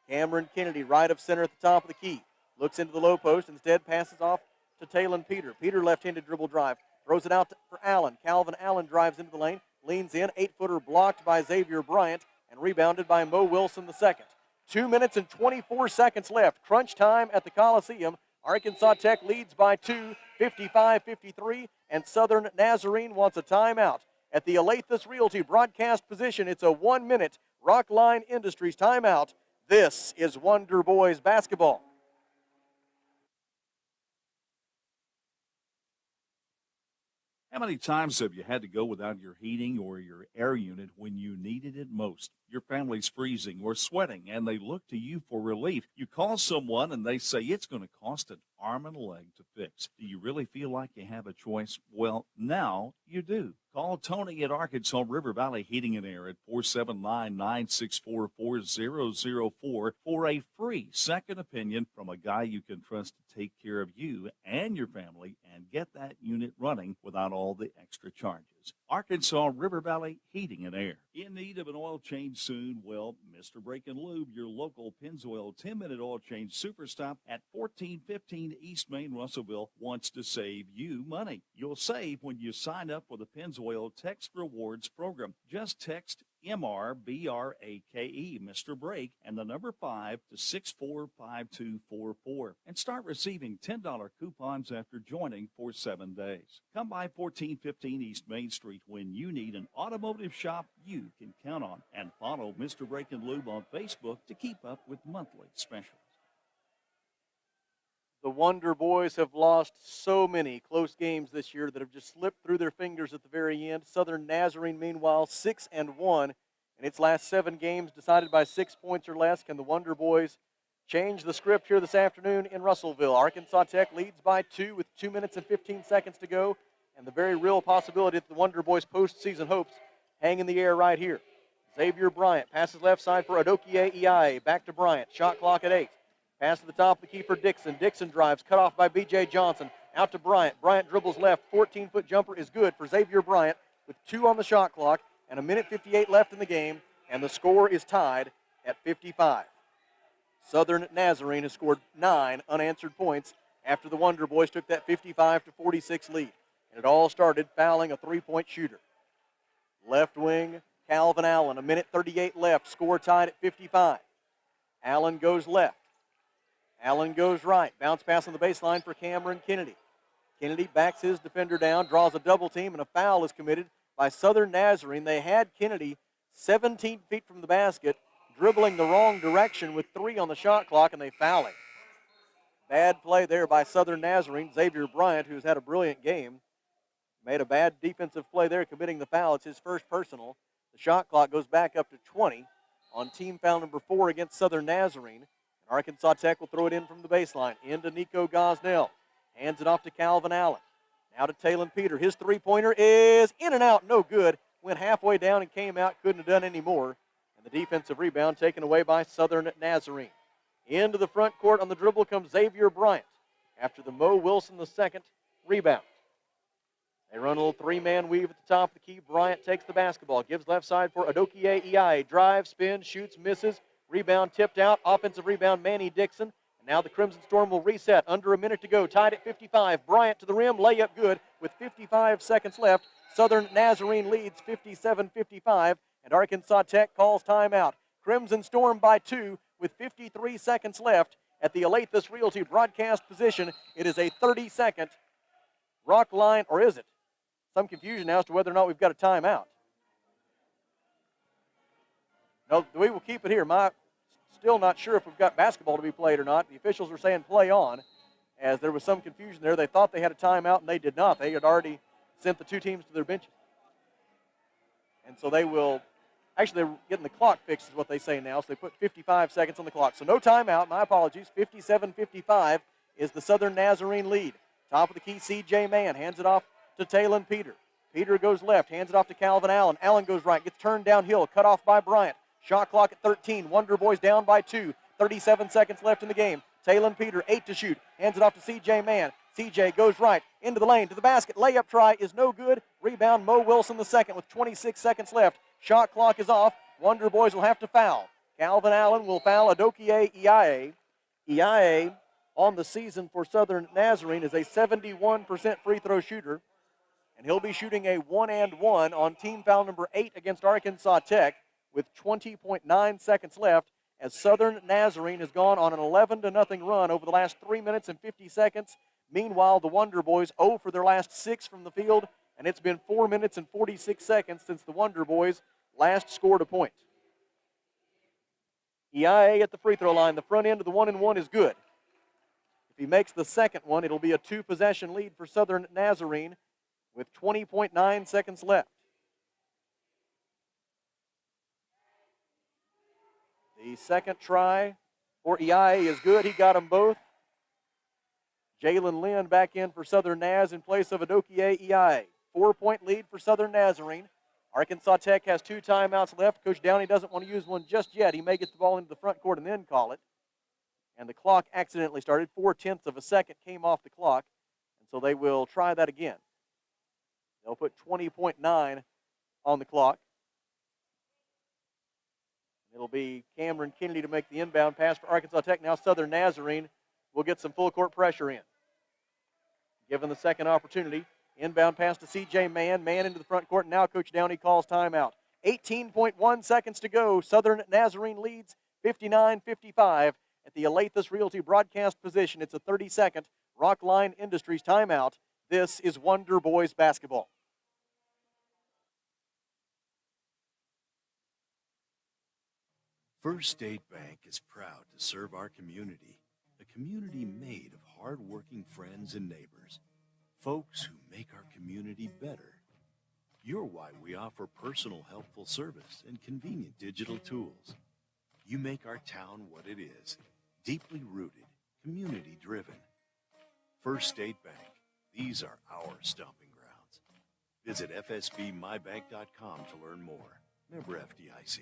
Cameron Kennedy, right of center at the top of the key, looks into the low post, instead passes off to Talon Peter. Peter left-handed dribble drive, throws it out for Allen. Calvin Allen drives into the lane, leans in, 8-footer blocked by Xavier Bryant and rebounded by Mo Wilson the second. 2 minutes and 24 seconds left. Crunch time at the Coliseum. Arkansas Tech leads by 2, 55-53, and Southern Nazarene wants a timeout. At the Alathus Realty broadcast position, it's a 1-minute Rockline Industries timeout. This is Wonder Boys basketball. How many times have you had to go without your heating or your air unit when you needed it most? Your family's freezing or sweating, and they look to you for relief. You call someone, and they say it's going to cost an arm and a leg to fix. Do you really feel like you have a choice? Well, now you do. Call Tony at Arkansas River Valley Heating and Air at 479-964-4004 for a free second opinion from a guy you can trust to take care of you and your family and get that unit running without all the extra charges. Arkansas River Valley Heating and Air. In need of an oil change soon? Well, Mr. Brake and Lube, your local Pennzoil 10-minute oil change super stop at 1415 East Main, Russellville, wants to save you money. You'll save when you sign up for the Pennzoil Text Rewards program. Just text MRBRAKE, Mr. Brake, and the number 5 to 645244 and start receiving $10 coupons after joining for 7 days. Come by 1415 East Main Street when you need an automotive shop you can count on, and follow Mr. Brake and Lube on Facebook to keep up with monthly specials. The Wonder Boys have lost so many close games this year that have just slipped through their fingers at the very end. Southern Nazarene, meanwhile, 6-1 in its last 7 games, decided by 6 points or less. Can the Wonder Boys change the script here this afternoon in Russellville? Arkansas Tech leads by 2 with 2 minutes and 15 seconds to go, and the very real possibility that the Wonder Boys' postseason hopes hang in the air right here. Xavier Bryant passes left side for Adokie EIA. Back to Bryant. Shot clock at 8. Pass to the top of the key for Dixon. Dixon drives, cut off by B.J. Johnson. Out to Bryant. Bryant dribbles left. 14-foot jumper is good for Xavier Bryant with 2 on the shot clock and a minute 58 left in the game, and the score is tied at 55. Southern Nazarene has scored 9 unanswered points after the Wonder Boys took that 55-46 lead. And it all started fouling a 3-point shooter. Left wing, Calvin Allen, a minute 38 left, score tied at 55. Allen goes left. Allen goes right. Bounce pass on the baseline for Cameron Kennedy. Kennedy backs his defender down, draws a double team, and a foul is committed by Southern Nazarene. They had Kennedy 17 feet from the basket, dribbling the wrong direction with 3 on the shot clock, and they foul him. Bad play there by Southern Nazarene. Xavier Bryant, who's had a brilliant game, made a bad defensive play there, committing the foul. It's his first personal. The shot clock goes back up to 20 on team foul number 4 against Southern Nazarene. Arkansas Tech will throw it in from the baseline. Into Nico Gosnell. Hands it off to Calvin Allen. Now to Talon Peter. His three-pointer is in and out, no good. Went halfway down and came out, couldn't have done any more. And the defensive rebound taken away by Southern Nazarene. Into the front court on the dribble comes Xavier Bryant after the Mo Wilson II rebound. They run a little 3-man weave at the top of the key. Bryant takes the basketball, gives left side for Adokie EIA. Drives, spins, shoots, misses. Rebound tipped out. Offensive rebound, Manny Dixon. And now the Crimson Storm will reset. Under a minute to go. Tied at 55. Bryant to the rim. Layup good with 55 seconds left. Southern Nazarene leads 57-55. And Arkansas Tech calls timeout. Crimson Storm by 2 with 53 seconds left. At the Alathus Realty broadcast position, it is a 30-second rock line, or is it? Some confusion as to whether or not we've got a timeout. No, we will keep it here. Still not sure if we've got basketball to be played or not. The officials are saying play on, as there was some confusion there. They thought they had a timeout, and they did not. They had already sent the 2 teams to their benches. And so they will Actually, they're getting the clock fixed is what they say now, so they put 55 seconds on the clock. So no timeout, my apologies. 57-55 is the Southern Nazarene lead. Top of the key, C.J. Mann hands it off to Talon Peter. Peter goes left, hands it off to Calvin Allen. Allen goes right, gets turned downhill, cut off by Bryant. Shot clock at 13. Wonder Boys down by 2. 37 seconds left in the game. Talon Peter, 8 to shoot. Hands it off to C.J. Mann. C.J. goes right, into the lane, to the basket. Layup try is no good. Rebound, Mo Wilson the second with 26 seconds left. Shot clock is off. Wonder Boys will have to foul. Calvin Allen will foul Adokie Iaye. Iaye on the season for Southern Nazarene is a 71% free throw shooter. And he'll be shooting a 1-and-1 on team foul number 8 against Arkansas Tech with 20.9 seconds left as Southern Nazarene has gone on an 11-0 run over the last 3 minutes and 50 seconds. Meanwhile, the Wonder Boys 0 for their last 6 from the field, and it's been 4 minutes and 46 seconds since the Wonder Boys last scored a point. Iaye at the free throw line. The front end of the 1-and-1 is good. If he makes the second one, it'll be a 2-possession lead for Southern Nazarene with 20.9 seconds left. The second try for Iaye is good. He got them both. Jalen Lynn back in for Southern Naz in place of Adokie Iaye. 4-point lead for Southern Nazarene. Arkansas Tech has 2 timeouts left. Coach Downey doesn't want to use one just yet. He may get the ball into the front court and then call it. And the clock accidentally started. 0.4 of a second came off the clock. And so they will try that again. They'll put 20.9 on the clock. It'll be Cameron Kennedy to make the inbound pass for Arkansas Tech. Now Southern Nazarene will get some full court pressure in. Given the second opportunity, inbound pass to C.J. Mann. Mann into the front court. Now Coach Downey calls timeout. 18.1 seconds to go. Southern Nazarene leads 59-55 at the Alathus Realty broadcast position. It's a 30-second Rockline Industries timeout. This is Wonder Boys basketball. First State Bank is proud to serve our community, a community made of hard-working friends and neighbors, folks who make our community better. You're why we offer personal, helpful service and convenient digital tools. You make our town what it is, deeply rooted, community-driven. First State Bank, these are our stomping grounds. Visit fsbmybank.com to learn more. Member FDIC.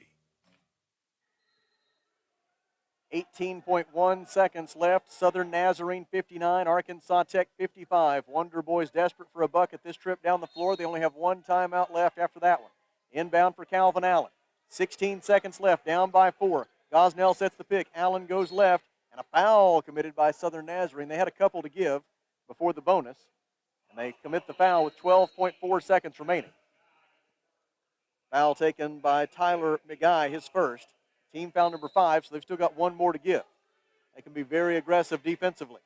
18.1 seconds left. Southern Nazarene 59, Arkansas Tech 55. Wonder Boys desperate for a bucket this trip down the floor. They only have 1 timeout left after that one. Inbound for Calvin Allen. 16 seconds left, down by 4. Gosnell sets the pick. Allen goes left, and a foul committed by Southern Nazarene. They had a couple to give before the bonus, and they commit the foul with 12.4 seconds remaining. Foul taken by Tyler McGuy, his first. Team foul number 5, so they've still got 1 more to give. They can be very aggressive defensively.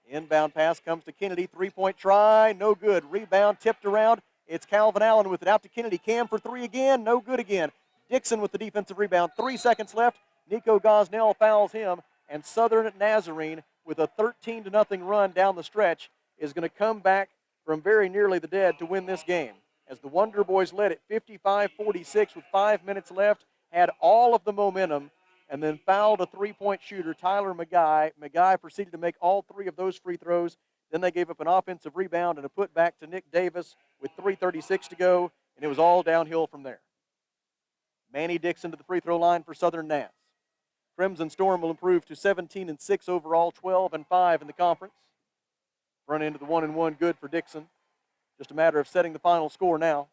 Inbound pass comes to Kennedy. 3-point try, no good. Rebound tipped around. It's Calvin Allen with it out to Kennedy. Cam for 3 again, no good again. Dixon with the defensive rebound. 3 seconds left. Nico Gosnell fouls him, and Southern Nazarene, with a 13-0 run down the stretch, is going to come back from very nearly the dead to win this game. As the Wonder Boys led it 55-46 with 5 minutes left, had all of the momentum, and then fouled a 3-point shooter, Tyler McGuy. McGuy proceeded to make all 3 of those free throws. Then they gave up an offensive rebound and a putback to Nick Davis with 3:36 to go, and it was all downhill from there. Manny Dixon to the free throw line for Southern Naz. Crimson Storm will improve to 17-6 overall, 12-5 in the conference. Front end of the 1-and-1 good for Dixon. Just a matter of setting the final score now.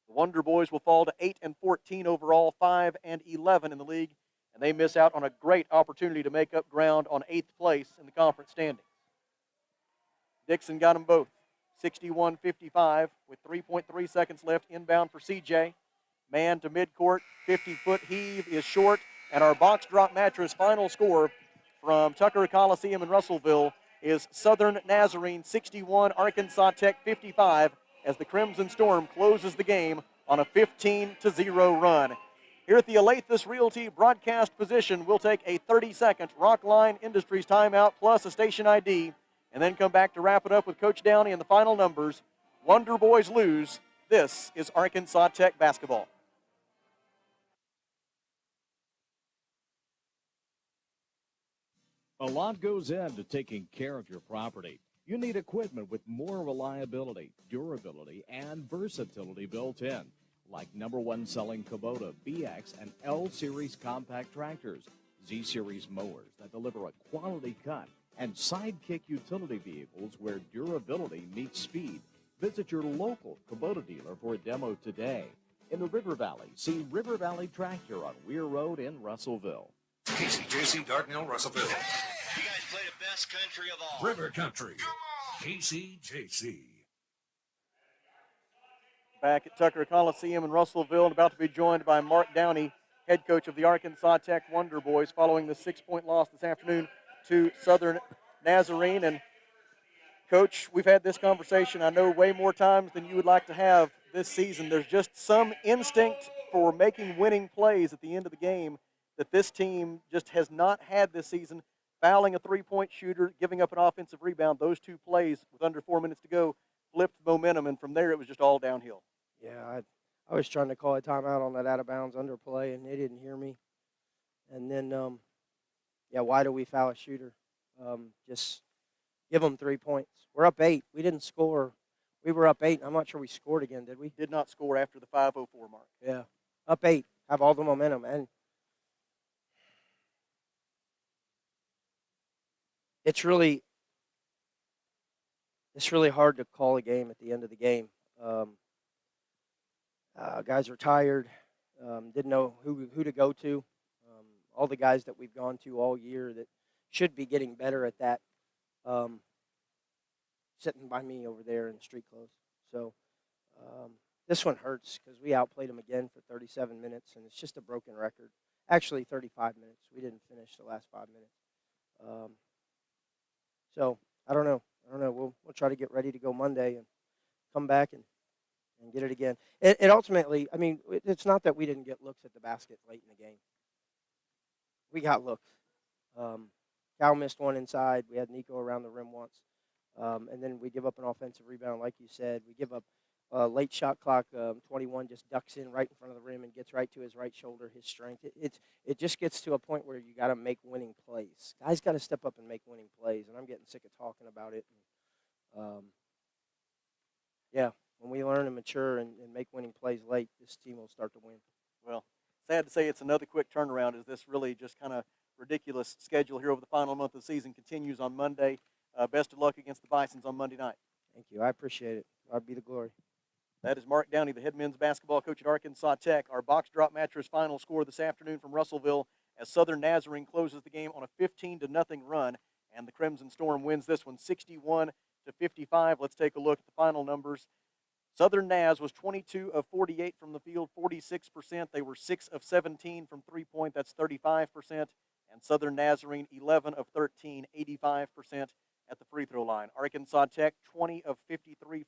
The Wonder Boys will fall to 8-14 overall, 5-11 in the league, and they miss out on a great opportunity to make up ground on 8th place in the conference standings. Dixon got them both, 61-55 with 3.3 seconds left. Inbound for CJ. Man to midcourt, 50-foot heave is short, and our box drop mattress final score from Tucker Coliseum in Russellville is Southern Nazarene 61, Arkansas Tech 55, as the Crimson Storm closes the game on a 15-0 run. Here at the Alathus Realty broadcast position, we'll take a 30-second Rockline Industries timeout plus a station ID, and then come back to wrap it up with Coach Downey and the final numbers. Wonder Boys lose This is Arkansas Tech basketball. A lot goes into taking care of your property. You need equipment with more reliability, durability, and versatility built in, like #1 selling Kubota BX and L Series compact tractors, Z Series mowers that deliver a quality cut, and Sidekick utility vehicles where durability meets speed. Visit your local Kubota dealer for a demo today. In the River Valley, see River Valley Tractor on Weir Road in Russellville. KCJC, Dartnell, Russellville. You guys play the best country of all. River Country. KCJC. Back at Tucker Coliseum in Russellville, and about to be joined by Mark Downey, head coach of the Arkansas Tech Wonder Boys, following the 6-point loss this afternoon to Southern Nazarene. And Coach, we've had this conversation, I know, way more times than you would like to have this season. There's just some instinct for making winning plays at the end of the game that this team just has not had this season. Fouling a three-point shooter, giving up an offensive rebound, those two plays with under 4 minutes to go flipped momentum, and from there it was just all downhill. Yeah, I was trying to call a timeout on that out-of-bounds underplay, and they didn't hear me. And then, why do we foul a shooter? Just give them 3 points. We're up 8. We didn't score. We were up 8. I'm not sure we scored again, did we? Did not score after the 5:04 mark. Yeah, up 8. Have all the momentum, and it's really hard to call a game at the end of the game. Guys are tired. Didn't know who to go to. All the guys that we've gone to all year that should be getting better at that, sitting by me over there in street clothes. So this one hurts because we outplayed them again for 37 minutes, and it's just a broken record. Actually, 35 minutes. We didn't finish the last 5 minutes. So I don't know. We'll try to get ready to go Monday and come back and get it again. It ultimately, I mean, it's not that we didn't get looks at the basket late in the game. We got looks. Cal missed one inside. We had Nico around the rim once. And then we give up an offensive rebound, like you said. We give up a late shot clock. 21 just ducks in right in front of the rim and gets right to his right shoulder, his strength. It just gets to a point where you got to make winning plays. Guys got to step up and make winning plays, and I'm getting sick of talking about it. When we learn and mature and make winning plays late, this team will start to win. Well, sad to say it's another quick turnaround as this really just kind of ridiculous schedule here over the final month of the season continues on Monday. Best of luck against the Bisons on Monday night. Thank you. I appreciate it. God be the glory. That is Mark Downey, the head men's basketball coach at Arkansas Tech. Our box drop mattress final score this afternoon from Russellville as Southern Nazarene closes the game on a 15-0 run, and the Crimson Storm wins this one 61-55. Let's take a look at the final numbers. Southern Naz was 22 of 48 from the field, 46%. They were 6 of 17 from three-point, that's 35%. And Southern Nazarene, 11 of 13, 85% at the free throw line. Arkansas Tech, 20 of 53